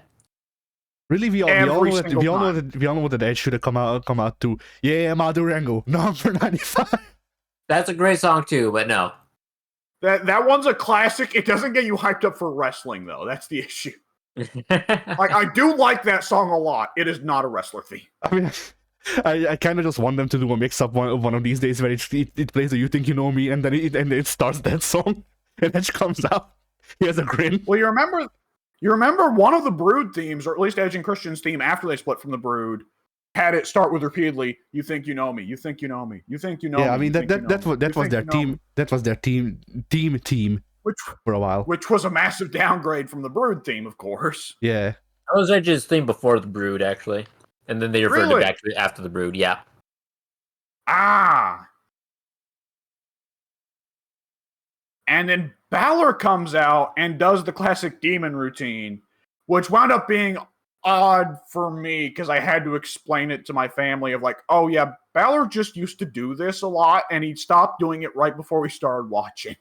Really, we all know that Edge should have come out to Madurango, number 95. That's a great song too, but no. That one's a classic. It doesn't get you hyped up for wrestling, though. That's the issue. Like, I do like that song a lot. It is not a wrestler theme. I mean, I kind of just want them to do a mix-up one of these days where it plays a You Think You Know Me, and then it starts that song, and Edge comes out. He has a grin. Well, you remember one of the Brood themes, or at least Edge and Christian's theme after they split from the Brood, had it start with repeatedly, "You think you know me, you think you know me, you think you know me." Yeah, I mean that was their team. That was their team for a while. Which was a massive downgrade from the Brood theme, of course. Yeah. That was Edge's theme before the Brood, actually. And then they referred it back to it after the Brood, yeah. Ah. And then Balor comes out and does the classic demon routine, which wound up being odd for me because I had to explain it to my family of like, oh yeah, Balor just used to do this a lot and he stopped doing it right before we started watching.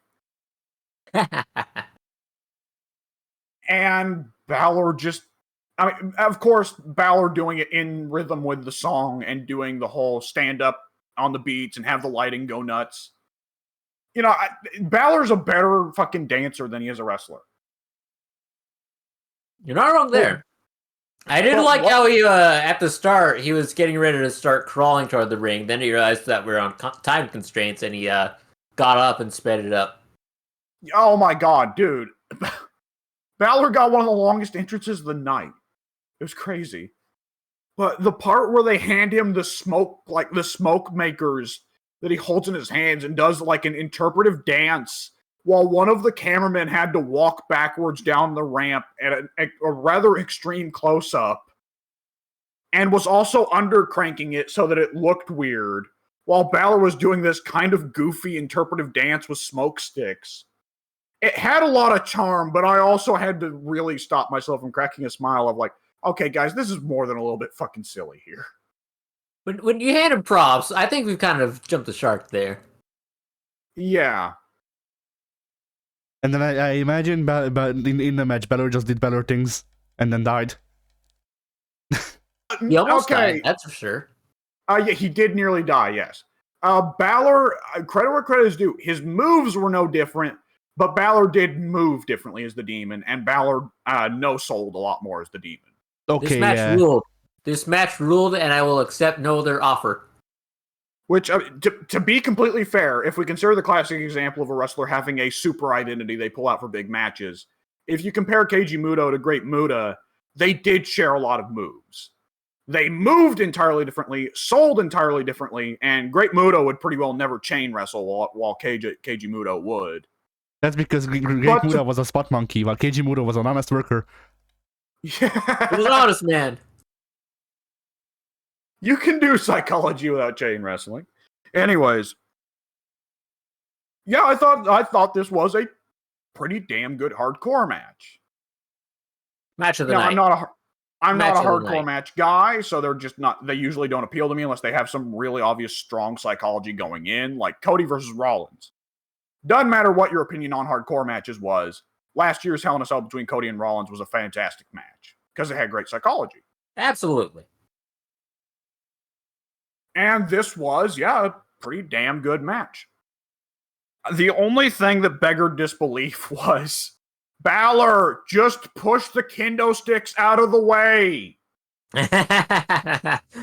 And Balor just, I mean, of course, Balor doing it in rhythm with the song and doing the whole stand up on the beats and have the lighting go nuts. You know, Balor's a better fucking dancer than he is a wrestler. You're not wrong there. I did like how he, at the start, he was getting ready to start crawling toward the ring. Then he realized that we're on time constraints, and he got up and sped it up. Oh my god, dude. Balor got one of the longest entrances of the night. It was crazy. But the part where they hand him the smoke, like the smoke makers that he holds in his hands and does like an interpretive dance while one of the cameramen had to walk backwards down the ramp at a rather extreme close-up and was also under-cranking it so that it looked weird while Balor was doing this kind of goofy interpretive dance with smoke sticks. It had a lot of charm, but I also had to really stop myself from cracking a smile of like, okay, guys, this is more than a little bit fucking silly here. When you hand him props, I think we've kind of jumped the shark there. Yeah. And then I imagine in the match, Balor just did Balor things and then died. He almost died, that's for sure. Yeah, he did nearly die, yes. Balor, credit where credit is due, his moves were no different, but Balor did move differently as the demon, and Balor no-sold a lot more as the demon. Okay, this match ruled. This match ruled, and I will accept no other offer. Which, to be completely fair, if we consider the classic example of a wrestler having a super identity they pull out for big matches, if you compare Keiji Muto to Great Muta, they did share a lot of moves. They moved entirely differently, sold entirely differently, and Great Muto would pretty well never chain wrestle while Keiji Muto would. That's because Great Muta was a spot monkey, while Keiji Muto was an honest worker. Yeah. He was an honest man. You can do psychology without chain wrestling. Anyways. Yeah, I thought this was a pretty damn good hardcore match. Match of the night. I'm not a hardcore match guy, so they're just not. They usually don't appeal to me unless they have some really obvious strong psychology going in, like Cody versus Rollins. Doesn't matter what your opinion on hardcore matches was. Last year's Hell in a Cell between Cody and Rollins was a fantastic match because it had great psychology. Absolutely. And this was, a pretty damn good match. The only thing that beggared disbelief was Balor, just push the kendo sticks out of the way.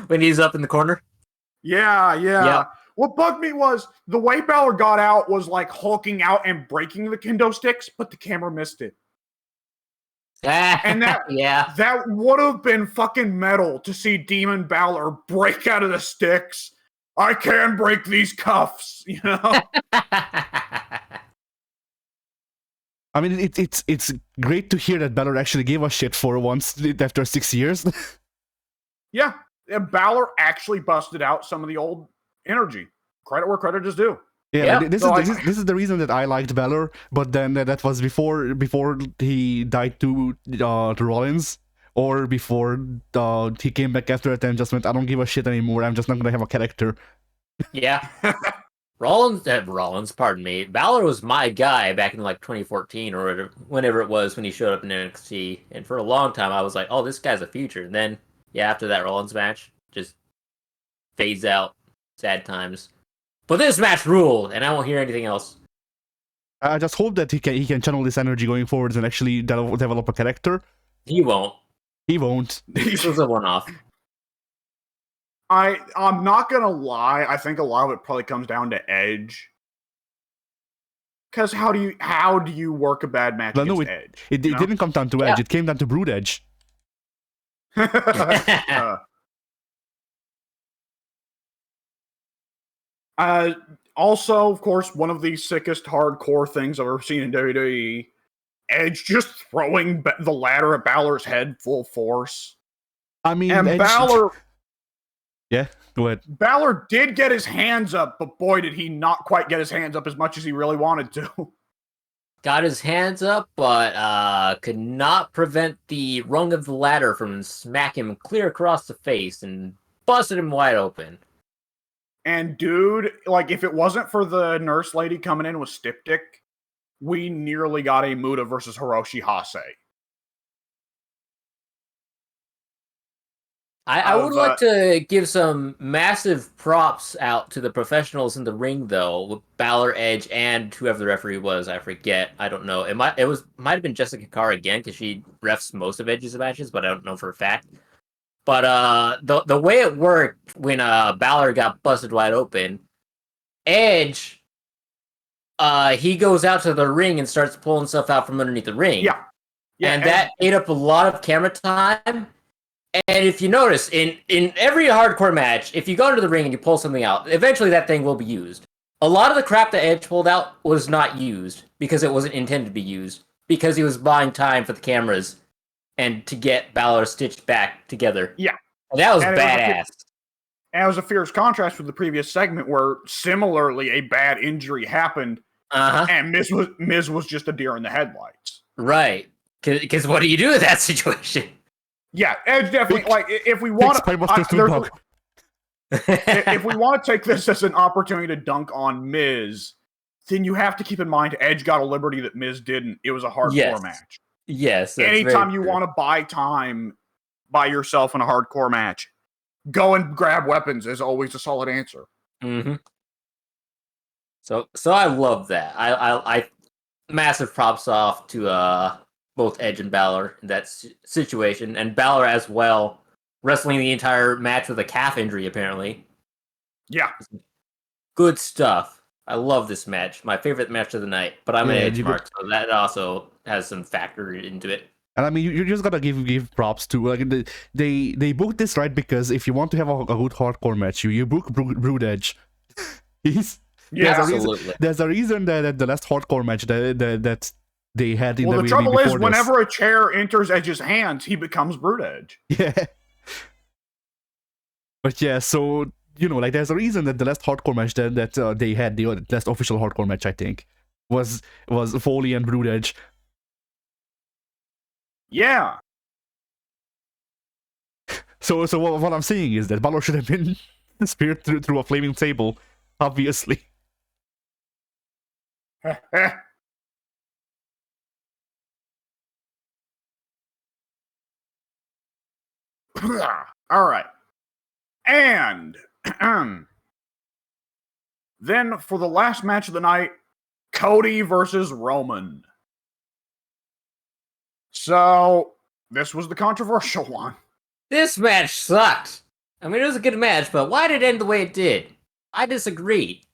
When he's up in the corner? Yeah. Yep. What bugged me was the way Balor got out was like hulking out and breaking the kendo sticks, but the camera missed it. And that would have been fucking metal to see Demon Balor break out of the sticks. I can break these cuffs, you know? I mean, it's great to hear that Balor actually gave a shit for once after 6 years. Yeah, Balor actually busted out some of the old energy. Credit where credit is due. Yeah, this is the reason that I liked Balor, but then that was before he died to Rollins, or before he came back after it and just went, I don't give a shit anymore, I'm just not gonna have a character. Yeah. Rollins, pardon me. Balor was my guy back in like 2014 or whenever it was when he showed up in NXT, and for a long time I was like, oh, this guy's a future. And then, after that Rollins match, just fades out. Sad times. But this match ruled, and I won't hear anything else. I just hope that he can channel this energy going forwards and actually develop a character. He won't. He won't. This was a one-off. I'm not gonna lie. I think a lot of it probably comes down to Edge. Because how do you work a bad match against Edge? It didn't come down to Edge. It came down to Brood Edge. Also, of course, one of the sickest hardcore things I've ever seen in WWE, Edge just throwing the ladder at Balor's head full force. I mean, and Edge... Balor... Yeah, go ahead. Balor did get his hands up, but boy, did he not quite get his hands up as much as he really wanted to. Got his hands up, but could not prevent the rung of the ladder from smacking him clear across the face and busted him wide open. And dude, like, if it wasn't for the nurse lady coming in with Styptic, we nearly got a Muta versus Hiroshi Hase. I would like to give some massive props out to the professionals in the ring, though, with Balor, Edge, and whoever the referee was. I forget. I don't know. It might have been Jessica Carr again, because she refs most of Edge's matches, but I don't know for a fact. But the way it worked when Balor got busted wide open, Edge, he goes out to the ring and starts pulling stuff out from underneath the ring. Yeah. And that ate up a lot of camera time. And if you notice, in every hardcore match, if you go into the ring and you pull something out, eventually that thing will be used. A lot of the crap that Edge pulled out was not used because it wasn't intended to be used, because he was buying time for the cameras and to get Balor stitched back together. Yeah. And that was badass. And it was a fierce contrast with the previous segment where similarly a bad injury happened, and Miz was just a deer in the headlights. Right. Because what do you do in that situation? Yeah, Edge definitely, like, if we want to... if we want to take this as an opportunity to dunk on Miz, then you have to keep in mind Edge got a liberty that Miz didn't. It was a hardcore match. Yes. Anytime you want to buy time by yourself in a hardcore match, go and grab weapons is always a solid answer. Mm-hmm. So I love that. I massive props off to both Edge and Balor in that situation, and Balor as well, wrestling the entire match with a calf injury, apparently. Yeah. Good stuff. I love this match. My favorite match of the night, but I'm an Edge mark, so that also has some factor into it. And I mean, you just gotta give props to like they booked this right, because if you want to have a good hardcore match, you book Brood Edge. He's Yeah. Absolutely. there's a reason that the last hardcore match that they had in Well, the WWE trouble is, before this. whenever a chair enters Edge's hands, he becomes Brood Edge. Yeah. But yeah, so like there's a reason that the last hardcore match that they had, the last official hardcore match, I think, was Foley and Brood Edge. Yeah. So what I'm saying is that Balor should have been speared through a flaming table, obviously. All right. And then for the last match of the night, Cody versus Roman. So this was the controversial one. This match sucked. I mean, it was a good match, but why did it end the way it did? I disagree.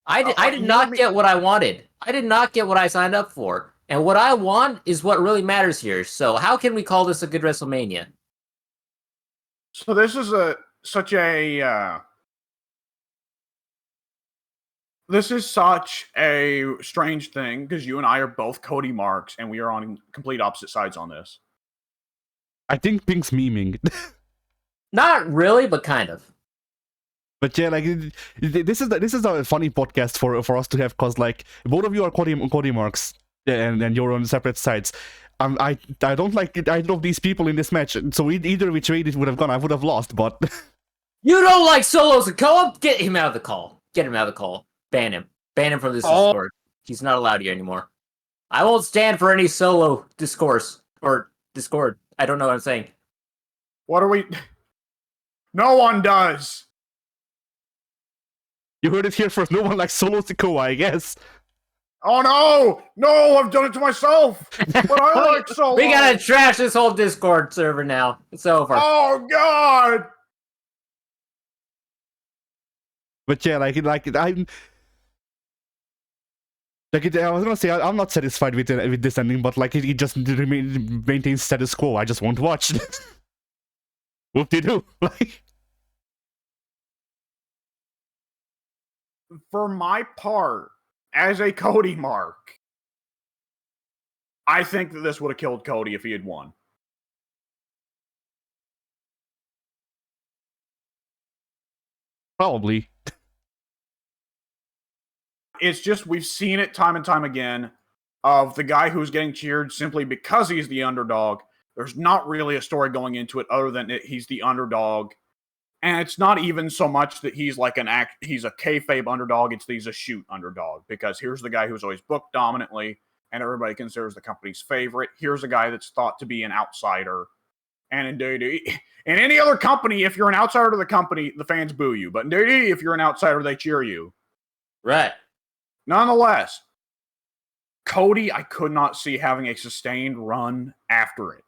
I did not get what I wanted. I did not get what I signed up for. And what I want is what really matters here. So how can we call this a good WrestleMania? So this is such a strange thing, because you and I are both Cody Marks, and we are on complete opposite sides on this. I think Pink's memeing. Not really, but kind of. But yeah, like this is a funny podcast for us to have, cause like both of you are Cody Marks, and you're on separate sides. I don't like either of these people in this match, so either which way it would have gone, I would have lost. But you don't like Solo Sikoa? Get him out of the call. Get him out of the call. Ban him. Ban him from this Discord. He's not allowed here anymore. I won't stand for any solo discourse or Discord. I don't know what I'm saying. What are we? No one does. You heard it here first. No one likes Solo Sikoa, I guess. Oh no! No, I've done it to myself. But I like Solo. We gotta trash this whole Discord server now. It's over. Oh god! But yeah, I was gonna say I'm not satisfied with this ending, but like it just maintains status quo. I just won't watch. What they do? Like, for my part, as a Cody Mark, I think that this would have killed Cody if he had won. probably. It's just, we've seen it time and time again, of the guy who's getting cheered simply because he's the underdog. There's not really a story going into it other than he's the underdog. And it's not even so much that he's like he's a kayfabe underdog, it's that he's a shoot underdog. Because here's the guy who's always booked dominantly, and everybody considers the company's favorite. Here's a guy that's thought to be an outsider. And indeed, in any other company, if you're an outsider to the company, the fans boo you. But indeed, if you're an outsider, they cheer you. Right. Nonetheless, Cody, I could not see having a sustained run after it.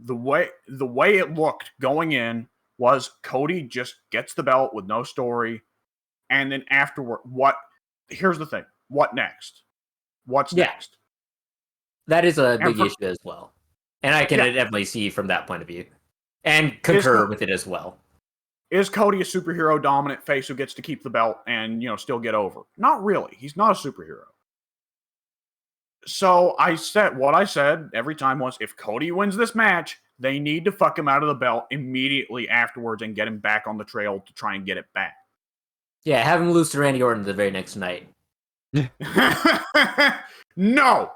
The way it looked going in was Cody just gets the belt with no story, and then afterward, here's the thing. What next? What's next? That is a big issue as well. And I can definitely see from that point of view. And concur with it as well. Is Cody a superhero dominant face who gets to keep the belt and, still get over? Not really. He's not a superhero. So what I said every time was, if Cody wins this match, they need to fuck him out of the belt immediately afterwards and get him back on the trail to try and get it back. Yeah, have him lose to Randy Orton the very next night. No!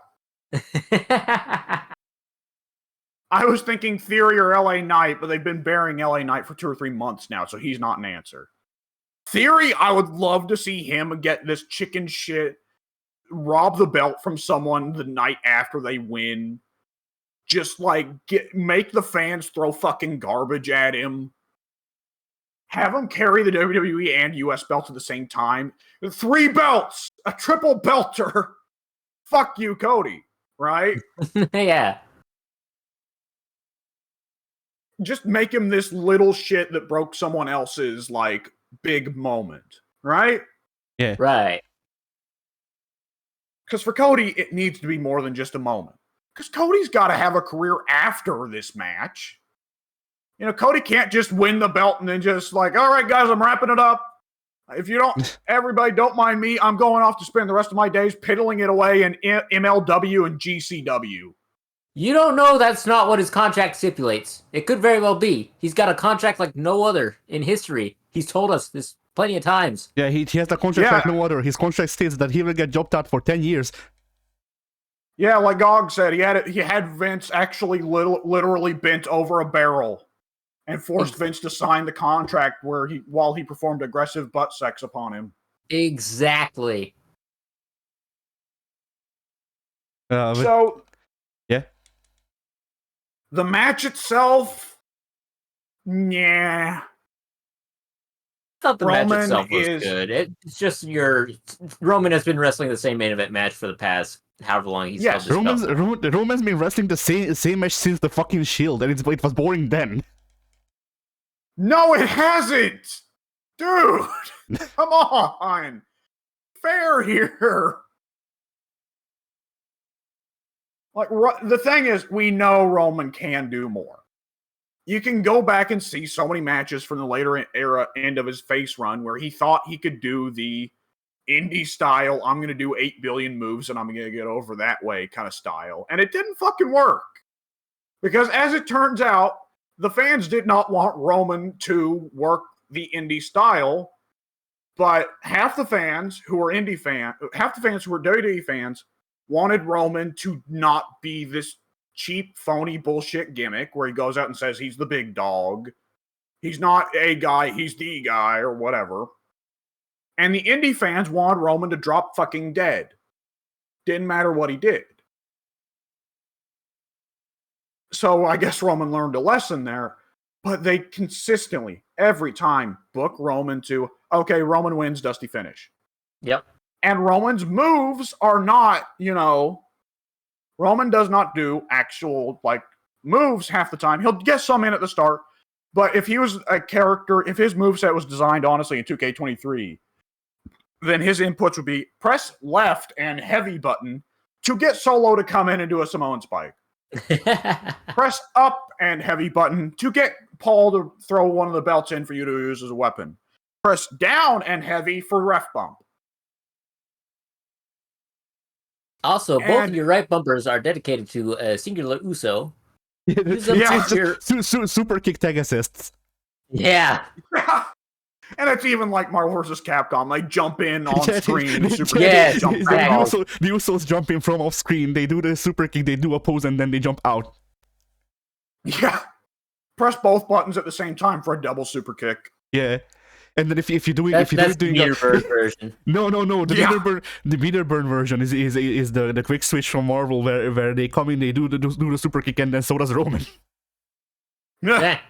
I was thinking Theory or LA Knight, but they've been burying LA Knight for 2 or 3 months now, so he's not an answer. Theory, I would love to see him get this chicken shit, rob the belt from someone the night after they win. Just make the fans throw fucking garbage at him. Have him carry the WWE and US belts at the same time. 3 belts! A triple belter! Fuck you, Cody. Right? Yeah. Just make him this little shit that broke someone else's, big moment. Right? Yeah. Right. Because for Cody, it needs to be more than just a moment. Because Cody's got to have a career after this match. You know, Cody can't just win the belt and then just like, all right, guys, I'm wrapping it up. If you don't, everybody don't mind me, I'm going off to spend the rest of my days piddling it away in MLW and GCW. You don't know that's not what his contract stipulates. It could very well be. He's got a contract like no other in history. He's told us this plenty of times. Yeah, he has a contract like no other. His contract states that he will get jobbed out for 10 years. Yeah, like Gog said, he had Vince actually literally bent over a barrel and forced Vince to sign the contract while he performed aggressive butt sex upon him. Exactly. So, yeah. The match itself, yeah. I thought the match itself was good. It's just Roman has been wrestling the same main event match for the past however long he's held this belt. Roman's been wrestling the same match since the fucking Shield, and it was boring then. No, it hasn't! Dude! Come on! Fair here! Like, the thing is, we know Roman can do more. You can go back and see so many matches from the later era end of his face run where he thought he could do the indie style, I'm going to do 8 billion moves and I'm going to get over that way kind of style. And it didn't fucking work. Because as it turns out, the fans did not want Roman to work the indie style, but half the fans who were WWE fans wanted Roman to not be this cheap, phony bullshit gimmick where he goes out and says he's the big dog. He's not a guy, he's the guy, or whatever. And the indie fans wanted Roman to drop fucking dead. Didn't matter what he did. So I guess Roman learned a lesson there, but they consistently, every time, book Roman to, okay, Roman wins, dusty finish. Yep. And Roman's moves are not, Roman does not do actual, moves half the time. He'll get some in at the start, but if he was a character, if his moveset was designed, honestly, in 2K23, then his inputs would be press left and heavy button to get Solo to come in and do a Samoan spike. Press up and heavy button to get Paul to throw one of the belts in for you to use as a weapon. Press down and heavy for ref bump. Also, both of your right bumpers are dedicated to a singular Uso. Super kick tag assists. Yeah. And it's even like Marvel vs. Capcom. They jump in on screen. The Usos jump in from off screen. They do the super kick, they do a pose, and then they jump out. Yeah. Press both buttons at the same time for a double super kick. Yeah. And then if you're doing that's the Wiederburn version. No. The Wiederburn version is the quick switch from Marvel where they come in, they do the super kick, and then so does Roman. Yeah.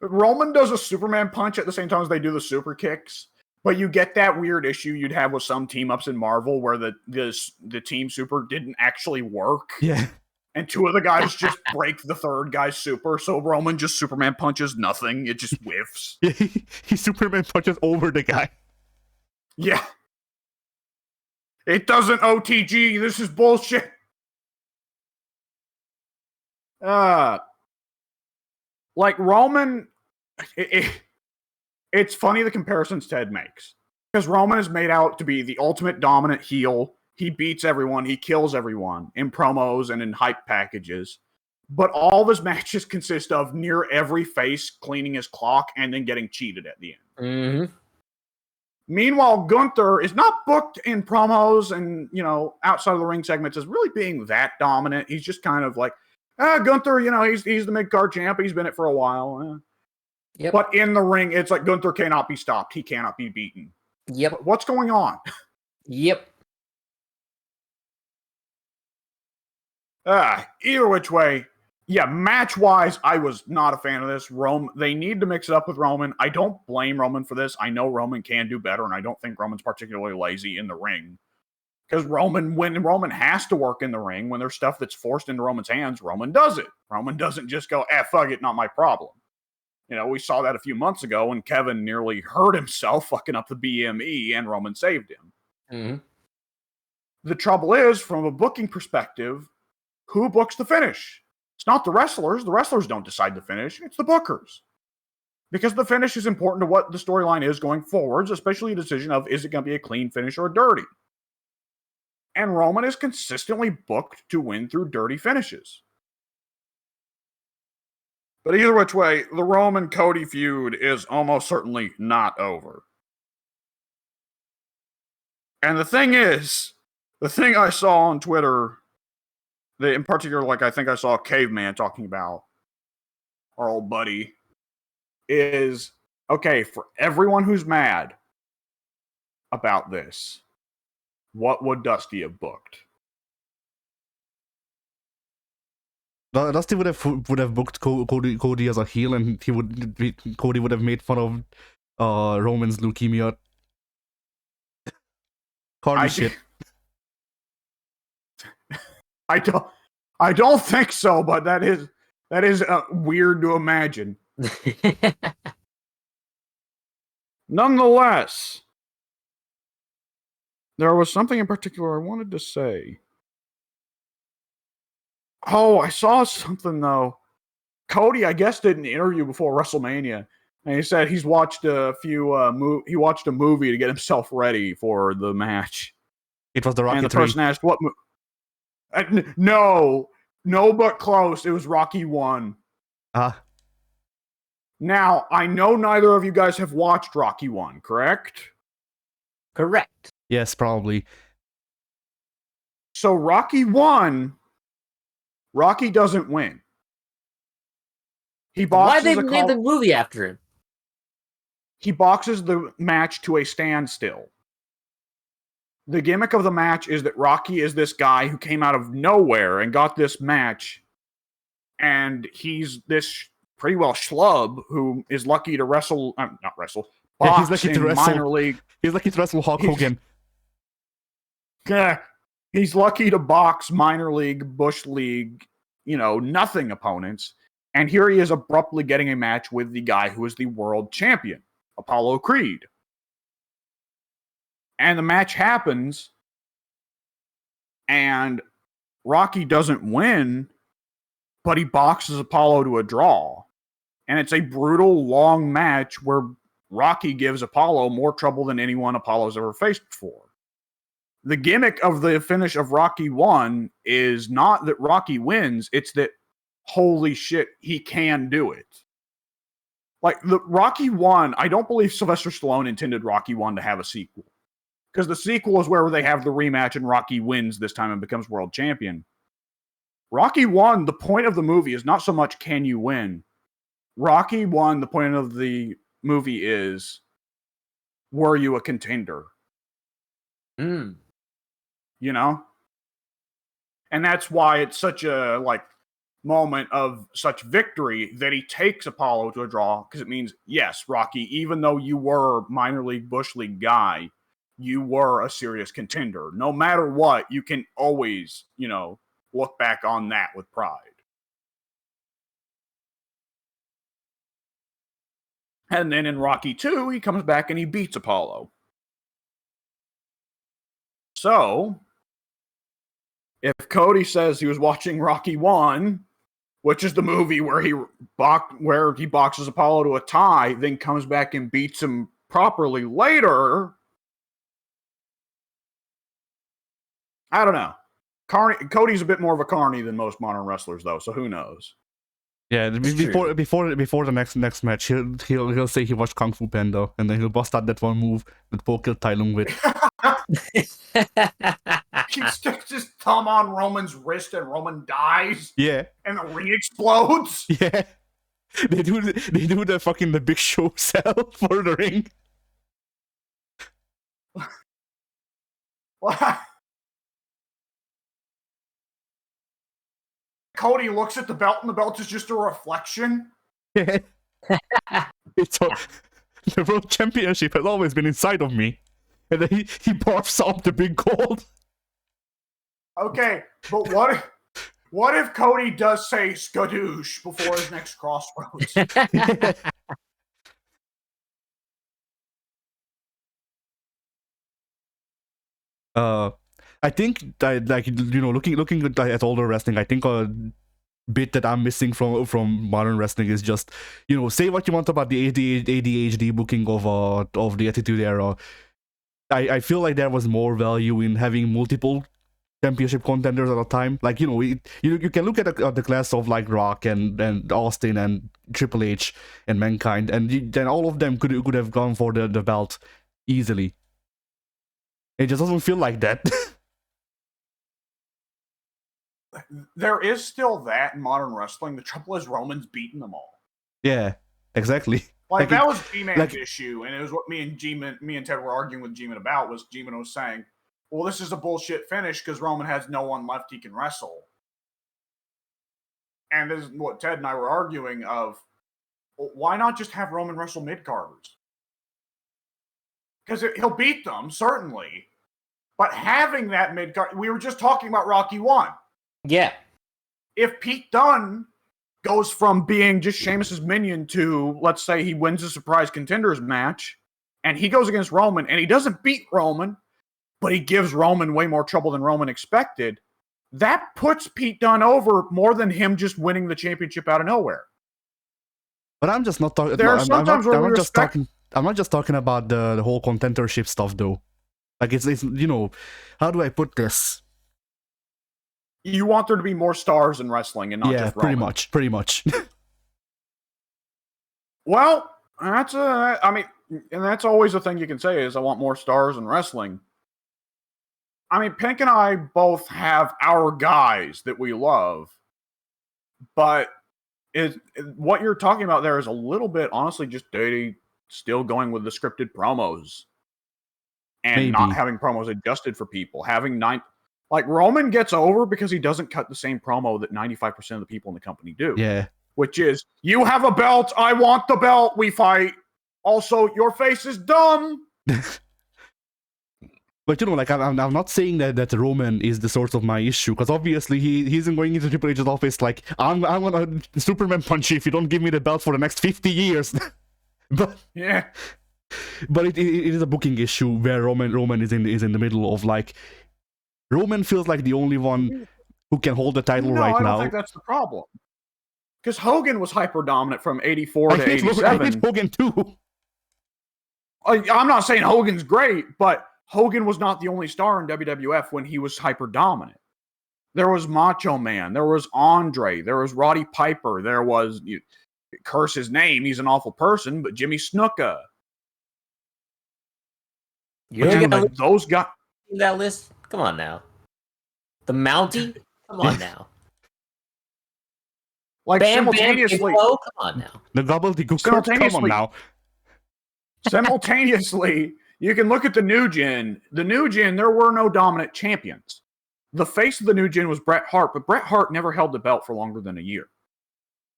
Roman does a Superman punch at the same time as they do the super kicks, but you get that weird issue you'd have with some team ups in Marvel where the team super didn't actually work. Yeah. And two of the guys just break the third guy's super, so Roman just Superman punches nothing. It just whiffs. He Superman punches over the guy. Yeah. It doesn't OTG. This is bullshit. Like Roman, it's funny the comparisons Ted makes. Because Roman is made out to be the ultimate dominant heel. He beats everyone. He kills everyone in promos and in hype packages. But all of his matches consist of near every face cleaning his clock and then getting cheated at the end. Mm-hmm. Meanwhile, Gunther is not booked in promos and, outside of the ring segments as really being that dominant. He's just kind of like, Gunther, he's the mid-card champ. He's been it for a while. Yep. But in the ring, it's like Gunther cannot be stopped. He cannot be beaten. Yep. What's going on? Yep. Either which way, yeah, match-wise, I was not a fan of this. They need to mix it up with Roman. I don't blame Roman for this. I know Roman can do better, and I don't think Roman's particularly lazy in the ring. Because when Roman has to work in the ring, when there's stuff that's forced into Roman's hands, Roman does it. Roman doesn't just go, fuck it, not my problem. We saw that a few months ago when Kevin nearly hurt himself fucking up the BME, and Roman saved him. Mm-hmm. the trouble is, from a booking perspective, who books the finish? It's not the wrestlers. The wrestlers don't decide the finish. It's the bookers. Because the finish is important to what the storyline is going forwards, especially a decision of, is it going to be a clean finish or a dirty? And Roman is consistently booked to win through dirty finishes. But either which way, the Roman-Cody feud is almost certainly not over. And the thing is, the thing I saw on Twitter, that in particular, like I think I saw Caveman talking about, our old buddy, is, okay, for everyone who's mad about this, what would Dusty have booked? Dusty would have booked Cody as a heel, and Cody would have made fun of Roman's leukemia. Carny shit. I don't think so, but that is weird to imagine. Nonetheless, there was something in particular I wanted to say. Oh, I saw something though. Cody, I guess, did an interview before WrestleMania, and he said he's watched a few. He watched a movie to get himself ready for the match. It was the Rocky And the 3. person asked, "What?" No, but close. It was Rocky 1. Now, I know neither of you guys have watched Rocky 1, correct? Correct. Yes, probably. So Rocky 1, Rocky doesn't win. He Why boxes they made the movie after him? He boxes the match to a standstill. The gimmick of the match is that Rocky is this guy who came out of nowhere and got this match, and he's this pretty well schlub who is lucky to wrestle, not wrestle, box Yeah, he's lucky to in wrestle. minor league. He's lucky to wrestle Hulk Hogan. Yeah, he's lucky to box minor league, bush league, nothing opponents. And here he is abruptly getting a match with the guy who is the world champion, Apollo Creed. And the match happens, and Rocky doesn't win, but he boxes Apollo to a draw. And it's a brutal, long match where Rocky gives Apollo more trouble than anyone Apollo's ever faced before. The gimmick of the finish of Rocky 1 is not that Rocky wins, it's that, holy shit, he can do it. Like, the Rocky 1, I don't believe Sylvester Stallone intended Rocky 1 to have a sequel. Because the sequel is where they have the rematch and Rocky wins this time and becomes world champion. Rocky 1, the point of the movie is not so much can you win. Rocky 1, the point of the movie is, were you a contender? Mm. And that's why it's such a, moment of such victory that he takes Apollo to a draw, because it means, yes, Rocky, even though you were minor league, bush league guy, you were a serious contender. No matter what, you can always, look back on that with pride. And then in Rocky 2, he comes back and he beats Apollo. So, if Cody says he was watching Rocky 1, which is the movie where he boxes Apollo to a tie, then comes back and beats him properly later, I don't know. Cody's a bit more of a carny than most modern wrestlers, though, so who knows? Yeah, before the next match, he'll say he watched Kung Fu Panda, and then he'll bust out that one move that Paul killed Tai Lung with. He sticks his thumb on Roman's wrist, and Roman dies. Yeah, and the ring explodes. Yeah, they do the fucking the Big Show sell for the ring. What? Cody looks at the belt, and the belt is just a reflection. Yeah. The world championship has always been inside of me. And then he barfs off the big gold. Okay, but what if Cody does say skadoosh before his next crossroads? I think that, like, looking at older wrestling, I think a bit that I'm missing from modern wrestling is just, say what you want about the ADHD booking of the Attitude Era. I feel like there was more value in having multiple championship contenders at a time. Like, you can look at the class of like Rock and Austin and Triple H and Mankind, and then all of them could have gone for the belt easily. It just doesn't feel like that. There is still that in modern wrestling. The trouble is Roman's beaten them all. Yeah, exactly. Like that was G-Man's issue, and it was what me and Ted were arguing with G-Man about. Was G-Man was saying, well, this is a bullshit finish because Roman has no one left he can wrestle. And this is what Ted and I were arguing of, well, why not just have Roman wrestle mid-carders? Because he'll beat them, certainly. But having that mid-card, we were just talking about Rocky 1. Yeah. If Pete Dunne goes from being just Sheamus's minion to, let's say he wins a surprise contenders match, and he goes against Roman, and he doesn't beat Roman, but he gives Roman way more trouble than Roman expected, that puts Pete Dunne over more than him just winning the championship out of nowhere. But I'm just not talking. I'm not just talking about the whole contendership stuff, though. Like it's how do I put this? You want there to be more stars in wrestling and not just Roman. pretty much. Well, that's and that's always a thing you can say is I want more stars in wrestling. I mean, Pink and I both have our guys that we love, but what you're talking about there is a little bit, honestly, just Dady still going with the scripted promos and not having promos adjusted for people. Like Roman gets over because he doesn't cut the same promo that 95% of the people in the company do. Yeah. Which is, you have a belt, I want the belt, we fight. Also, your face is dumb. But like I'm not saying that Roman is the source of my issue, because obviously he isn't going into Triple H's office like I'm gonna Superman punch you if you don't give me the belt for the next 50 years. But yeah, but it is a booking issue where Roman is in the middle of like Roman feels like the only one who can hold the title right now. I don't think that's the problem. Because Hogan was hyper dominant from 84 to 87. I hate Hogan too. I'm not saying Hogan's great, but Hogan was not the only star in WWF when he was hyper dominant. There was Macho Man, there was Andre, there was Roddy Piper, there was, curse his name, he's an awful person, but Jimmy Snuka. Those guys. That list? Come on now. The Mountie? Come on now. Like simultaneously. Come on now. The gobbledygook. Come on now. Simultaneously, you can look at the New Gen. The New Gen, there were no dominant champions. The face of the New Gen was Bret Hart, but Bret Hart never held the belt for longer than a year.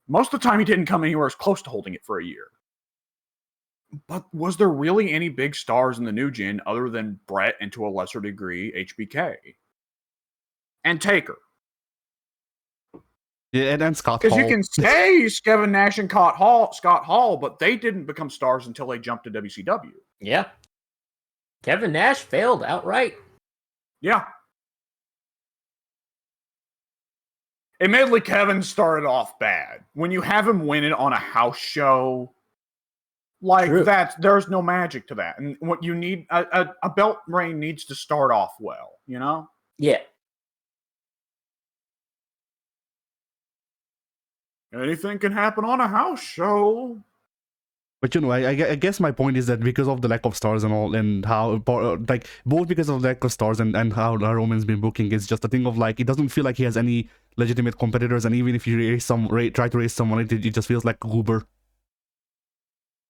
Most of the time, he didn't come anywhere as close to holding it for a year. But was there really any big stars in the New Gen other than Bret and to a lesser degree, HBK? And Taker. Yeah, and then Scott Hall. Because you can say Kevin Nash and Scott Hall, but they didn't become stars until they jumped to WCW. Yeah. Kevin Nash failed outright. Yeah. Admittedly, Kevin started off bad. When you have him win it on a house show, like that, there's no magic to that. And what you need, a belt reign needs to start off well, Yeah. Anything can happen on a house show. But I guess my point is that because of the lack of stars and all, and how like both because of the lack of stars and how Roman's been booking, it's just a thing of like it doesn't feel like he has any legitimate competitors, and even if you try to raise someone, it just feels like Goober.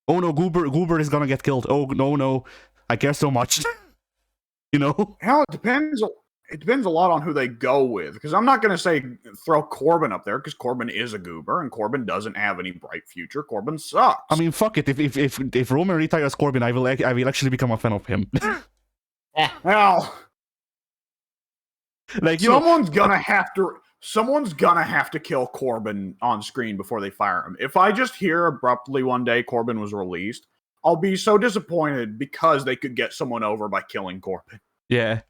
Oh no, Goober is gonna get killed. Oh no, I care so much. Hell, it depends. It depends a lot on who they go with, because I'm not going to say throw Corbin up there, because Corbin is a goober and Corbin doesn't have any bright future. Corbin sucks. I mean, fuck it. If Roman retires Corbin, I will actually become a fan of him. Well, like someone's gonna have to kill Corbin on screen before they fire him. If I just hear abruptly one day Corbin was released, I'll be so disappointed because they could get someone over by killing Corbin. Yeah.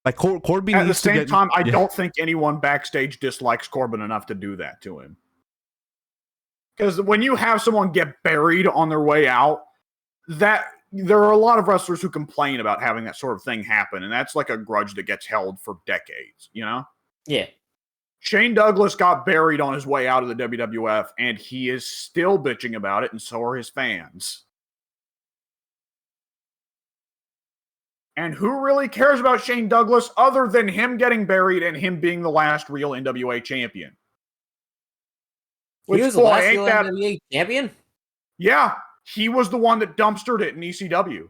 Like Corbin At the needs to same get. time, I yeah. don't think anyone backstage dislikes Corbin enough to do that to him. Because when you have someone get buried on their way out, that there are a lot of wrestlers who complain about having that sort of thing happen, and that's like a grudge that gets held for decades, you know? Yeah. Shane Douglas got buried on his way out of the WWF, and he is still bitching about it, and so are his fans. And who really cares about Shane Douglas other than him getting buried and him being the last real NWA champion? He was the boy, last ain't real that... NWA champion? Yeah, he was the one that dumpstered it in ECW.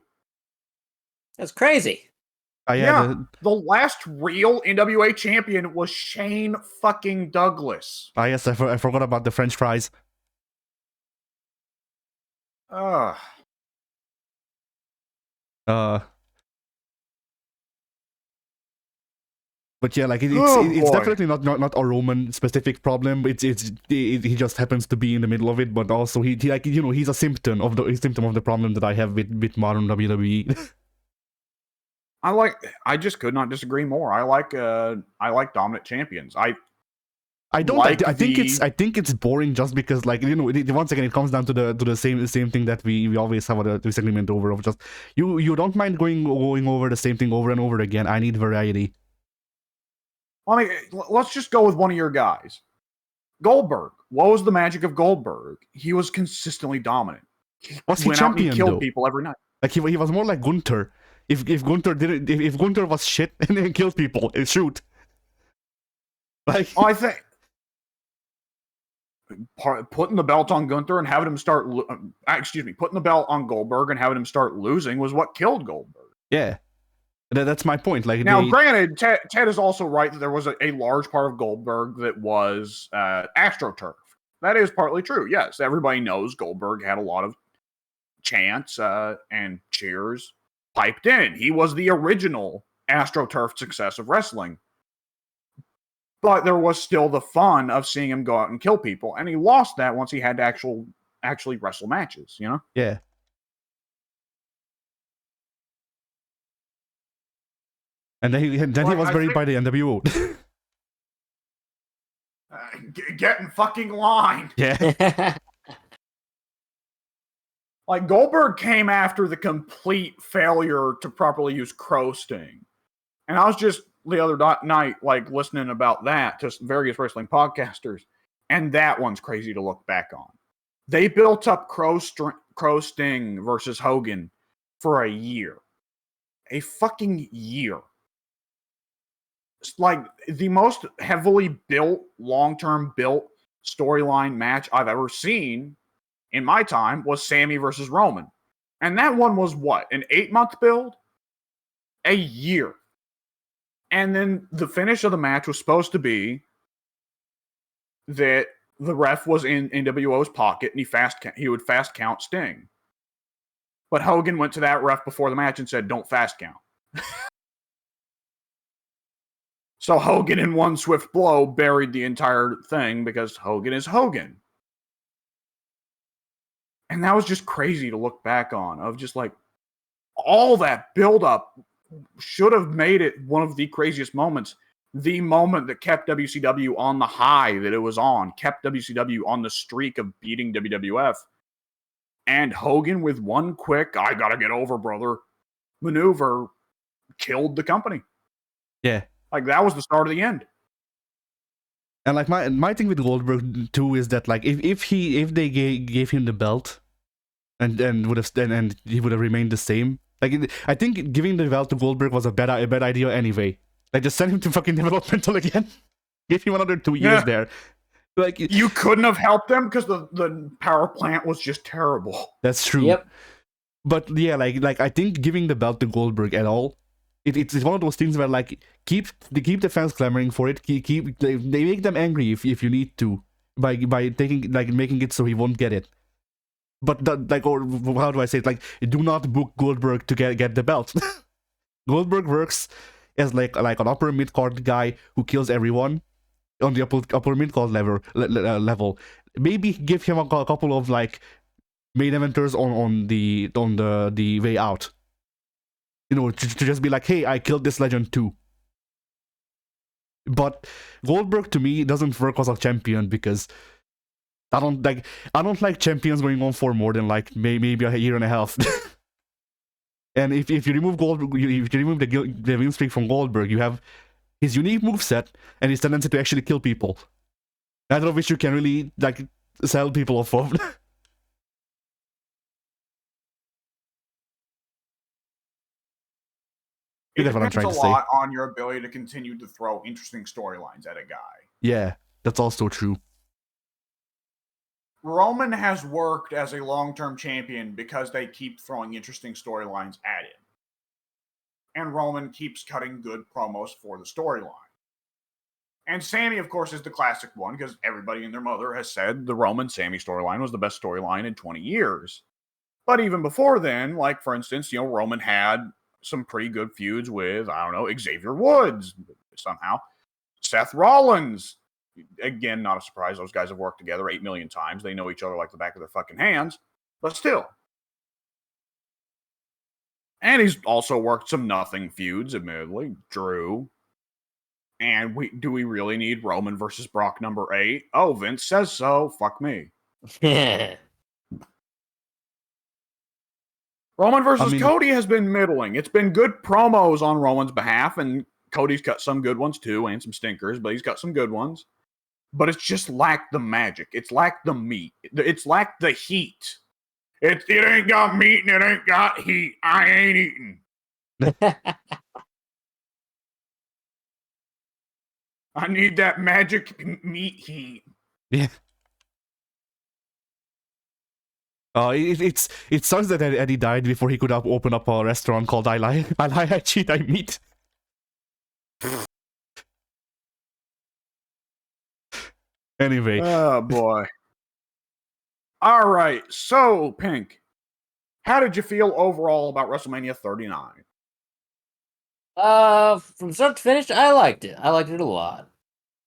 That's crazy. Yeah, the last real NWA champion was Shane fucking Douglas. Yes, I forgot about the French fries. Ugh. But yeah, like it's boy. definitely not a Roman specific problem. He just happens to be in the middle of it, but also he like he's a symptom of the problem that I have with modern WWE. I just could not disagree more. I like dominant champions. I think it's boring just because, like, once again it comes down to the same thing that we always have a disagreement over, of just you don't mind going over the same thing over and over again. I need variety. I mean, let's just go with one of your guys. Goldberg. What was the magic of Goldberg? He was consistently dominant. Was he champion, out and he killed though? people every night. Like he was more like Gunther. If Gunther was shit and then killed people, shoot. Like, I think putting the belt on Gunther and having him start, putting the belt on Goldberg and having him start losing was what killed Goldberg. Yeah, that's my point. Like, now, granted, Ted is also right that there was a large part of Goldberg that was AstroTurf. That is partly true. Yes, everybody knows Goldberg had a lot of chants and cheers piped in. He was the original AstroTurf success of wrestling. But there was still the fun of seeing him go out and kill people. And he lost that once he had to actually wrestle matches, you know? Yeah. And then he was buried by the NWO. Get in fucking line. Yeah. Like, Goldberg came after the complete failure to properly use Crow Sting. And I was just the other night, like, listening about that to various wrestling podcasters. And that one's crazy to look back on. They built up Crow Sting versus Hogan for a year. A fucking year. It's like the most heavily built, long-term built storyline match I've ever seen in my time was Sammy versus Roman. And that one was what? An 8-month build? A year. And then the finish of the match was supposed to be that the ref was in NWO's pocket and he would fast count Sting. But Hogan went to that ref before the match and said, "Don't fast count." So Hogan, in one swift blow, buried the entire thing because Hogan is Hogan. And that was just crazy to look back on, of just like all that buildup should have made it one of the craziest moments. The moment that kept WCW on the high that it was on, kept WCW on the streak of beating WWF. And Hogan, with one quick, "I gotta get over, brother," maneuver, killed the company. Yeah. Like, that was the start of the end. And like my thing with Goldberg too is that, like, if they gave him the belt and he would have remained the same. Like, I think giving the belt to Goldberg was a bad idea anyway. Like, just send him to fucking developmental again. Give him another 2 years there. Like, you couldn't have helped them because the power plant was just terrible. That's true. Yep. But yeah, like I think giving the belt to Goldberg at all, it's one of those things where, like, keep the fans clamoring for it. They make them angry if you need to by making it so he won't get it. But or how do I say it? Like, do not book Goldberg to get the belt. Goldberg works as like an upper mid card guy who kills everyone on the upper mid card level. Maybe give him a couple of, like, main eventers on the way out. To just be like, "Hey, I killed this legend too." But Goldberg to me doesn't work as a champion because I don't like champions going on for more than like maybe a year and a half. And if you remove Goldberg, if you remove the win streak from Goldberg, you have his unique moveset and his tendency to actually kill people. Neither of which you can really like sell people off of. It That's what I'm depends trying a to say. lot on your ability to continue to throw interesting storylines at a guy. Yeah, that's also true. Roman has worked as a long-term champion because they keep throwing interesting storylines at him. And Roman keeps cutting good promos for the storyline. And Sammy, of course, is the classic one because everybody and their mother has said the Roman-Sammy storyline was the best storyline in 20 years. But even before then, like, for instance, Roman had some pretty good feuds with, I don't know, Xavier Woods, somehow. Seth Rollins. Again, not a surprise. Those guys have worked together 8 million times. They know each other like the back of their fucking hands. But still. And he's also worked some nothing feuds, admittedly. Drew. And do we really need Roman versus Brock number 8? Oh, Vince says so. Fuck me. Roman versus Cody has been middling. It's been good promos on Roman's behalf, and Cody's got some good ones too, and some stinkers, but he's got some good ones. But it's just lacked the magic. It's lacked the meat. It's lacked the heat. It ain't got meat and it ain't got heat. I ain't eating. I need that magic meat heat. Yeah. It sucks that Eddie died before he could open up a restaurant called I Lie, I Cheat, I Meat. Anyway. Oh, boy. All right. So, Pink, how did you feel overall about WrestleMania 39? From start to finish, I liked it. I liked it a lot.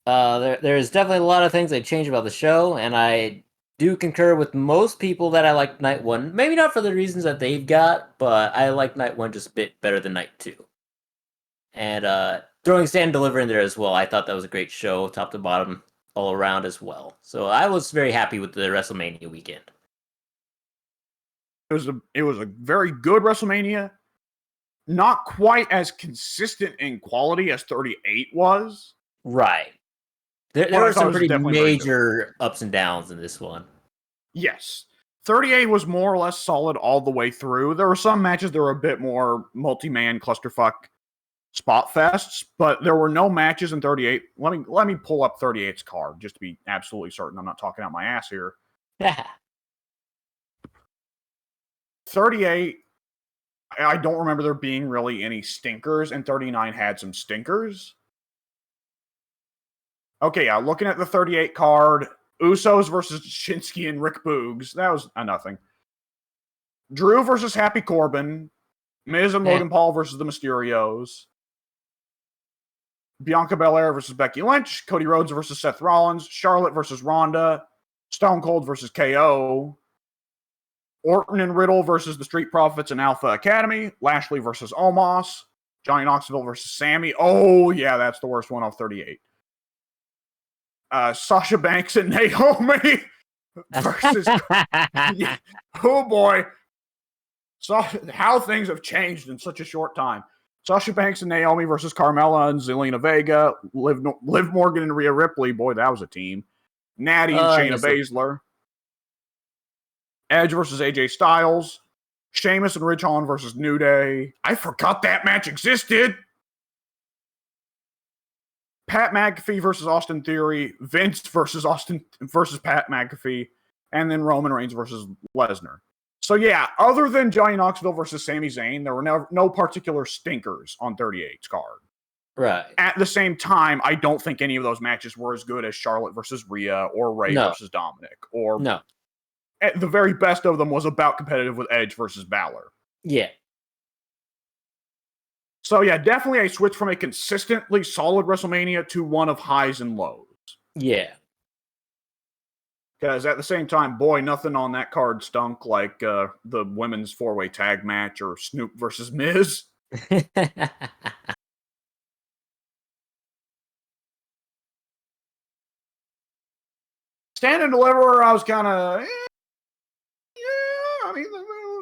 There's definitely a lot of things they changed about the show, and I do concur with most people that I liked Night 1. Maybe not for the reasons that they've got, but I like Night 1 just a bit better than Night 2. And throwing Stand and Deliver in there as well, I thought that was a great show, top to bottom, all around as well. So I was very happy with the WrestleMania weekend. It was a very good WrestleMania. Not quite as consistent in quality as 38 was. Right. There were some pretty major ups and downs in this one. Yes. 38 was more or less solid all the way through. There were some matches that were a bit more multi-man clusterfuck spot fests, but there were no matches in 38. Let me pull up 38's card just to be absolutely certain I'm not talking out my ass here. 38, I don't remember there being really any stinkers, and 39 had some stinkers. Okay, yeah, looking at the 38 card, Usos versus Shinsuke and Rick Boogs. That was a nothing. Drew versus Happy Corbin. Miz and Logan Paul versus the Mysterios. Bianca Belair versus Becky Lynch. Cody Rhodes versus Seth Rollins. Charlotte versus Ronda. Stone Cold versus KO. Orton and Riddle versus the Street Profits and Alpha Academy. Lashley versus Omos. Johnny Knoxville versus Sammy. Oh, yeah, that's the worst one off 38. Sasha Banks and Naomi versus... yeah. Oh, boy. How things have changed in such a short time. Sasha Banks and Naomi versus Carmella and Zelina Vega. Liv Morgan and Rhea Ripley. Boy, that was a team. Natty and Shayna Baszler. Edge versus AJ Styles. Sheamus and Ridge Holland versus New Day. I forgot that match existed. Pat McAfee versus Austin Theory. Vince versus Pat McAfee. And then Roman Reigns versus Lesnar. So yeah, other than Johnny Knoxville versus Sami Zayn, there were no particular stinkers on 38's card. Right. At the same time, I don't think any of those matches were as good as Charlotte versus Rhea or Ray versus Dominic. Or at the very best of them was about competitive with Edge versus Balor. Yeah. So yeah, definitely a switch from a consistently solid WrestleMania to one of highs and lows. Yeah. Because at the same time, boy, nothing on that card stunk like the women's four-way tag match or Snoop versus Miz. Stand and Deliver, I was kind of, yeah. I mean,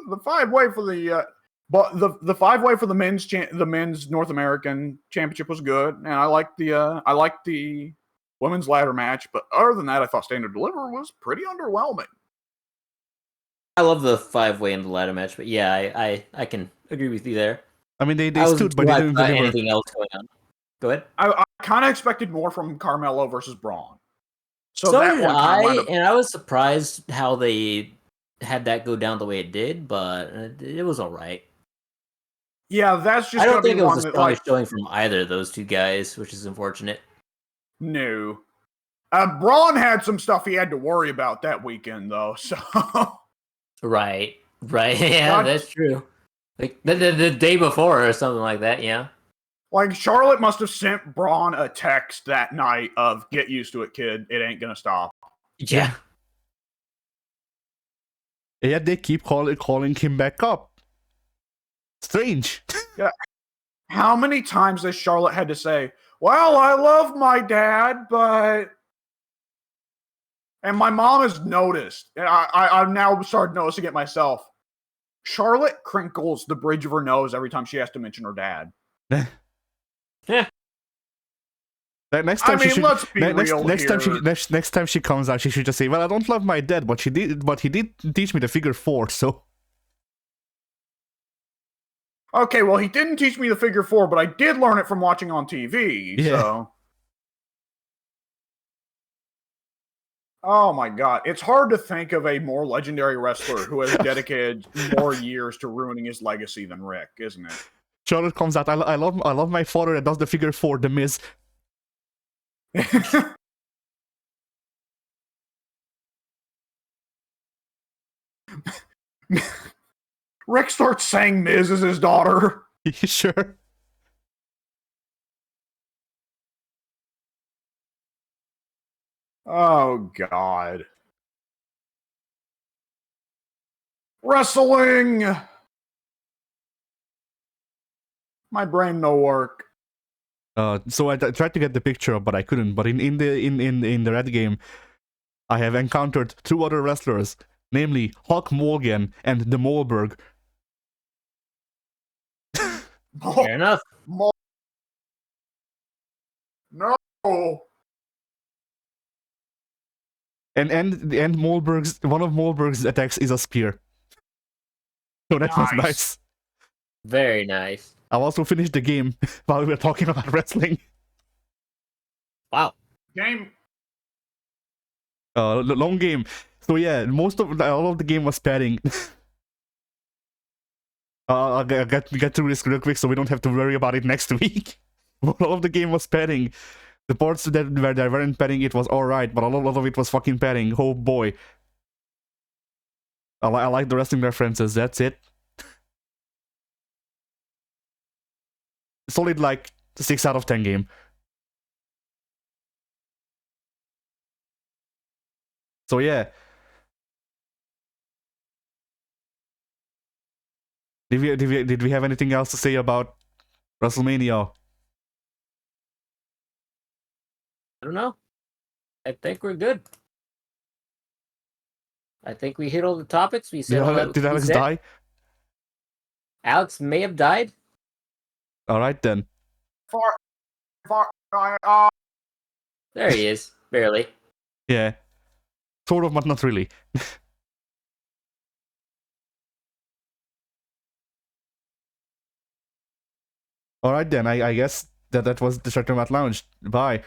the 5-way for the, but the 5-way for the men's North American Championship was good, and I liked the women's ladder match. But other than that, I thought Stand and Deliver was pretty underwhelming. I love the 5-way in the ladder match, but yeah, I can agree with you there. I mean, they stood, but they didn't deliver. Anything else going on? Go ahead. I kind of expected more from Carmelo versus Braun. So that did I, and I was surprised how they had that go down the way it did, but it was all right. Yeah, that's just. I don't think it was the strongest showing from either of those two guys, which is unfortunate. No. Braun had some stuff he had to worry about that weekend, though. So. Right. Yeah, that's true. Like the day before or something like that. Yeah. Like Charlotte must have sent Braun a text that night of "Get used to it, kid. It ain't gonna stop." Yeah. Yeah, they keep calling him back up. Strange. Yeah. How many times has Charlotte had to say, "Well, I love my dad, but," and my mom has noticed, and I've now started noticing it myself. Charlotte crinkles the bridge of her nose every time she has to mention her dad. Yeah. Next time let's be real next time she comes out, she should just say, "Well, I don't love my dad, but he did teach me the figure 4, so." Okay, well, he didn't teach me the figure 4, but I did learn it from watching on TV. Yeah. So. Oh my god, it's hard to think of a more legendary wrestler who has dedicated more years to ruining his legacy than Rick, isn't it? Charlotte comes out. I love my father that does the figure 4, The Miz. Rick starts saying Miz is his daughter. Sure. Oh god. Wrestling. My brain no work. So I tried to get the picture up, but I couldn't. But in the red game, I have encountered 2 other wrestlers, namely Hulk Morgan and the Moleberg. Fair enough. No. And Moleberg's one of Moleberg's attacks is a spear. So that was nice. Very nice. I've also finished the game while we were talking about wrestling. Wow. Game. Long game. So yeah, all of the game was padding. I'll get through this real quick so we don't have to worry about it next week. All of the game was padding. The parts that weren't padding, it was alright, but a lot of it was fucking padding. Oh boy. I like the wrestling references, that's it. Solid, like, 6 out of 10 game. So yeah. Did we have anything else to say about WrestleMania? I don't know. I think we're good. I think we hit all the topics. We said. Did Alex die? Alex may have died. All right then. There he is, barely. Yeah, sort of, but not really. All right then. I guess that was the Shutter Mat Lounge. Bye.